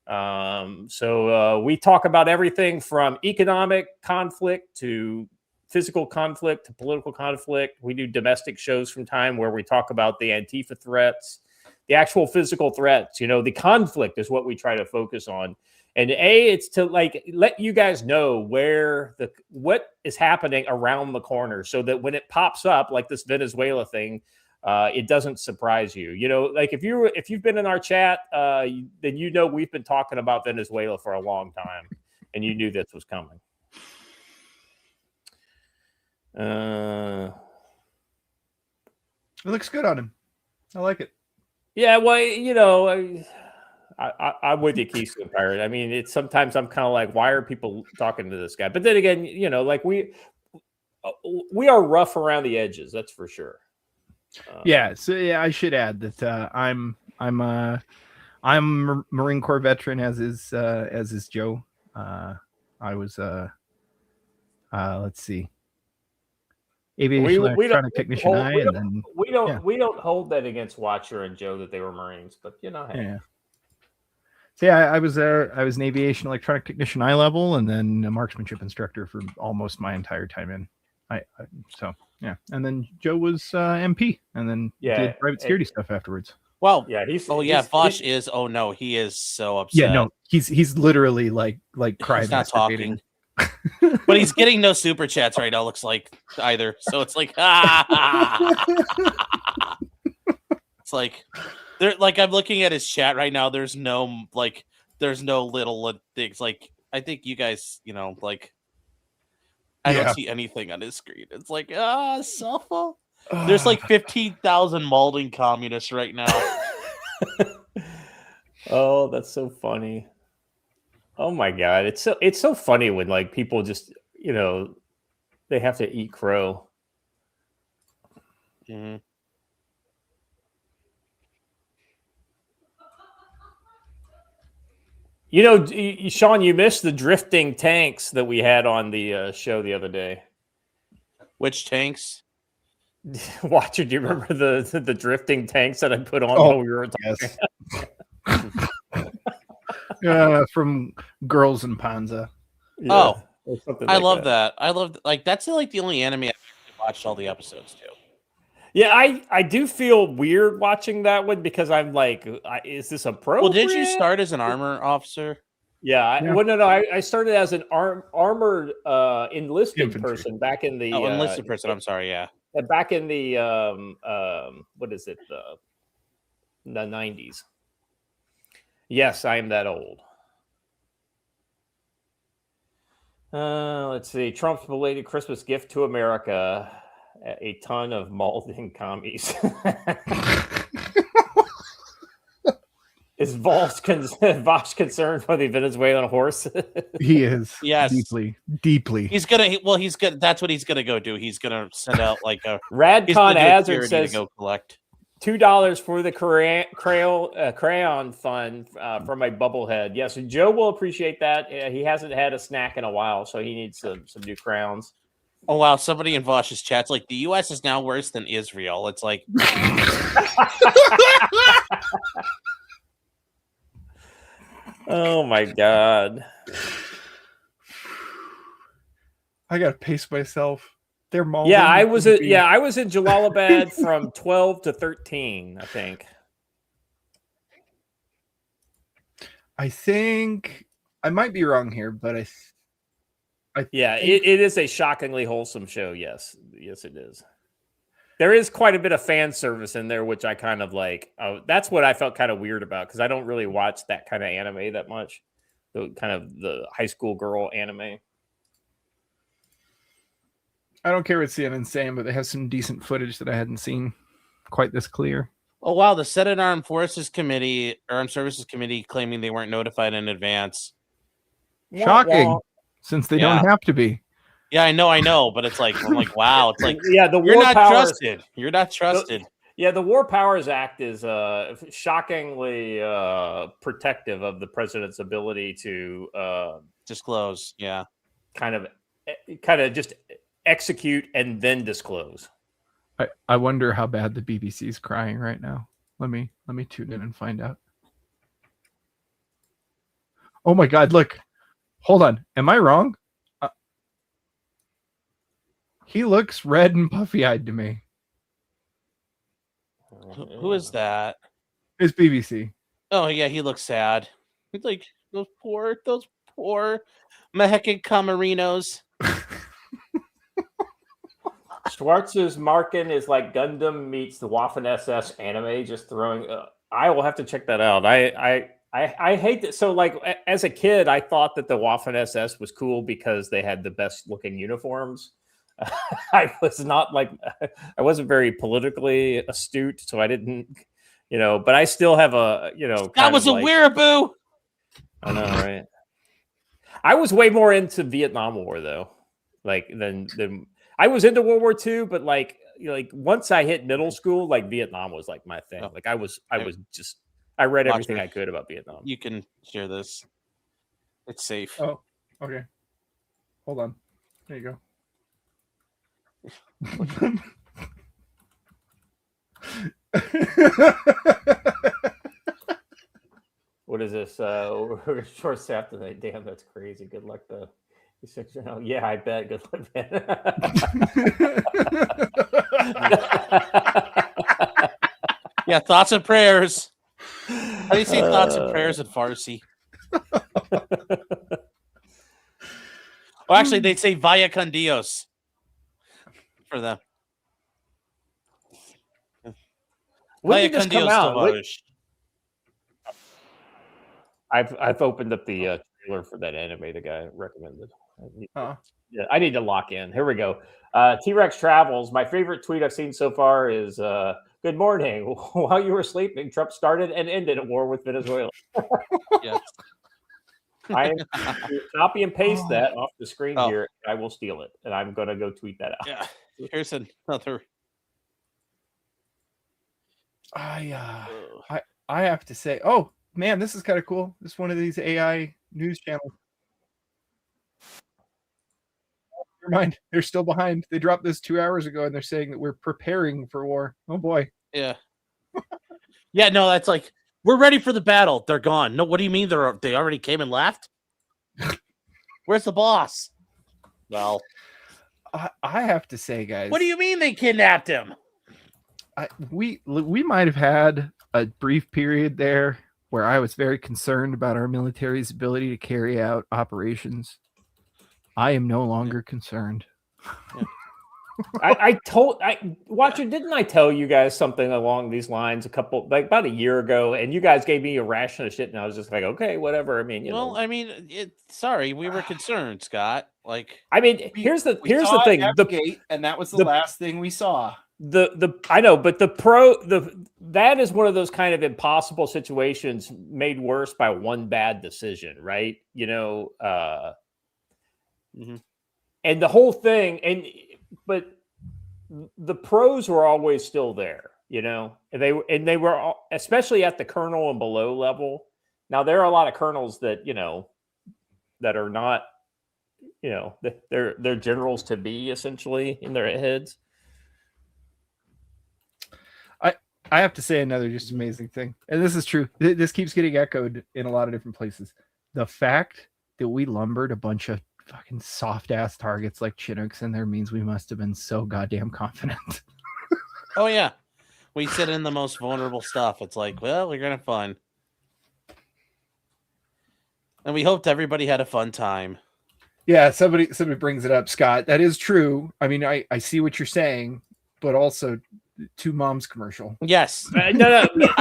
So we talk about everything from economic conflict to physical conflict to political conflict. We do domestic shows from time where we talk about the Antifa threats, the actual physical threats. The conflict is what we try to focus on. And it's to like let you guys know what is happening around the corner, so that when it pops up like this Venezuela thing, it doesn't surprise you. Like if you've been in our chat, then we've been talking about Venezuela for a long time, and you knew this was coming. It looks good on him. I like it. Yeah, well, I'm with you, Keystone Pirate. I mean, it's sometimes I'm kind of like, why are people talking to this guy? But then again, like we are rough around the edges. That's for sure. Yeah. So yeah, I should add that I'm a Marine Corps veteran, as is Joe. I was let's see, aviation electronic technician. We don't hold that against Watcher and Joe that they were Marines, but hey. Yeah. So yeah, I was an aviation electronic technician eye level, and then a marksmanship instructor for almost my entire time in. Yeah, and then Joe was MP, and then did private security stuff afterwards. Well, yeah, Vosh is. Oh no, he is so upset. Yeah, no, he's literally like crying. He's not talking, but he's getting no super chats right now. Looks like either, so it's like it's like there. Like I'm looking at his chat right now. There's no little things. Like I think you guys, like. I don't see anything on his screen. It's like, Safa. There's like 15,000 Malding communists right now. Oh, that's so funny. Oh my God. It's so funny when like people just, they have to eat crow. Mm-hmm. Sean, you missed the drifting tanks that we had on the show the other day. Which tanks? Watcher, do you remember the drifting tanks that I put on while we were talking? Yes. From Girls in Panza. Yeah, I love that. I love that's like the only anime I've watched all the episodes too. Yeah, I do feel weird watching that one because I'm like, is this appropriate? Well, did you start as an armor officer? Yeah. Well, no. I started as an armored enlisted infantry person back in the enlisted person. I'm sorry. Yeah. Back in the what is it? The 90s. Yes, I am that old. Let's see. Trump's belated Christmas gift to America. A ton of Malding commies. Is Vosh concerned for the Venezuelan horse? He is. Yes. Deeply. He's gonna. Well, he's gonna. That's what he's gonna go do. He's gonna send out like a Radcon Hazard says to go collect $2 for the crayon fund for my bubblehead. Yes, so Joe will appreciate that. He hasn't had a snack in a while, so he needs some new crayons. Oh wow! Somebody in Vosh's chat's like, the U.S. is now worse than Israel. It's like, oh my God! I gotta pace myself. They're Malding. Yeah, I was in Jalalabad from 12 to 13, I think. I think I might be wrong here, but it is a shockingly wholesome show. Yes, it is. There is quite a bit of fan service in there, which I kind of like. That's what I felt kind of weird about because I don't really watch that kind of anime that much. The high school girl anime. I don't care what CNN's saying, but they have some decent footage that I hadn't seen quite this clear. Oh wow! The Senate Armed Services Committee claiming they weren't notified in advance. Shocking, since they don't have to be. Yeah, I know, but it's like I'm like, wow, it's like the you're not trusted. You're not trusted. The War Powers Act is shockingly protective of the president's ability to disclose. Yeah, kind of just execute and then disclose. I wonder how bad the BBC is crying right now. Let me tune in and find out. Oh my God! Look, hold on. Am I wrong? He looks red and puffy-eyed to me. Who is that? It's BBC. Oh yeah, he looks sad. He's like those poor Mexican Camarinos. Schwartz's Marken is like Gundam meets the Waffen SS anime. Just throwing. I will have to check that out. I hate that. So like as a kid, I thought that the Waffen SS was cool because they had the best looking uniforms. I was not like I wasn't very politically astute, so I didn't, But I still have a, That was a weeaboo. I know, right? I was way more into Vietnam War though, like than I was into World War II, but like once I hit middle school, like Vietnam was like my thing. Oh. Like I read Watch everything her. I could about Vietnam. You can share this. It's safe. Oh, okay. Hold on. There you go. What is this? We're short staffed tonight. Damn, that's crazy. Good luck to you 6 round. Yeah, I bet. Good luck, man. Yeah, thoughts and prayers. How do you say thoughts and prayers in Farsi? Oh, actually, they'd say Vaya con Dios for them. When Vaya did this con come Dios, out? tovarищ. I've opened up the trailer for that anime the guy recommended. Huh. Yeah, I need to lock in. Here we go. T-Rex Travels. My favorite tweet I've seen so far is good morning. While you were sleeping, Trump started and ended a war with Venezuela. Yes. I am to copy and paste that off the screen Oh. here. I will steal it, and I'm going to go tweet that out. Yeah. Here's another. I have to say, oh man, this is kind of cool. This is one of these AI news channels. Never mind, they're still behind. They dropped this 2 hours ago, and they're saying that we're preparing for war. Oh boy. Yeah. Yeah, no, that's like we're ready for the battle. They're gone. No, what do you mean they already came and left? Where's the boss? Well, I have to say, guys. what do you mean they kidnapped him? We might have had a brief period there where I was very concerned about our military's ability to carry out operations. I am no longer concerned. Watcher, didn't I tell you guys something along these lines about a year ago, and you guys gave me a ration of shit, and I was just like, okay, whatever. I mean, sorry, we were concerned, Scott. Like, I mean, here's the thing. And that was the last thing we saw. I know, but that is one of those kind of impossible situations made worse by one bad decision, right? And the whole thing, but the pros were always still there, and they were especially at the colonel and below level. Now there are a lot of colonels that that are not, they're generals to be essentially in their heads. I have to say another just amazing thing, and this is true. This keeps getting echoed in a lot of different places. The fact that we lumbered a bunch of fucking soft ass targets like Chinooks in there means we must have been so goddamn confident. oh yeah, we sit in the most vulnerable stuff. It's like, well, we're gonna have fun, and we hoped everybody had a fun time. Yeah, somebody brings it up, Scott. That is true. I mean, I see what you're saying, but also Two Moms commercial. Yes, No. I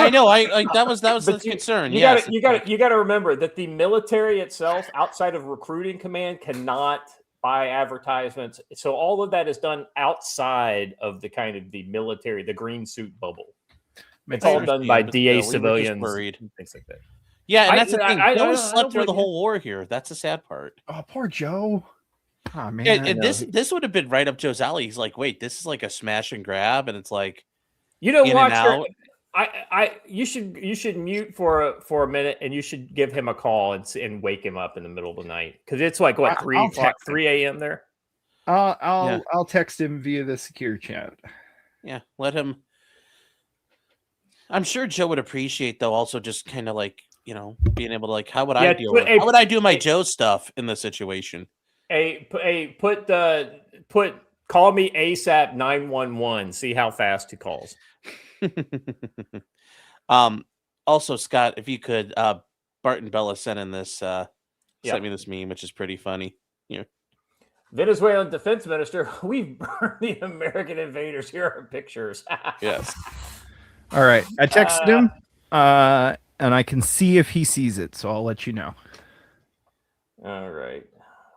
know. That was the concern. You got to remember that the military itself, outside of recruiting command, cannot buy advertisements. So all of that is done outside of the kind of the military, the green suit bubble. It's all done by DA civilians, and things like that. Yeah, and that's the thing. No one slept through the whole war here. That's the sad part. Oh, poor Joe. Oh man. Yeah, and this would have been right up Joe's alley. He's like, wait, this is like a smash and grab, and it's like, Watcher, you should mute for a minute, and you should give him a call and wake him up in the middle of the night, because it's like what 3 a.m. there. I'll text him via the secure chat. Yeah, let him. I'm sure Joe would appreciate, though, also just kind of like being able to like, how would I do my Joe stuff in this situation? Put call me ASAP 911. See how fast he calls. Also, Scott, if you could, Bart and Bella sent Yep. me this meme, which is pretty funny. Venezuelan defense minister, we've burned the American invaders. Here are pictures. Yes. All right. I texted him, and I can see if he sees it, so I'll let you know. All right.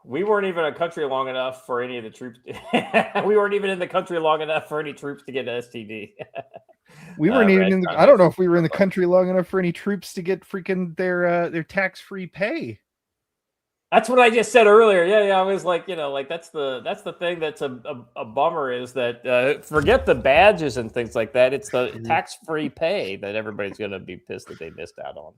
We weren't even a country long enough for any of the troops. We weren't even in the country long enough for any troops to get an STD. We weren't even in the, I don't know if we were in the country long enough for any troops to get freaking their tax-free pay. That's what I just said earlier. Yeah. I was like, that's the thing that's a bummer is that forget the badges and things like that. It's the tax-free pay that everybody's going to be pissed that they missed out on.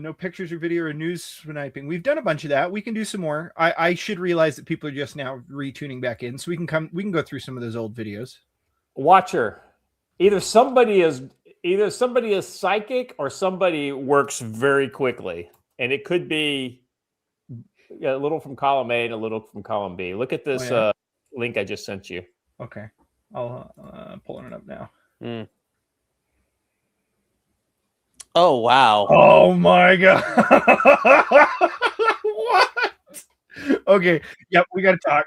No pictures or video or news sniping. We've done a bunch of that. We can do some more. I should realize that people are just now retuning back in, so we can go through some of those old videos. Watcher, either somebody is psychic or somebody works very quickly, and it could be a little from column A and a little from column B. Look at this link I just sent you. Okay, I'll pulling it up now. Oh wow! Oh my god! What? Okay, yep, we got to talk.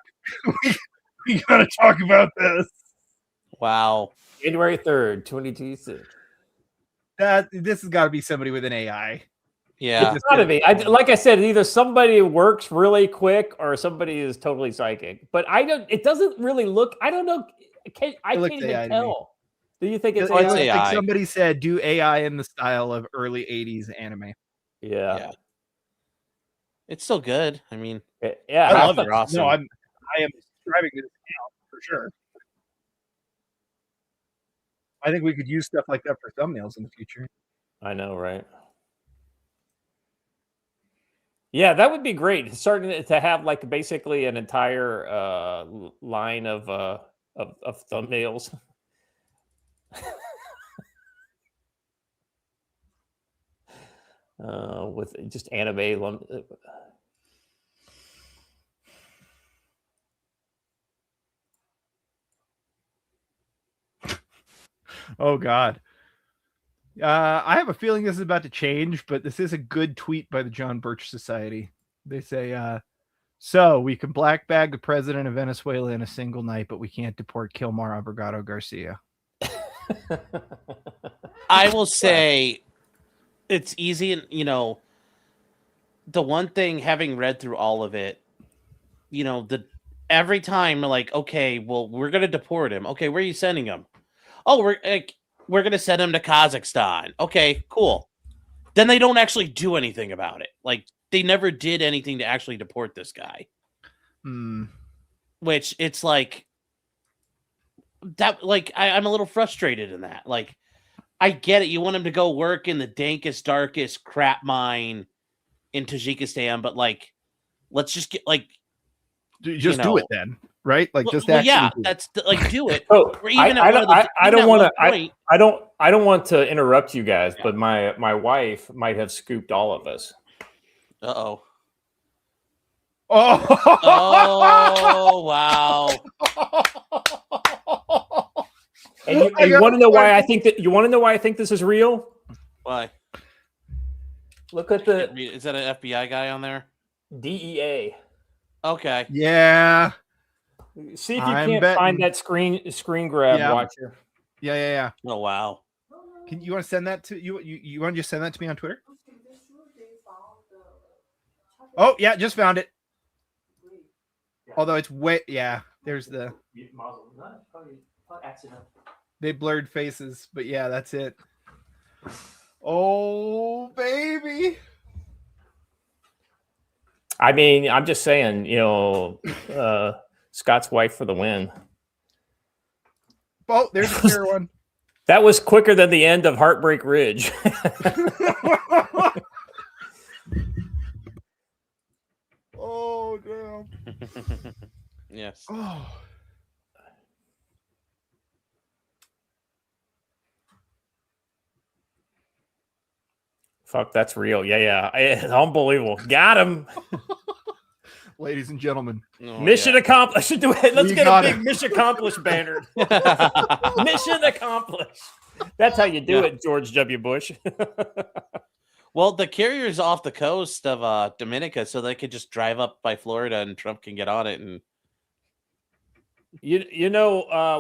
we got to talk about this. Wow! January 3rd, 2026. This has got to be somebody with an AI. Yeah, it's got to be. Like I said, either somebody works really quick or somebody is totally psychic. But it doesn't really look. I don't know. I can't even tell. Do you think it's AI? Like somebody said, do AI in the style of early 80s anime. Yeah. It's still good. I mean, yeah. I love it. Awesome. No, I am subscribing to this account for sure. I think we could use stuff like that for thumbnails in the future. I know, right? Yeah, that would be great. Starting to have like basically an entire line of thumbnails. With just anime. Oh God. I have a feeling this is about to change, but this is a good tweet by the John Birch Society. They say, so we can black bag the president of Venezuela in a single night, but we can't deport Kilmar Abrigado Garcia. I will say it's easy. And, the one thing, having read through all of it, every time like, okay, well, we're going to deport him. Okay. Where are you sending him? Oh, we're going to send him to Kazakhstan. Okay, cool. Then they don't actually do anything about it. Like they never did anything to actually deport this guy. Which it's like that. Like I'm a little frustrated in that. Like I get it. You want him to go work in the dankest, darkest crap mine in Tajikistan, but like, let's just get like, do it then. Right, like just that's like do it. I don't want to interrupt you guys, but my wife might have scooped all of us. Oh wow! And you want to know why I think that? You want to know why I think this is real? Why? Look at the. Is that an FBI guy on there? DEA. Okay. Yeah. See if you can't find that screen grab, Watcher. Yeah. Oh wow! You want to send that to you? You want to just send that to me on Twitter? Oh yeah, just found it. Although it's way there's the they blurred faces, but yeah, that's it. Oh baby. I mean, I'm just saying, Scott's wife for the win. Oh, there's a clear one. That was quicker than the end of Heartbreak Ridge. Oh, damn. Yes. Oh. Fuck, that's real. Yeah. It's unbelievable. Got him. ladies and gentlemen. Oh, Mission accomplished. Should do it. Let's We get got a big mission accomplished banner. Mission accomplished. That's how you do it, George W. Bush. Well, the carrier's off the coast of Dominica, so they could just drive up by Florida and Trump can get on it. And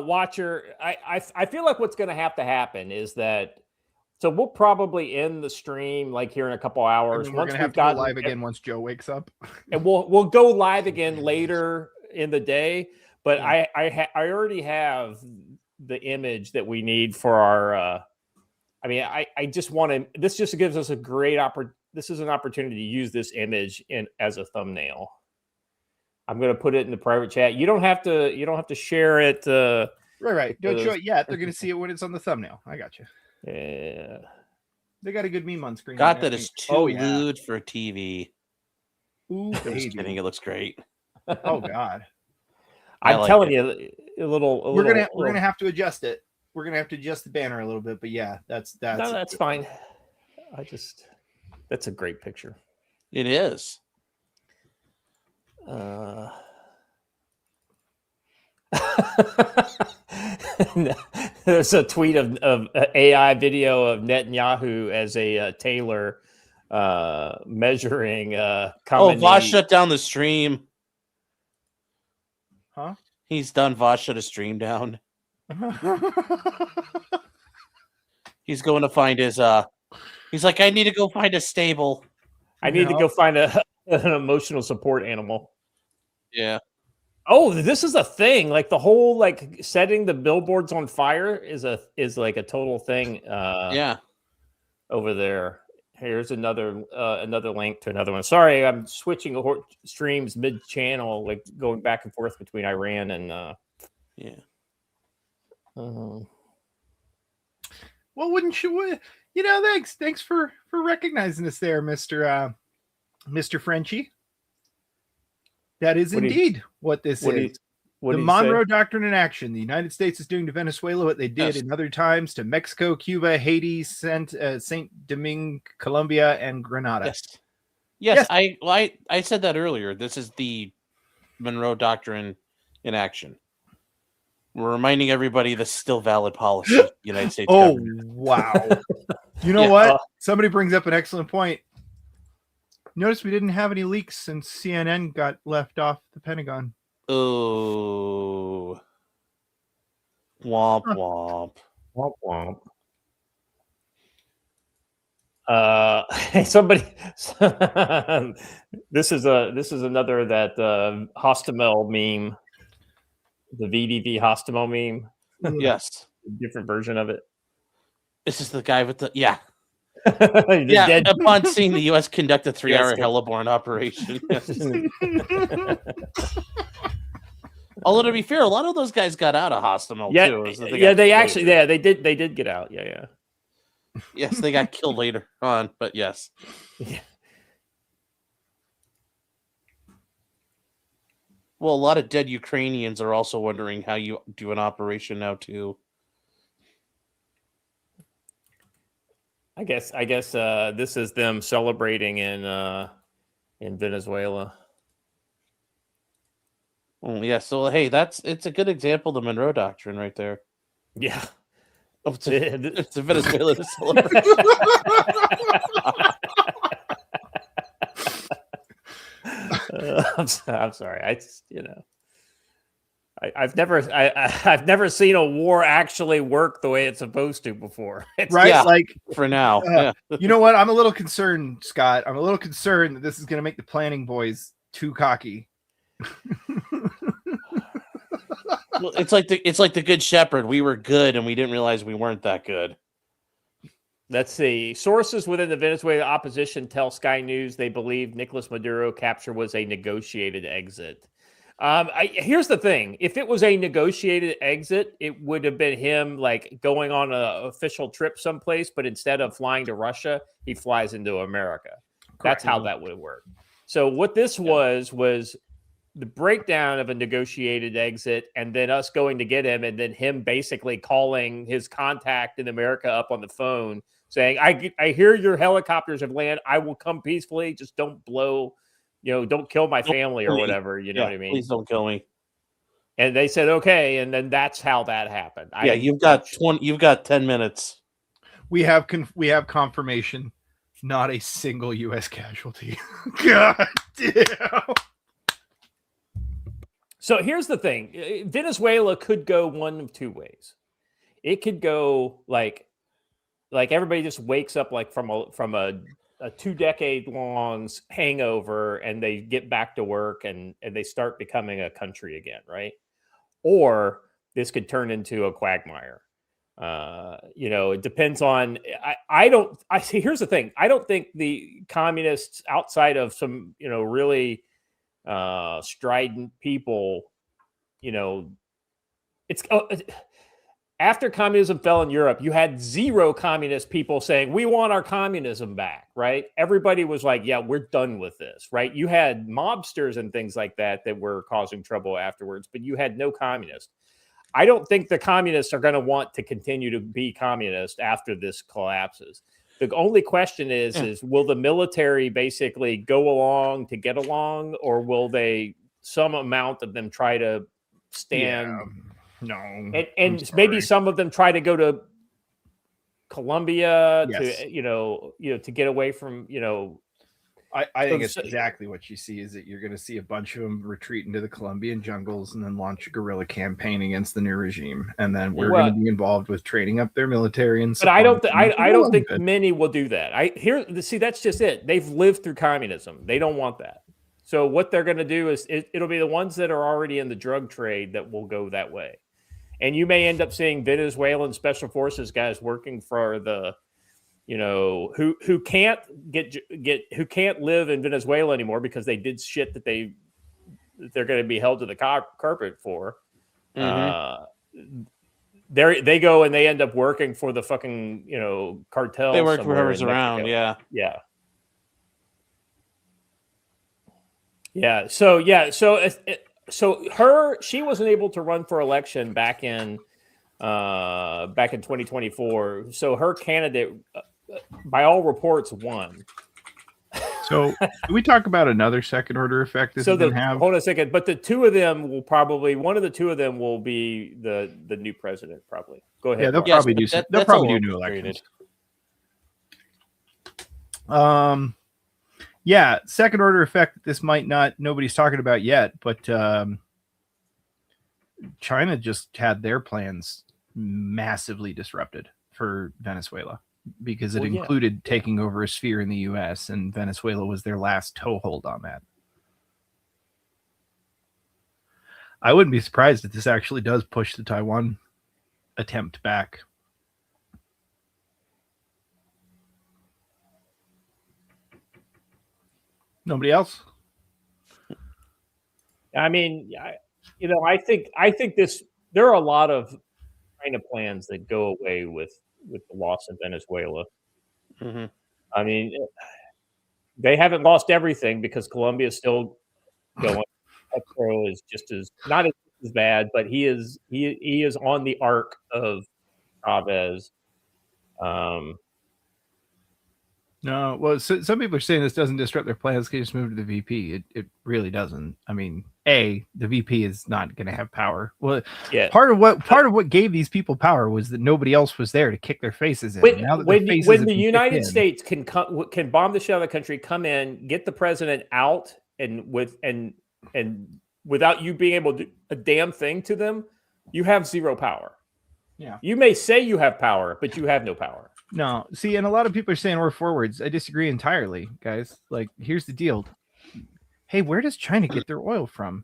Watcher, I feel like what's going to happen is that. So we'll probably end the stream like here in a couple hours. We're gonna have to go live again once Joe wakes up, and we'll go live again later in the day. But I already have the image that we need for our. I just want to. This just gives us a great This is an opportunity to use this image as a thumbnail. I'm going to put it in the private chat. You don't have to share it. Right. Don't show it yet. They're going to see it when it's on the thumbnail. I got you. Yeah, they got a good meme on screen. God, that is too lewd for TV. Ooh, I'm just kidding. It looks great. Oh God, I'm telling you, a little. We're gonna have to adjust it. We're gonna have to adjust the banner a little bit, but yeah, that's fine. That's a great picture. It is. There's a tweet of AI video of Netanyahu as a tailor measuring. Vosh shut down the stream. Huh? He's done. Vosh shut a stream down. He's going to find his. He's like, I need to go find a stable. I need to go find an emotional support animal. Yeah. Oh, this is a thing. Like the whole setting the billboards on fire is like a total thing. Yeah. Over there. Here's another link to another one. Sorry, I'm switching streams mid-channel, like going back and forth between Iran and yeah. Well, wouldn't you? Thanks for recognizing us there, Mr. Frenchie. That is indeed what this is. The Monroe Doctrine in action. The United States is doing to Venezuela what they did in other times to Mexico, Cuba, Haiti, Saint Domingue, Colombia, and Grenada. Yes. I said that earlier. This is the Monroe Doctrine in action. We're reminding everybody this is still valid policy. United States government. Wow. You know what? Somebody brings up an excellent point. Notice we didn't have any leaks since CNN got left off the Pentagon. Oh. Womp womp. Womp womp. Somebody this is another that Hostomel meme. The VDV Hostimo meme. Yes. Different version of it. This is the guy with the dead. Upon seeing the U.S. conduct a 3-hour heliborne operation. Although to be fair, a lot of those guys got out of Hostomel too. So they did get out. Yeah. Yes, they got killed later on, but yes. Yeah. Well, a lot of dead Ukrainians are also wondering how you do an operation now too. I guess this is them celebrating in Venezuela. Oh, yeah. So hey, it's a good example of the Monroe Doctrine right there. Yeah. Oh, it's a Venezuela to celebrate. I'm sorry. I've never seen a war actually work the way it's supposed to before. Right? Yeah, like for now. Yeah. You know what? I'm a little concerned, Scott. I'm a little concerned that this is going to make the planning boys too cocky. Well, it's like the Good Shepherd. We were good, and we didn't realize we weren't that good. Let's see. Sources within the Venezuela opposition tell Sky News they believe Nicolas Maduro capture was a negotiated exit. Here's the thing. If it was a negotiated exit, it would have been him going on an official trip someplace, but instead of flying to Russia, he flies into America. Correct. That's how that would work. So what this was the breakdown of a negotiated exit and then us going to get him and then him basically calling his contact in America up on the phone saying, I hear your helicopters have landed. I will come peacefully. Just don't blow don't kill my Don't family kill or me. whatever. You know what I mean? Please don't kill me. And they said, okay. And then that's how that happened. You've got 10 minutes. We have confirmation. Not a single U.S. casualty. God damn. So here's the thing. Venezuela could go one of two ways. It could go like everybody just wakes up like from a 2-decade long hangover and they get back to work and they start becoming a country again, right? Or this could turn into a quagmire. It depends on. Here's the thing. I don't think the communists, outside of some really strident people, it's after communism fell in Europe, you had zero communist people saying, we want our communism back, right? Everybody was like, yeah, we're done with this, right? You had mobsters and things like that were causing trouble afterwards, but you had no communists. I don't think the communists are going to want to continue to be communist after this collapses. The only question is will the military basically go along to get along, or will some amount of them try to stand? Yeah. No, and maybe some of them try to go to Colombia Yes. to get away from I think it's exactly what you see is that you're going to see a bunch of them retreat into the Colombian jungles and then launch a guerrilla campaign against the new regime, and then we're going to be involved with training up their military and. But I don't think many will do that. That's just it. They've lived through communism. They don't want that. So what they're going to do is it'll be the ones that are already in the drug trade that will go that way. And you may end up seeing Venezuelan special forces guys working for the, who can't who can't live in Venezuela anymore because they did shit that they're going to be held to the carpet for. Mm-hmm. They go and they end up working for the fucking cartel. They work for whoever's around. Yeah. So she wasn't able to run for election back in 2024. So her candidate, by all reports, won. So can we talk about another second order effect this is going to have? Hold on a second. But the two of them will probably, one of the two of them will be the new president, probably. Go ahead. Yeah, they'll probably do new elections. Yeah, second order effect that this might not, nobody's talking about yet, but China just had their plans massively disrupted for Venezuela because it included taking over a sphere in the U.S., and Venezuela was their last toehold on that. I wouldn't be surprised if this actually does push the Taiwan attempt back. Nobody else? I mean, I think this. There are a lot of China plans that go away with the loss of Venezuela. Mm-hmm. I mean, they haven't lost everything because Colombia is still going. Petro is just not as bad, but he is on the arc of Chavez. No, well, some people are saying this doesn't disrupt their plans. They just move to the VP. It really doesn't. I mean, the VP is not going to have power. Well, yeah. Part of what gave these people power was that nobody else was there to kick their faces in. When the United States can bomb the shit out of the country, come in, get the president out, and without you being able to do a damn thing to them, you have zero power. Yeah, you may say you have power, but you have no power. No, see, and a lot of people are saying we're forwards. I disagree entirely, guys. Like, here's the deal. Hey, where does China get their oil from?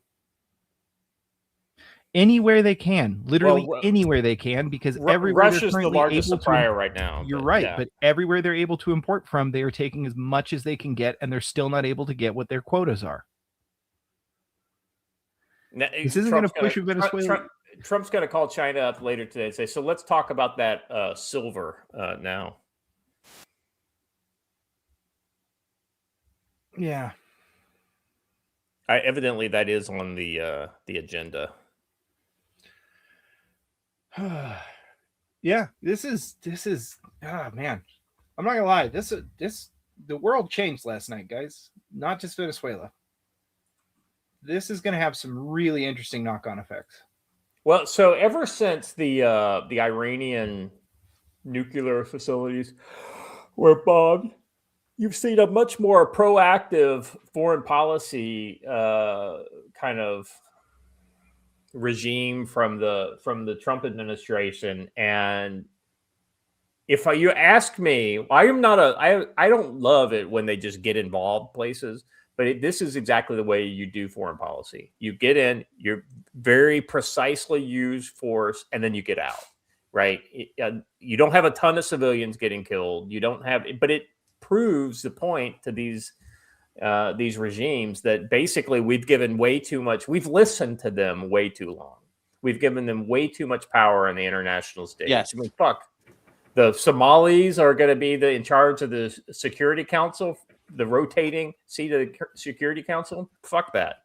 Anywhere they can, literally anywhere they can, because everywhere Russia's the largest supplier right now. You're right, but everywhere they're able to import from, they are taking as much as they can get, and they're still not able to get what their quotas are. Now, this isn't going to push Venezuela. Trump's going to call China up later today and say, so let's talk about that silver now. Yeah. Evidently, that is on the agenda. Yeah, this is. Oh man, I'm not gonna lie. The world changed last night, guys. Not just Venezuela. this is going to have some really interesting knock-on effects. Well, so ever since the Iranian nuclear facilities were bombed, you've seen a much more proactive foreign policy kind of regime from the Trump administration. And if you ask me, I don't love it when they just get involved places, but this is exactly the way you do foreign policy. You get in, you're very precisely use force, and then you get out, right? You don't have a ton of civilians getting killed. You don't have, but it proves the point to these regimes that basically we've given way too much. We've listened to them way too long. We've given them way too much power on the international stage. Yes. I mean, fuck. The Somalis are going to be in charge of the Security Council, the rotating seat of the Security Council. Fuck that.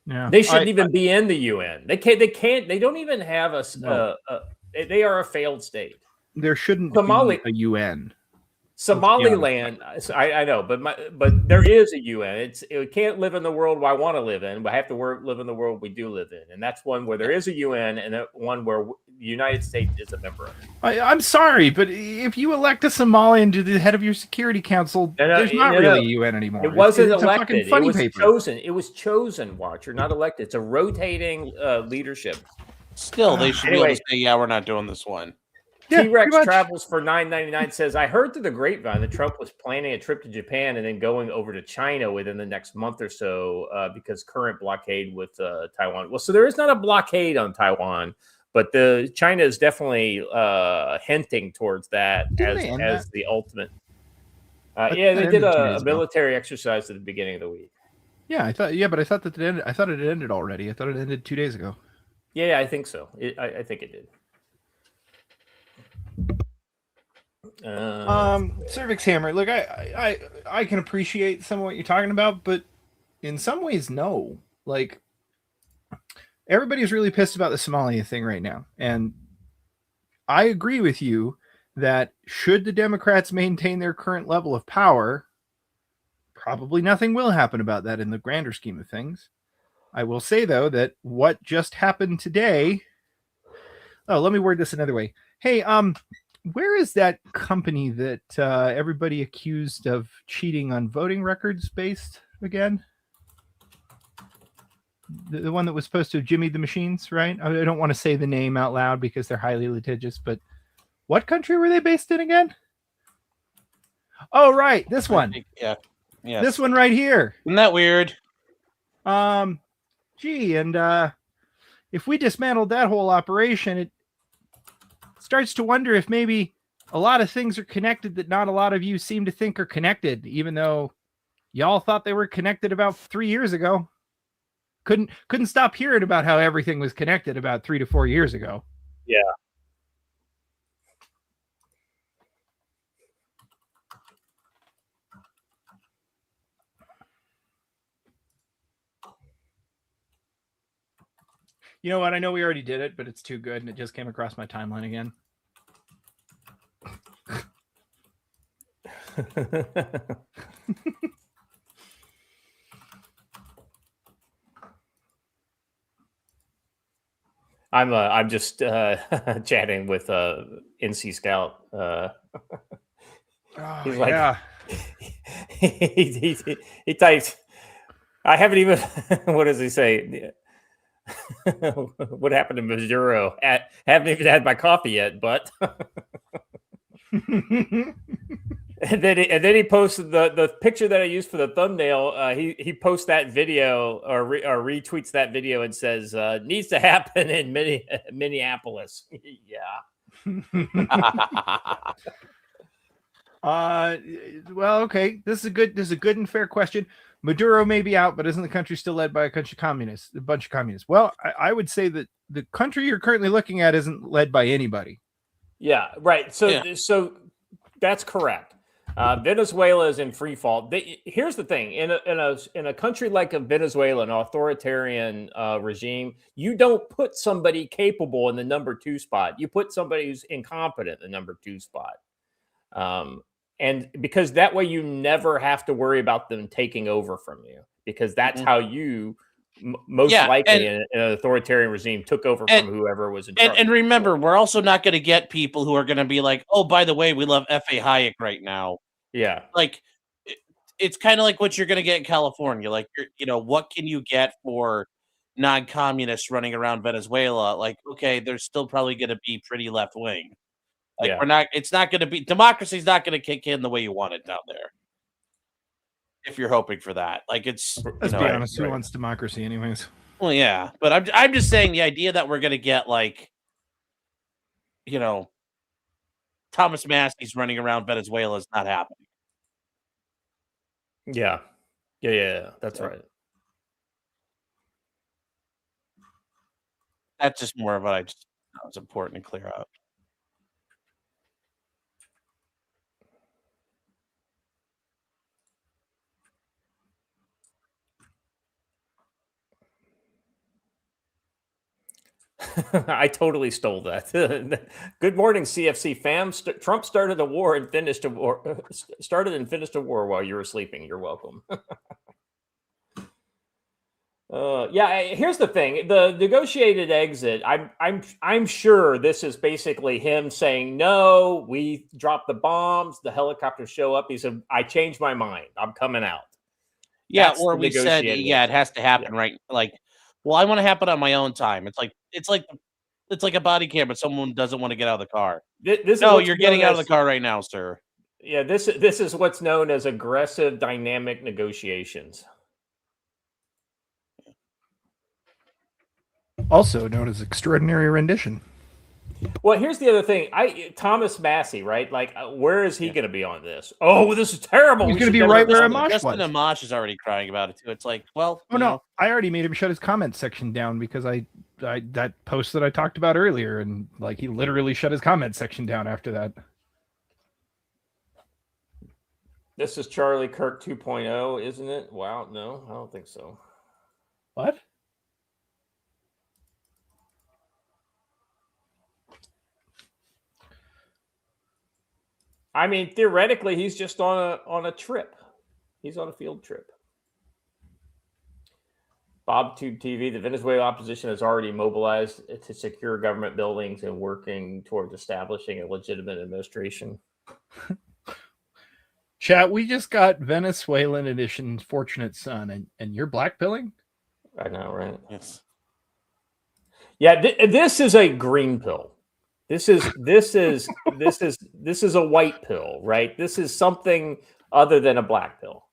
Yeah, They shouldn't even be in the UN. They can't. They don't even have they are a failed state. There shouldn't Somali- be a UN. Somaliland, I know, but there is a UN. It can't live in the world I want to live in. We have to live in the world we do live in, and that's one where there is a UN and one where the United States is a member of it. I'm sorry, but if you elect a Somalian to the head of your Security Council, there's not really a UN anymore. It wasn't it's elected. A funny it was paper. chosen. It was chosen. Watch, you're not elected. It's a rotating leadership. Still, they should be able to say, "Yeah, we're not doing this one." Yeah, T-Rex pretty much. Travels for $9.99 says, I heard through the grapevine that Trump was planning a trip to Japan and then going over to China within the next month or so because current blockade with Taiwan. Well, so there is not a blockade on Taiwan, but China is definitely hinting towards that as the ultimate. Yeah, they did a military exercise at the beginning of the week. Yeah, I thought that it ended. I thought it ended already. I thought it ended 2 days ago. Yeah, I think so. I think it did. Cervix Hammer. Look, I can appreciate some of what you're talking about, but in some ways, no. Like, everybody's really pissed about the Somalia thing right now, and I agree with you that should the Democrats maintain their current level of power, probably nothing will happen about that in the grander scheme of things. I will say, though, that what just happened today. Oh, let me word this another way. Hey, where is that company that everybody accused of cheating on voting records based again? The one that was supposed to have jimmied the machines, right? I don't want to say the name out loud because they're highly litigious, but what country were they based in again? Oh, right. This one. Yeah. This one right here. Isn't that weird? Gee, and if we dismantled that whole operation, it starts to wonder if maybe a lot of things are connected that not a lot of you seem to think are connected, even though y'all thought they were connected about 3 years ago. Couldn't stop hearing about how everything was connected about 3 to 4 years ago. Yeah. You know what? I know we already did it, but it's too good, and it just came across my timeline again. I'm just chatting with NC Scout. He's like, yeah. he types. I haven't even. What does he say? What happened to Maduro? Haven't even had my coffee yet, but. And then he posted the picture that I used for the thumbnail. He posts that video or retweets that video and says needs to happen in Minneapolis. Yeah. Well, okay. This is a good and fair question. Maduro may be out, but isn't the country still led by a bunch of communists? Well, I would say that the country you're currently looking at isn't led by anybody. Yeah, right. So that's correct. Venezuela is in free fall. Here's the thing: in a country like Venezuela, an authoritarian regime, you don't put somebody capable in the number 2 spot. You put somebody who's incompetent in the number 2 spot, and because that way you never have to worry about them taking over from you. because that's Mhm. how you most Yeah, likely and- in an authoritarian regime took over and- from whoever was in charge. And remember, we're also not going to get people who are going to be like, oh, by the way, we love F.A. Hayek right now. Yeah. Like, it's kind of like what you're going to get in California. Like, what can you get for non-communists running around Venezuela? Like, okay, they're still probably going to be pretty left-wing. Like, Yeah. it's not going to be, democracy's not going to kick in the way you want it down there. If you're hoping for that. Like, it's, Let's be Right, honest. Who right. wants democracy, anyways? well, yeah, but I'm just saying the idea that we're going to get like, Thomas Massey's running around Venezuela is not happening. Yeah. Yeah. That's So- right. That's just more of what I just thought was important to clear out. I totally stole that. Good morning, CFC fam. Trump started a war and finished a war. Started and finished a war while you were sleeping. You're welcome. Here's the thing: the negotiated exit. I'm sure this is basically him saying, "No, we dropped the bombs. The helicopters show up." He said, "I changed my mind. I'm coming out." Yeah, That's or the we said, negotiated yeah, it exit. has to happen right. Like, well, I want to happen on my own time. It's like a body cam, but someone doesn't want to get out of the car. This is No, what's you're getting known out of the as- car right now, sir. Yeah, this is what's known as aggressive dynamic negotiations. Also known as extraordinary rendition. Well, here's the other thing. Thomas Massey, right? Like, where is he going to be on this? Oh, this is terrible. He's We gonna should be never right where listen to Amash this. Justin was. Amash is already crying about it too. It's like, well, Oh no, I already made him shut his comment section down because I that post that I talked about earlier, and like he literally shut his comment section down after that. This is Charlie Kirk 2.0, isn't it? Wow, no, I don't think so. What? I mean, theoretically, he's just on a trip. He's on a field trip. BobTube TV, the Venezuelan opposition has already mobilized to secure government buildings and working towards establishing a legitimate administration. Chat, we just got Venezuelan edition's Fortunate Son, and you're blackpilling? I know, right? yes. Yeah, this is a green pill. This is a white pill, right? This is something other than a black pill.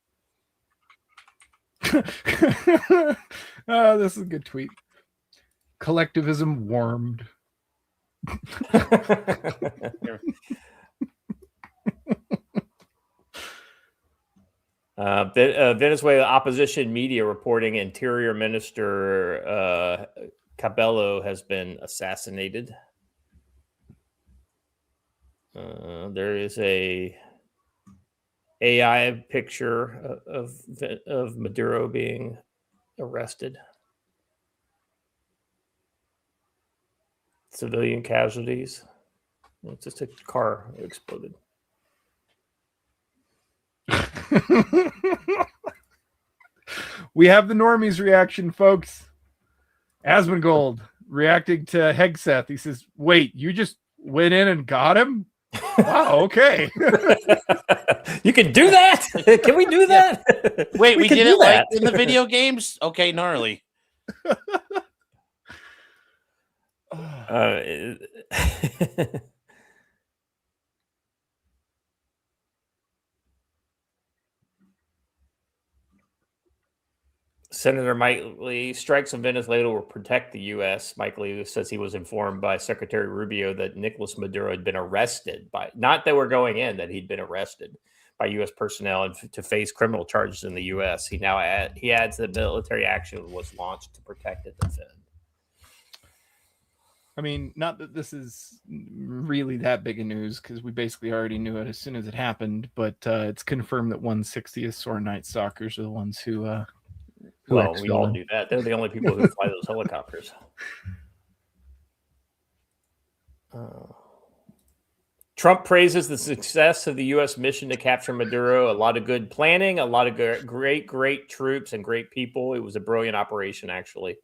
Oh, this is a good tweet. Collectivism warmed. Venezuela opposition media reporting Interior Minister Cabello has been assassinated. There is a AI picture of Maduro being arrested. Civilian casualties. It's just a car exploded. We have the normies reaction, folks. Asmongold reacting to Hegseth. He says, "Wait, you just went in and got him? Wow, okay." You can do that? Can we do that? Wait, we can did do it like that. in the video games? Okay, gnarly. Senator Mike Lee strikes in Venezuela will protect the U.S. Mike Lee says he was informed by Secretary Rubio that Nicolas Maduro had been arrested by, not that we're going in, that he'd been arrested by U.S. personnel and to face criminal charges in the U.S. He adds that military action was launched to protect and defend. I mean, not that this is really that big of news because we basically already knew it as soon as it happened, but it's confirmed that 160th or Night Stalkers are the ones who Well, we all do that. They're the only people who fly those helicopters. Trump praises the success of the U.S. mission to capture Maduro. A lot of good planning, a lot of great troops and great people. It was a brilliant operation, actually.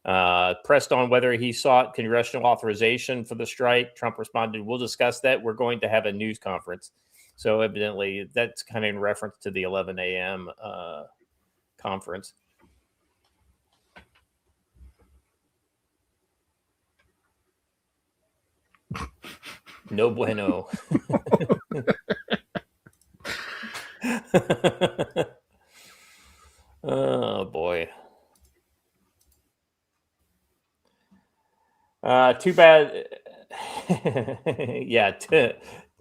Pressed on whether he sought congressional authorization for the strike, Trump responded, "We'll discuss that. We're going to have a news conference." So evidently, that's kind of in reference to the 11 a.m. Conference. No bueno. Oh boy. Too bad. Yeah.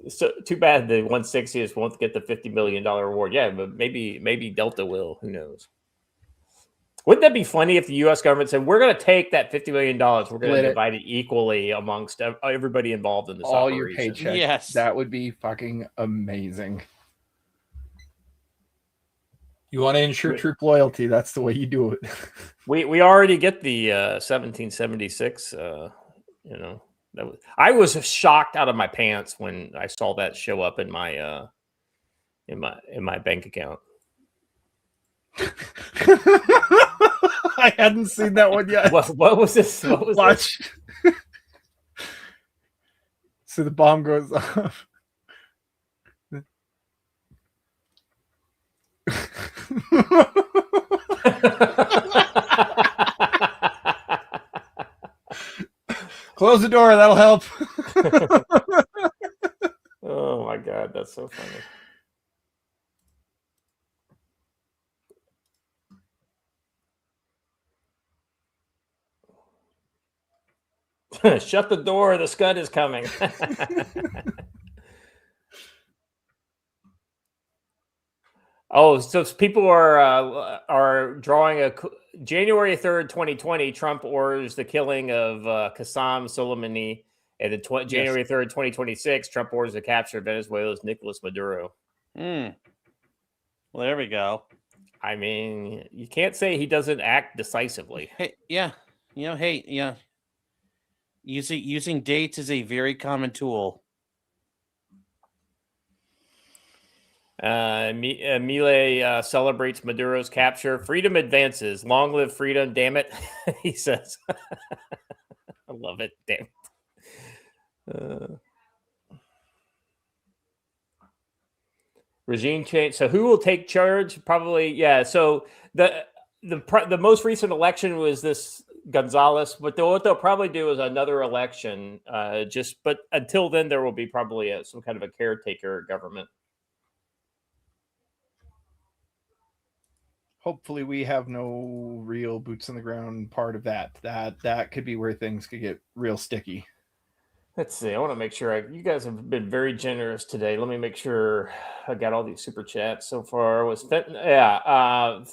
So too bad the 160th won't get the $50 million award. Yeah, but maybe Delta will. Who knows? Wouldn't that be funny if the U.S. government said, "We're going to take that $50 million, we're going Split to it. divide it equally amongst everybody involved in this All your operation"? paychecks. Yes. That would be fucking amazing. You want to ensure Wait. troop loyalty, that's the way you do it. We already get the 1776. I was shocked out of my pants when I saw that show up in my bank account. I hadn't seen that one yet. What was this? What was Watch. this? So the bomb goes off. Close the door, that'll help. Oh my god, that's so funny. Shut the door, the scud is coming. Oh, so people are drawing a January 3rd, 2020. Trump orders the killing of Qasem Soleimani, and the January 3rd, 2026. Trump orders the capture of Venezuela's Nicolas Maduro. Well, there we go. I mean, you can't say he doesn't act decisively. Hey, yeah, using dates is a very common tool. Milei celebrates Maduro's capture. Freedom advances. Long live freedom, damn it, he says. I love it, damn it. Regime change. So who will take charge? Probably, yeah. So the most recent election was this Gonzalez, but what they'll probably do is another election. But until then, there will be probably some kind of a caretaker government. Hopefully we have no real boots on the ground part of that. That could be where things could get real sticky. Let's see. I want to make sure you guys have been very generous today. Let me make sure I got all these super chats so far. Was fentanyl,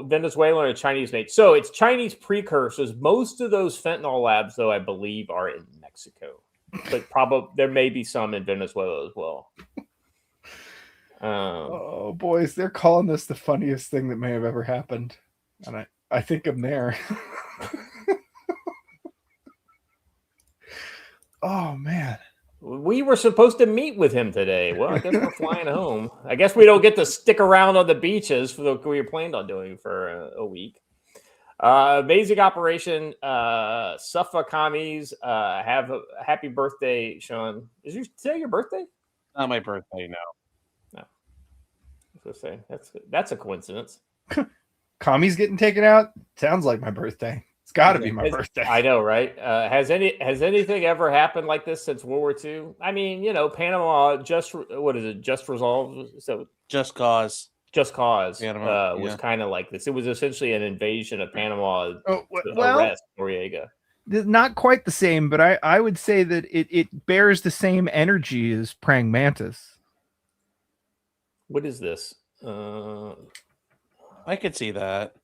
Venezuela, and a Chinese made. So it's Chinese precursors. Most of those fentanyl labs, though, I believe, are in Mexico, but probably there may be some in Venezuela as well. Oh, boys, they're calling this the funniest thing that may have ever happened. And I think I'm there. Oh, man. We were supposed to meet with him today. Well, I guess we're flying home. I guess we don't get to stick around on the beaches for what we planned on doing for a week. Amazing operation. Suffa Kamis. Have a happy birthday, Sean. Is today your birthday? Not my birthday, no. Say that's a coincidence. Kami's getting taken out. Sounds like my birthday. It's got to be my birthday. I know, right? Has anything ever happened like this since World War II? I mean, Panama just resolved. So Just Cause Panama, was kind of like this. It was essentially an invasion of Panama to arrest Noriega. Not quite the same, but I would say that it bears the same energy as Praying Mantis. What is this? I could see that.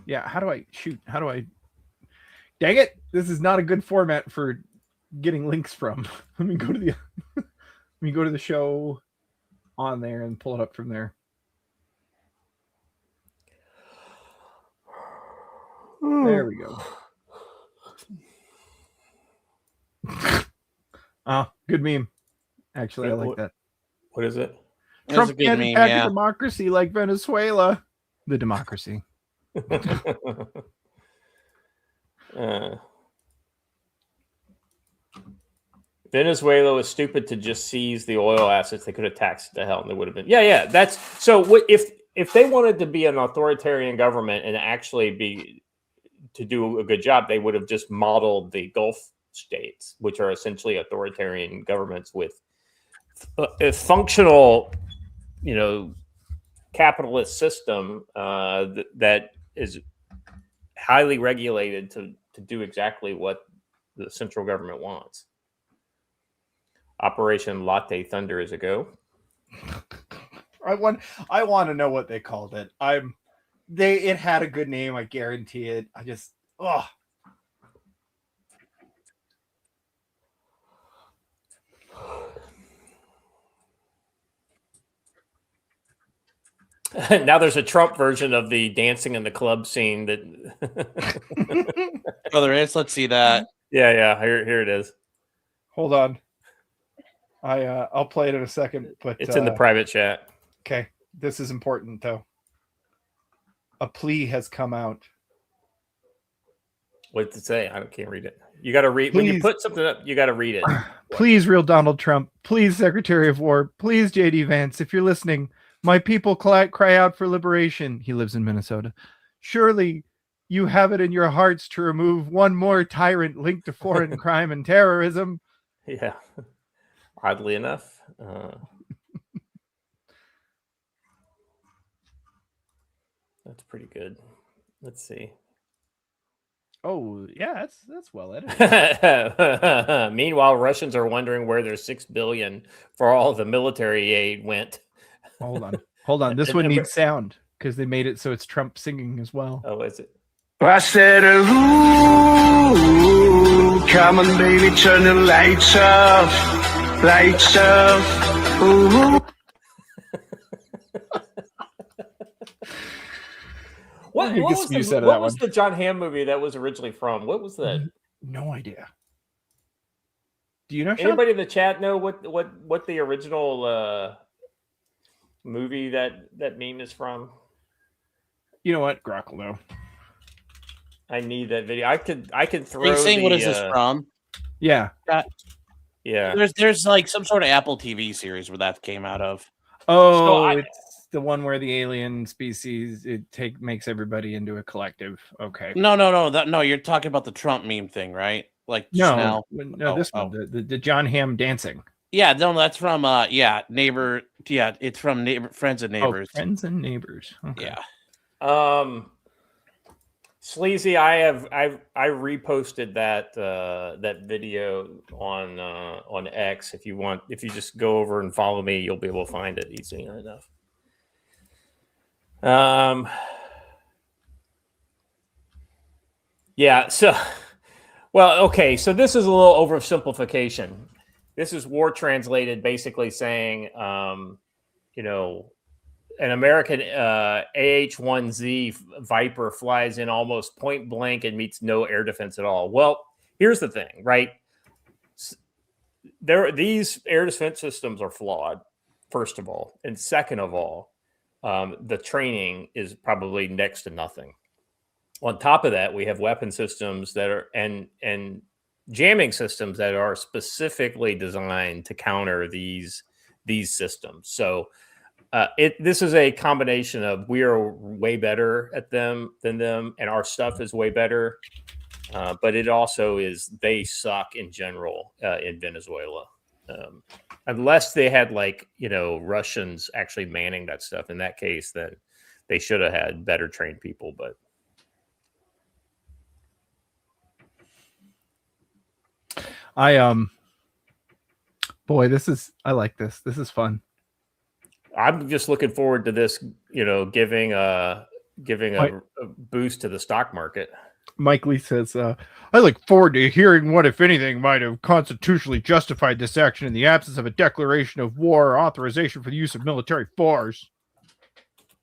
Yeah, how do I shoot? How do I? Dang it! This is not a good format for getting links from. Let me go to the show on there and pull it up from there. There we go. Oh, good meme. Actually, I like that. What is it? That's Trump a good can't meme, attack yeah. a democracy like Venezuela. The democracy. Venezuela was stupid to just seize the oil assets. They could have taxed it to hell, and they would have been. Yeah. That's so. What if they wanted to be an authoritarian government and actually be to do a good job? They would have just modeled the Gulf states, which are essentially authoritarian governments with a functional, capitalist system that is highly regulated to do exactly what the central government wants. Operation Latte Thunder is a go. I want to know what they called it. It had a good name, I guarantee it. I just Now there's a Trump version of the dancing in the club scene that Oh, there is. Let's see that. yeah, here it is. hold on. I'll play it in a second, but It's in the private chat. okay. This is important though. A plea has come out. What did it say? I can't read it. You got to read when you Please. put something up. You got to read it. Please, real Donald Trump. Please, Secretary of War. Please, JD Vance, if you're listening, my people cry out for liberation. He lives in Minnesota. Surely you have it in your hearts to remove one more tyrant linked to foreign crime and terrorism. Yeah. Oddly enough. That's pretty good. Let's see. Oh, yeah, that's well edited. Meanwhile, Russians are wondering where their $6 billion for all the military aid went. Hold on. This one needs sound because they made it so it's Trump singing as well. Oh, is it? I said, ooh, come on, baby, turn the lights off, lights off, ooh. What Good was, excuse the, out of what that was one. the John Hamm movie that was originally from? What was that? No idea. Do you know? Sean? Anybody in the chat know what the original movie that meme is from? You know what? Grok will know. I need that video. I could throw. Are you saying the, what is this from? Yeah. Yeah. There's like some sort of Apple TV series where that came out of. Oh, it's the one where the alien species makes everybody into a collective. Okay. No. You're talking about the Trump meme thing, right? Like No, now. this one, the John Hamm dancing. Yeah, no, that's from neighbor. Yeah, it's from Friends and Neighbors. Oh, Friends and Neighbors. Okay. Yeah. Sleazy, I reposted that video on X. If you just go over and follow me, you'll be able to find it easily enough. Yeah. So, well, okay. So this is a little oversimplification. This is War Translated, basically saying, an American AH-1Z Viper flies in almost point blank and meets no air defense at all. Well, here's the thing, right? These air defense systems are flawed, first of all. And second of all, the training is probably next to nothing. On top of that, we have weapon systems that are and jamming systems that are specifically designed to counter these systems. So this is a combination of we are way better at them than them, and our stuff is way better. But it also is they suck in general in Venezuela. Unless they had Russians actually manning that stuff. In that case, then they should have had better trained people. But I like this. This is fun. I'm just looking forward to this, giving a boost to the stock market. Mike Lee says, I look forward to hearing what, if anything, might have constitutionally justified this action in the absence of a declaration of war or authorization for the use of military force.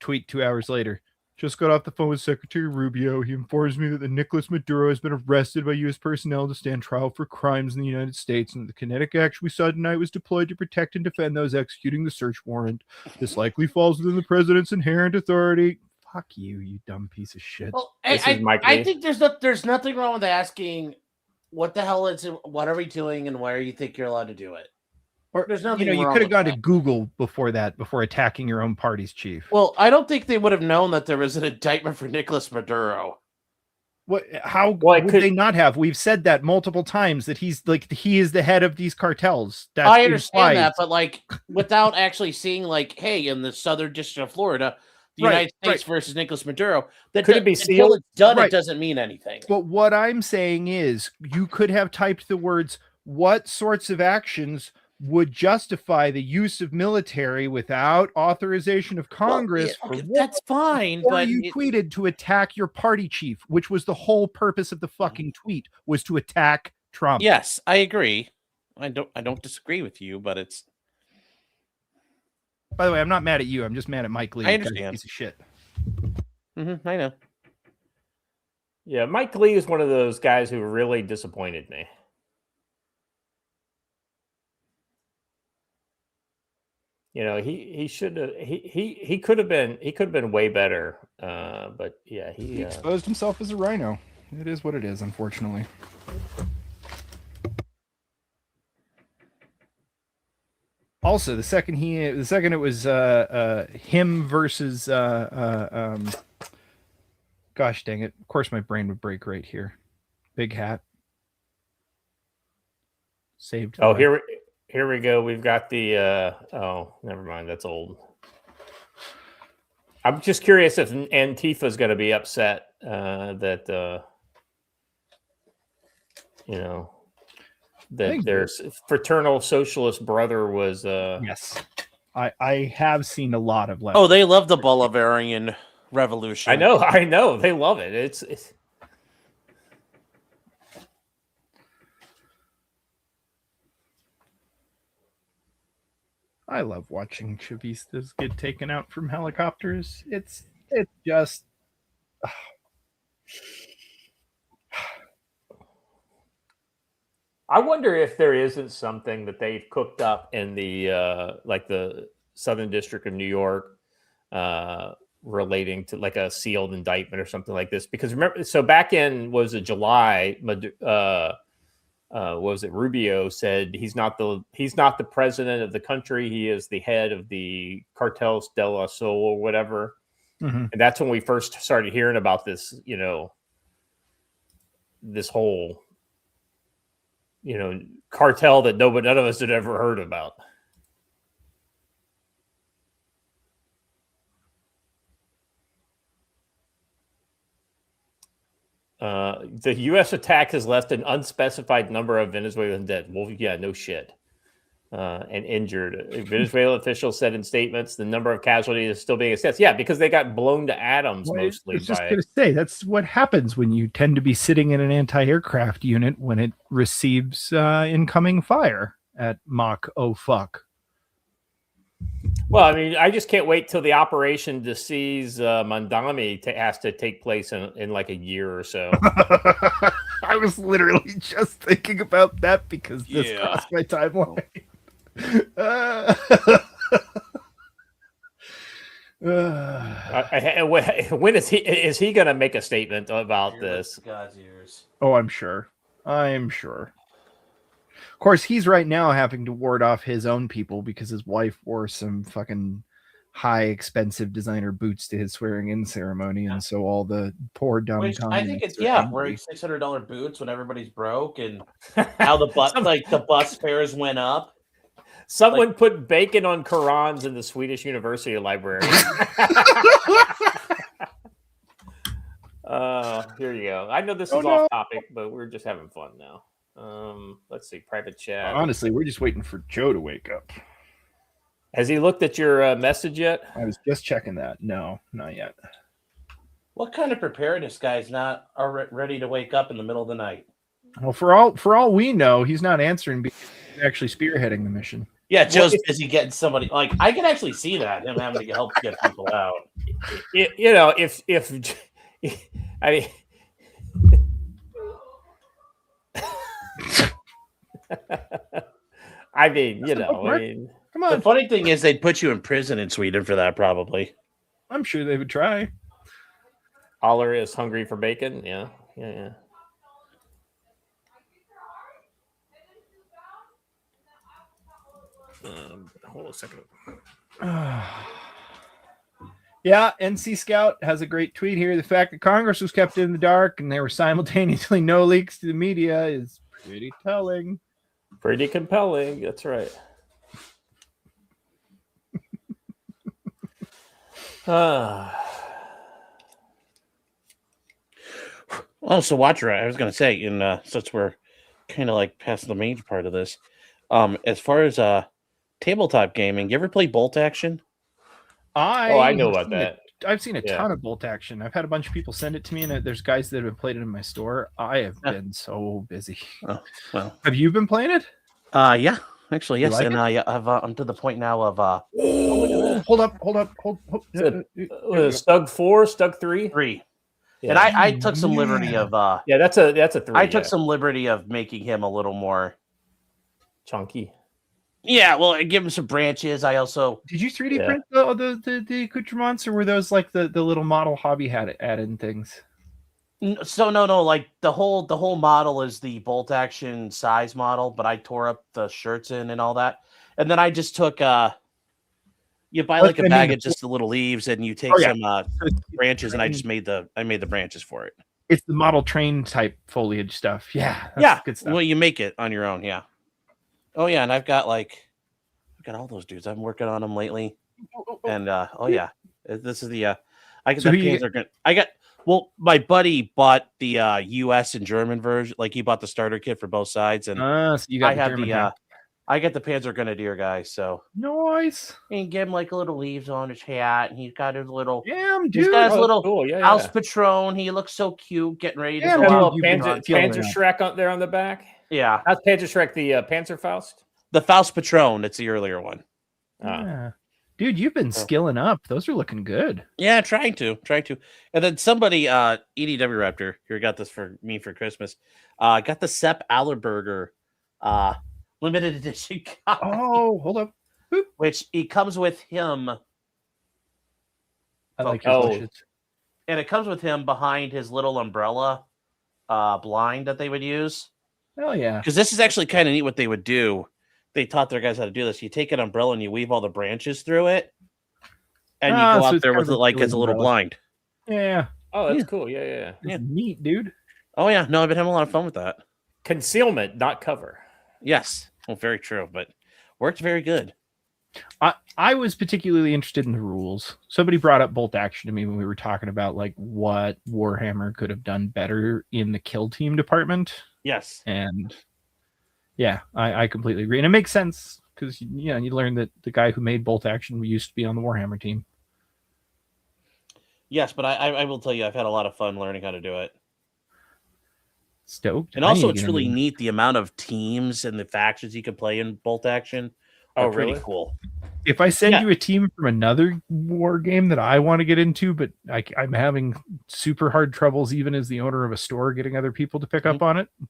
Tweet 2 hours later. Just got off the phone with Secretary Rubio. He informs me that the Nicolas Maduro has been arrested by U.S. personnel to stand trial for crimes in the United States, and the kinetic action we saw tonight was deployed to protect and defend those executing the search warrant. This likely falls within the president's inherent authority. Fuck you, you dumb piece of shit. Well, This is Mike I Lee. think there's nothing wrong with asking what the hell is it, what are we doing, and why do you think you're allowed to do it? Or There's nothing you wrong could have with gone that. to Google before attacking your own party's chief. Well, I don't think they would have known that there was an indictment for Nicolas Maduro. What? How Well, it would could- they not have? We've said that multiple times that he is the head of these cartels. That's I understand implied. that, but like without actually seeing, like, hey, in the Southern District of Florida, the Right, United States versus Nicolas Maduro, that Could it be until sealed? it's done, Right. it doesn't mean anything. But what I'm saying is, you could have typed the words, "What sorts of actions would justify the use of military without authorization of Congress?" Well, for yeah, okay, war?" that's fine, Or but you tweeted to attack your party chief, which was the whole purpose of the fucking tweet, was to attack Trump. yes, I agree. I don't disagree with you, but it's By the way, I'm not mad at you. I'm just mad at Mike Lee. I That guy's a understand. piece of shit. I know. Yeah, Mike Lee is one of those guys who really disappointed me. You know, he should have he could have been way better. But yeah, He he exposed himself as a rhino. It is what it is, unfortunately. Also, the second it was him versus gosh dang it. Of course my brain would break right here. Big hat. Saved. oh the life. here we go. We've got the oh, never mind, that's old. I'm just curious if Antifa is going to be upset that you know that think their fraternal socialist brother was Yes. I have seen a lot of left. Oh, they love the Bolivarian Revolution. I know they love it. It's I love watching chavistas get taken out from helicopters. It's just I wonder if there isn't something that they've cooked up in the like the Southern District of New York relating to like a sealed indictment or something like this. Because remember, so back in was it July? What was it? Rubio said he's not the president of the country. He is the head of the Cartels de la Sol or whatever. Mhm. And that's when we first started hearing about this. You know, this whole cartel that none of us had ever heard about. The U.S. attack has left an unspecified number of Venezuelan dead. Well, yeah, no shit. And injured. Venezuelan officials said in statements the number of casualties is still being assessed. Yeah, because they got blown to atoms Well, mostly. I was just going to say, that's what happens when you tend to be sitting in an anti-aircraft unit when it receives incoming fire at Mach oh fuck. Well, I mean, I just can't wait till the operation to seize Mandami has to take place in like a year or so. I was literally just thinking about that because this Yeah. crossed my timeline. When is he going to make a statement about this? God's ears. Oh, I'm sure. Of course, he's right now having to ward off his own people because his wife wore some fucking high expensive designer boots to his swearing in ceremony, and so all the poor dumb Which I think communists it's are angry. wearing $600 boots when everybody's broke, and how the bus fares went up. Someone put bacon on Qurans in the Swedish University Library. Here you go. I know this is off topic, but we're just having fun now. Let's see, private chat. Honestly, we're just waiting for Joe to wake up. Has he looked at your message yet? I was just checking that. No, not yet. What kind of preparedness guy's not ready to wake up in the middle of the night? Well, for all we know, he's not answering because he's actually spearheading the mission. Yeah, Joe's busy getting somebody. Like, I can actually see that, him having to help get people out. You know, if I mean. I mean, you know, I mean, Come The on. funny thing is, they'd put you in prison in Sweden for that, probably. I'm sure they would try. Aller is hungry for bacon. Yeah, yeah. Hold on a second. Yeah, NC Scout has a great tweet here. The fact that Congress was kept in the dark and there were simultaneously no leaks to the media is pretty telling. Pretty compelling. That's right. Also, Watcher, I was going to say, since we're kind of like past the main part of this, as far as tabletop gaming, you ever play Bolt Action? I know about that. I've seen a Yeah. ton of Bolt Action. I've had a bunch of people send it to me, and there's guys that have played it in my store. I have been so busy. Oh, well. Have you been playing it? Yeah, actually, yes. like And I'm to the point now of Hold up. Stug 4, Stug 3. 3. Yeah. And I took some liberty of Yeah, that's a 3. I took some liberty of making him a little more chunky. Yeah, well, I give him some branches. I also Did you 3D print the accoutrements, or were those like the little model hobby had add-in things? no, like the whole model is the Bolt Action size model, but I tore up the shirts in and all that. And then I just took you buy like a bag of just the little leaves and you take some branches, and I just made the branches for it. It's the model train type foliage stuff. Yeah. That's good stuff. Well, you make it on your own, yeah. Oh yeah, and I've got all those dudes. I'm working on them lately. And this is the my buddy bought the US and German version. Like he bought the starter kit for both sides, and so you got I got the Panzer Grenadier guy. So nice. And give him like little leaves on his hat, and he's got his little dude. He's got his little cool. house patron. He looks so cute, getting ready to go little out. Panzer Shrek on there on the back. Yeah, that's Panzer Shrek, the Panzerfaust. The Faust Patron. It's the earlier one. Yeah. Dude, you've been skilling up. Those are looking good. Yeah, trying to. And then somebody, EDW Raptor, here got this for me for Christmas. Got the Sepp Allerberger limited edition copy. Oh, hold up. Boop. Which it comes with him. I like your and it comes with him behind his little umbrella blind that they would use. Oh yeah. Because this is actually kind of neat what they would do. They taught their guys how to do this. You take an umbrella and you weave all the branches through it, and you go out there with it like as a little blind. Yeah. Oh, that's cool. Yeah. Neat, dude. Oh yeah. No, I've been having a lot of fun with that. Concealment, not cover. Yes. Well, very true, but worked very good. I was particularly interested in the rules. Somebody brought up Bolt Action to me when we were talking about like what Warhammer could have done better in the kill team department. Yes. And yeah, I completely agree. And it makes sense because you learn that the guy who made Bolt Action used to be on the Warhammer team. Yes, but I will tell you, I've had a lot of fun learning how to do it. Stoked. And also, it's really neat the amount of teams and the factions you can play in Bolt Action. Oh, pretty really? Cool. If I send you a team from another war game that I want to get into, but I'm having super hard troubles, even as the owner of a store, getting other people to pick up on it. Do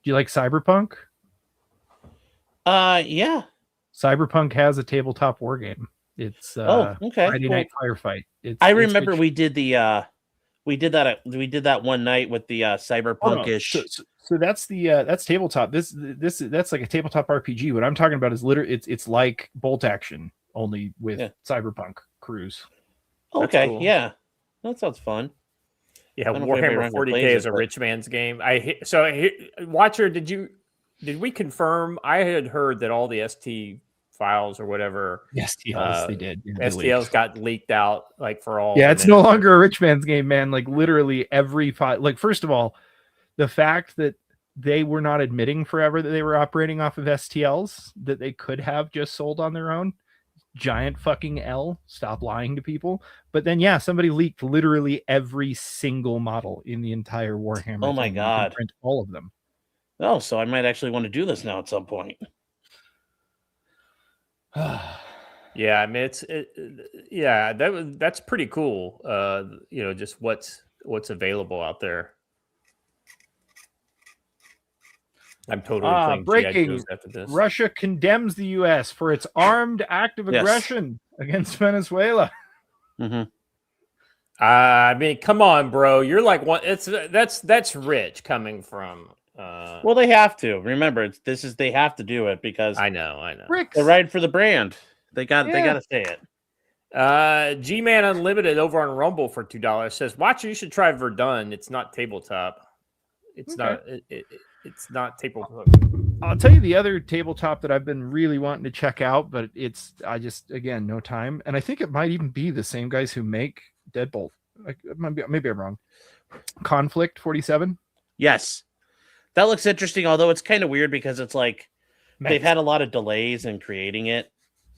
you like Cyberpunk? Yeah. Cyberpunk has a tabletop war game. It's Friday Night Firefight. I remember we did the we did that one night with the Cyberpunk-ish. So that's that's tabletop. That's like a tabletop RPG. What I'm talking about is it's like Bolt Action, only with Cyberpunk crews. Okay, cool. Yeah, that sounds fun. Yeah, Warhammer 40K is a rich man's game. Watcher, did we confirm? I had heard that all the ST files or whatever. STLs, they did. STLs got leaked out like for all. Yeah, it's no longer a rich man's game, man. Like literally every file. Like first of all, the fact that they were not admitting forever that they were operating off of STLs that they could have just sold on their own. Giant fucking L. Stop lying to people. But then, somebody leaked literally every single model in the entire Warhammer. Oh my god! Print all of them. Oh, so I might actually want to do this now at some point. Yeah, I mean yeah, that's pretty cool. Just what's available out there. I'm totally playing G.I. Breaking. Joes after this. Russia condemns the U.S. for its armed act of Yes. aggression against Venezuela. Mm-hmm. I mean, come on, bro. You're like one. That's rich coming from. Well, they have to remember. They have to do it because I know. Bricks. they're right for the brand. They got to say it. G-Man Unlimited over on Rumble for $2 says, "Watch, you should try Verdun. It's not tabletop. It's not. It's not tabletop." I'll tell you the other tabletop that I've been really wanting to check out, but again, no time. And I think it might even be the same guys who make Deadbolt. Maybe I'm wrong. Conflict 47. Yes, that looks interesting. Although it's kind of weird because it's like they've had a lot of delays in creating it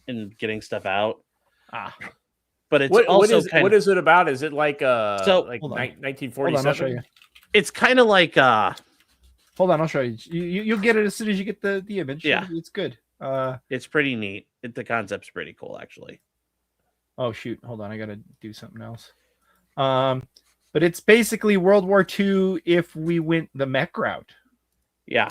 and getting stuff out. But it's what is it about? Is it like hold on. 1947? Hold on, I'll show you. It's kind of like Hold on, I'll show you. You'll get it as soon as you get the image. Yeah. It's good. It's pretty neat. The concept's pretty cool, actually. Oh shoot, hold on, I gotta do something else. But it's basically World War II if we went the mech route. Yeah,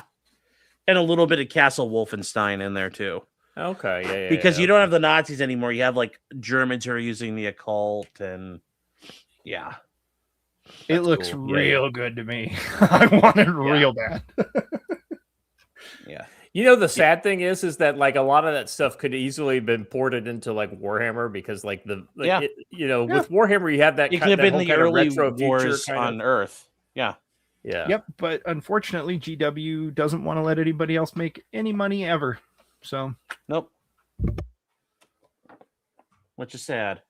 and a little bit of Castle Wolfenstein in there too. Okay, yeah. Because you don't have the Nazis anymore. You have like Germans who are using the occult, and yeah, it looks cool. real good to me. I want it real bad. Yeah. You know, the sad thing is that like a lot of that stuff could easily have been ported into like Warhammer because like with Warhammer you have that. It could have been the early retro wars on Earth. Yeah. Yeah. Yep. But unfortunately, GW doesn't want to let anybody else make any money ever. So nope. Which is sad.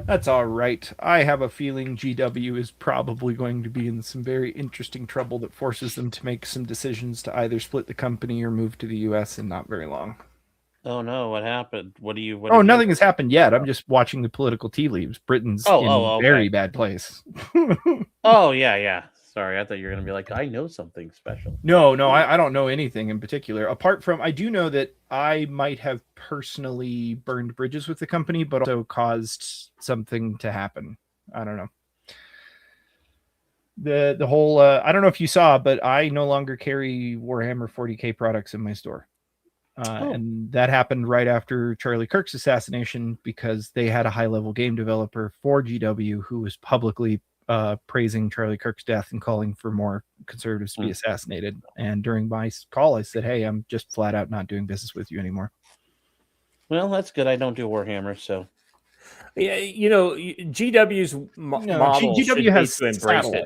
That's all right. I have a feeling GW is probably going to be in some very interesting trouble that forces them to make some decisions to either split the company or move to the US in not very long. Oh no, what happened? Nothing has happened yet. I'm just watching the political tea leaves. Britain's in a very bad place. Oh, yeah. Sorry, I thought you were going to be like, I know something special. No, I don't know anything in particular. Apart from, I do know that I might have personally burned bridges with the company, but also caused something to happen. I don't know. The whole, I don't know if you saw, but I no longer carry Warhammer 40K products in my store. And that happened right after Charlie Kirk's assassination because they had a high-level game developer for GW who was publicly praising Charlie Kirk's death and calling for more conservatives to be assassinated. And during my call, I said, "Hey, I'm just flat out not doing business with you anymore." Well, that's good. I don't do Warhammer, so yeah, GW's model GW has to embrace it.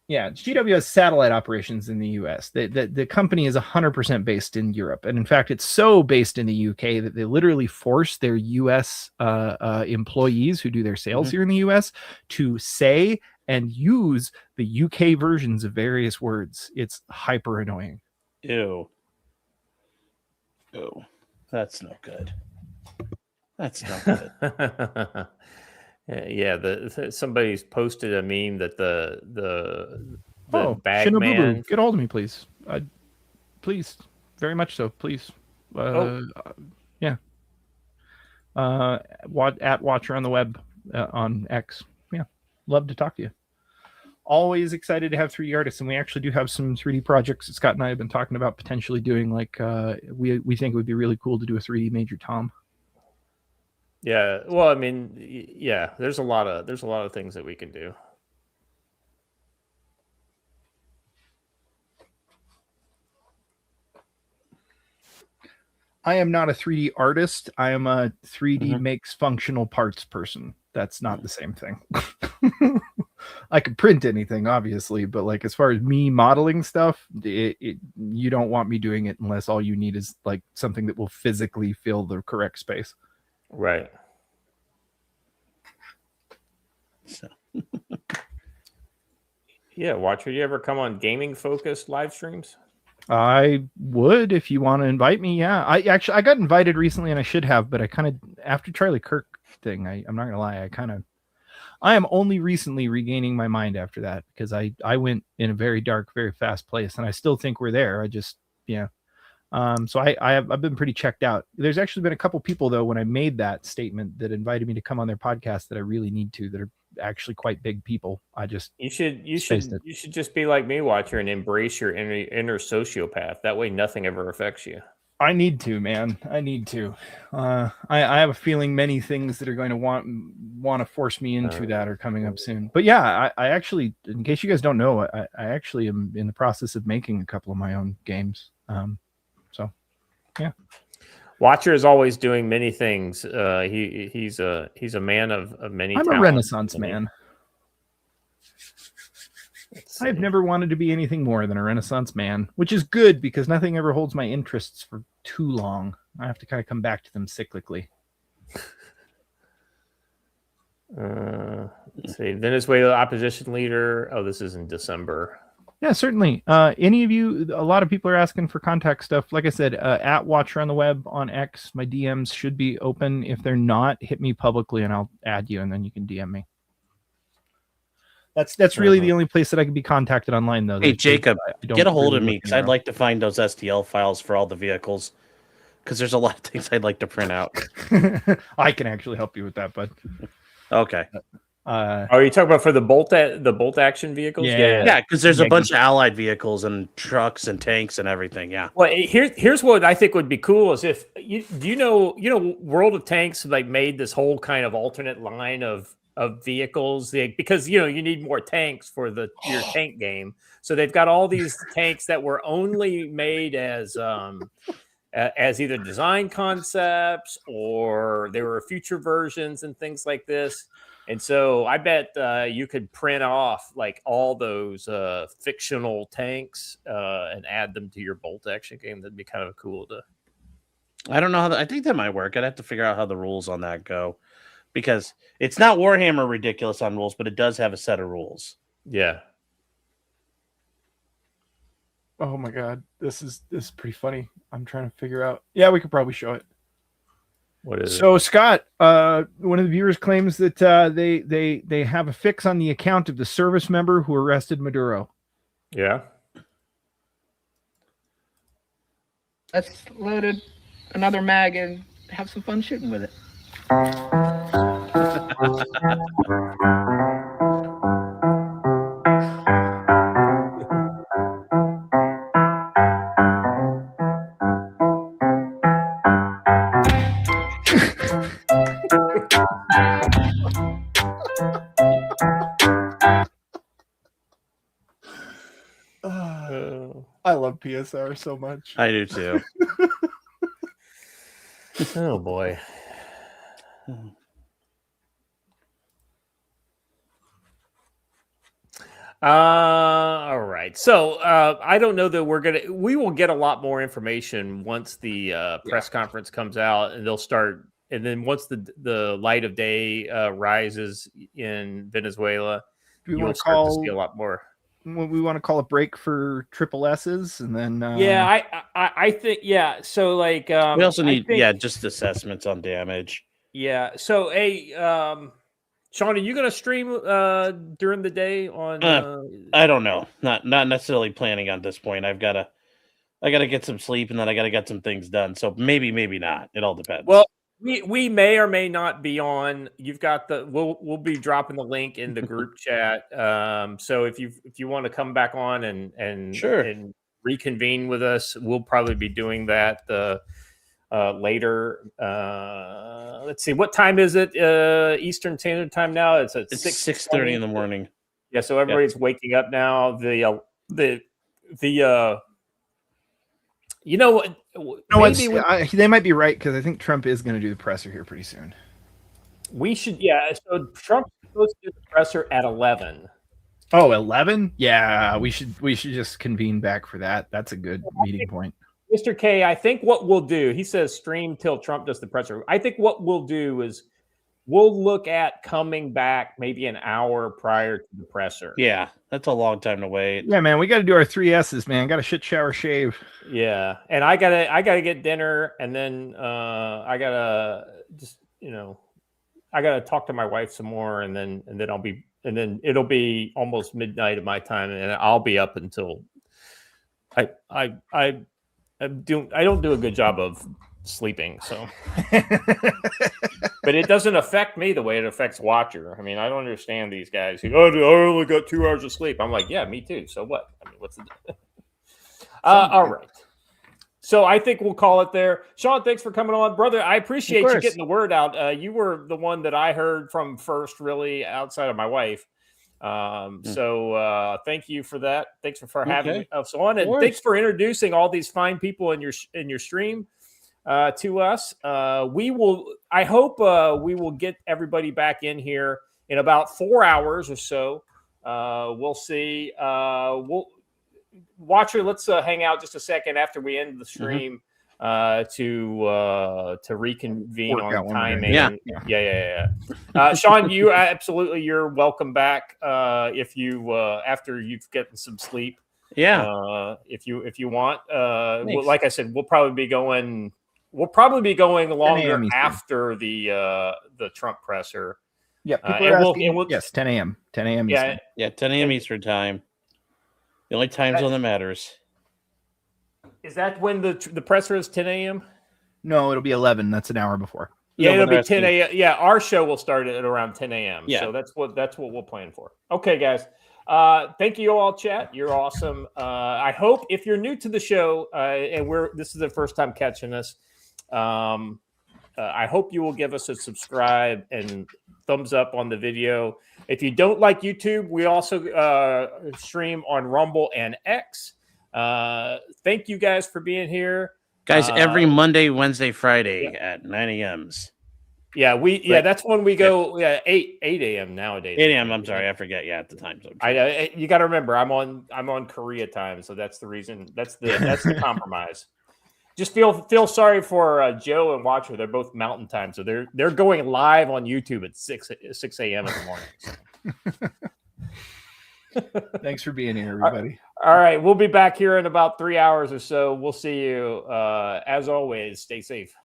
Yeah, GW has satellite operations in the US. The company is 100% based in Europe. And in fact, it's so based in the UK that they literally force their US employees who do their sales here in the US to say and use the UK versions of various words. It's hyper annoying. Ew. That's no good. That's not good. Yeah, somebody's posted a meme that the bag Shinobu, man. get a hold of me, please. Please, very much so. Please, yeah. At Watcher on the web on X. Yeah, love to talk to you. Always excited to have 3D artists, and we actually do have some 3D projects that Scott and I have been talking about potentially doing. Like, we think it would be really cool to do a 3D Major Tom. Yeah, well, I mean, yeah, there's a lot of things that we can do. I am not a 3D artist. I am a 3D makes functional parts person. That's not the same thing. I can print anything, obviously, but like as far as me modeling stuff, you don't want me doing it unless all you need is like something that will physically fill the correct space. Right. So. Yeah, Watcher, you ever come on gaming focused live streams? I would if you want to invite me. Yeah, I got invited recently, and I should have, but I kind of after Charlie Kirk thing. I'm not gonna lie, I am only recently regaining my mind after that because I went in a very dark, very fast place, and I still think we're there. I just so I've been pretty checked out. There's actually been a couple people though when I made that statement that invited me to come on their podcast that I really need to, that are actually quite big people. I just You should just be like me, Watcher, and embrace your inner sociopath. That way, nothing ever affects you. I need to, man. I need to. I have a feeling many things that are going to want to force me into that are coming up soon. But yeah, I actually, in case you guys don't know, I actually am in the process of making a couple of my own games. So yeah. Watcher is always doing many things. He's a man of many. I'm a Renaissance man. I've never wanted to be anything more than a Renaissance man, which is good because nothing ever holds my interests for too long. I have to kind of come back to them cyclically. Let's see. Venezuela opposition leader. Oh, this is in December. Yeah, certainly. Any of you, a lot of people are asking for contact stuff. Like I said, at Watcher on the Web on X, my DMs should be open. If they're not, hit me publicly and I'll add you, and then you can DM me. That's really the only place that I can be contacted online, though. Hey, Jacob, get a hold of me because I'd like to find those STL files for all the vehicles because there's a lot of things I'd like to print out. I can actually help you with that, bud. Okay. Are you talking about for the bolt action vehicles? Yeah, because there's a bunch of allied vehicles and trucks and tanks and everything. Yeah. Well, here's what I think would be cool is if you know World of Tanks like made this whole kind of alternate line of vehicles because you need more tanks for your tank game. So they've got all these tanks that were only made as either design concepts or they were future versions and things like this. And so I bet you could print off like all those fictional tanks and add them to your bolt action game. That'd be kind of cool to. I don't know how I think that might work. I'd have to figure out how the rules on that go. Because it's not Warhammer ridiculous on rules, but it does have a set of rules. Yeah. Oh my god, this is pretty funny. I'm trying to figure out. Yeah, we could probably show it. What is it? Scott, one of the viewers claims that they have a fix on the account of the service member who arrested Maduro. Yeah. Let's load another mag and have some fun shooting with it. I love PSR so much. I do too. Oh boy. All right. So I don't know that we will get a lot more information once the press conference comes out, and they'll start. And then once the light of day rises in Venezuela, you'll start to see a lot more. We want to call a break for triple S's, and then I think So like we also need just assessments on damage. Yeah. So Sean, are you going to stream during the day on? I don't know. Not necessarily planning on this point. I gotta get some sleep, and then I gotta get some things done. So maybe not. It all depends. Well, we may or may not be on. You've got we'll be dropping the link in the group chat. So if you want to come back on and sure. and reconvene with us, we'll probably be doing that later. Let's see, what time is it? Eastern Standard Time now. It's 6:30 in the morning. Yeah, so everybody's waking up now. They might be right because I think Trump is going to do the presser here pretty soon. We should, So Trump's supposed to do the presser at 11. Oh, 11? Yeah, we should just convene back for that. That's a good meeting point. Mr. K, I think what we'll do, he says stream till Trump does the presser. I think what we'll do is we'll look at coming back maybe an hour prior to the presser. Yeah, that's a long time to wait. Yeah, man, we got to do our 3 S's, man. Got to shit, shower, shave. Yeah, and I gotta get dinner, and then I gotta just gotta talk to my wife some more, and then it'll be almost midnight at my time, and I'll be up until I don't do a good job of sleeping, so. But it doesn't affect me the way it affects Watcher. I mean, I don't understand these guys who, I only got 2 hours of sleep. I'm like, yeah, me too. So what? I mean, what's the all right. So I think we'll call it there. Sean, thanks for coming on, brother. I appreciate you getting the word out. You were the one that I heard from first, really, outside of my wife. So thank you for that. Thanks for having us on, and thanks for introducing all these fine people in your stream to us. I hope we will get everybody back in here in about 4 hours or so. We'll see. Watcher, let's hang out just a second after we end the stream to reconvene on timing. Yeah. Sean, you're welcome back if you after you've gotten some sleep. Yeah. If you want. Like I said, we'll probably be going longer after the Trump presser. Yeah, yes, 10 a.m. 10 a.m. Eastern. Yeah, 10 a.m. Eastern time. The only time zone that matters. Is that when the presser is 10 a.m.? No, it'll be 11. That's an hour before. Yeah, it'll be 10 a.m. Yeah, our show will start at around 10 a.m. Yeah. So that's what we'll plan for. Okay, guys. Thank you all, chat. You're awesome. I hope if you're new to the show and this is the first time catching us, I hope you will give us a subscribe and thumbs up on the video. If you don't like YouTube, we also stream on Rumble and X. Thank you guys for being here. Guys, every Monday, Wednesday, Friday at 9 a.m. Yeah, that's when we go 8 a.m. nowadays. 8 a.m. I'm sorry, I forget. Yeah, at the time zone. You got to remember, I'm on Korea time, so that's the reason. That's the compromise. Just feel sorry for Joe and Watcher. They're both Mountain Time, so they're going live on YouTube at 6 a.m. in the morning. So. Thanks for being here, everybody. All right, we'll be back here in about 3 hours or so. We'll see you. As always, stay safe.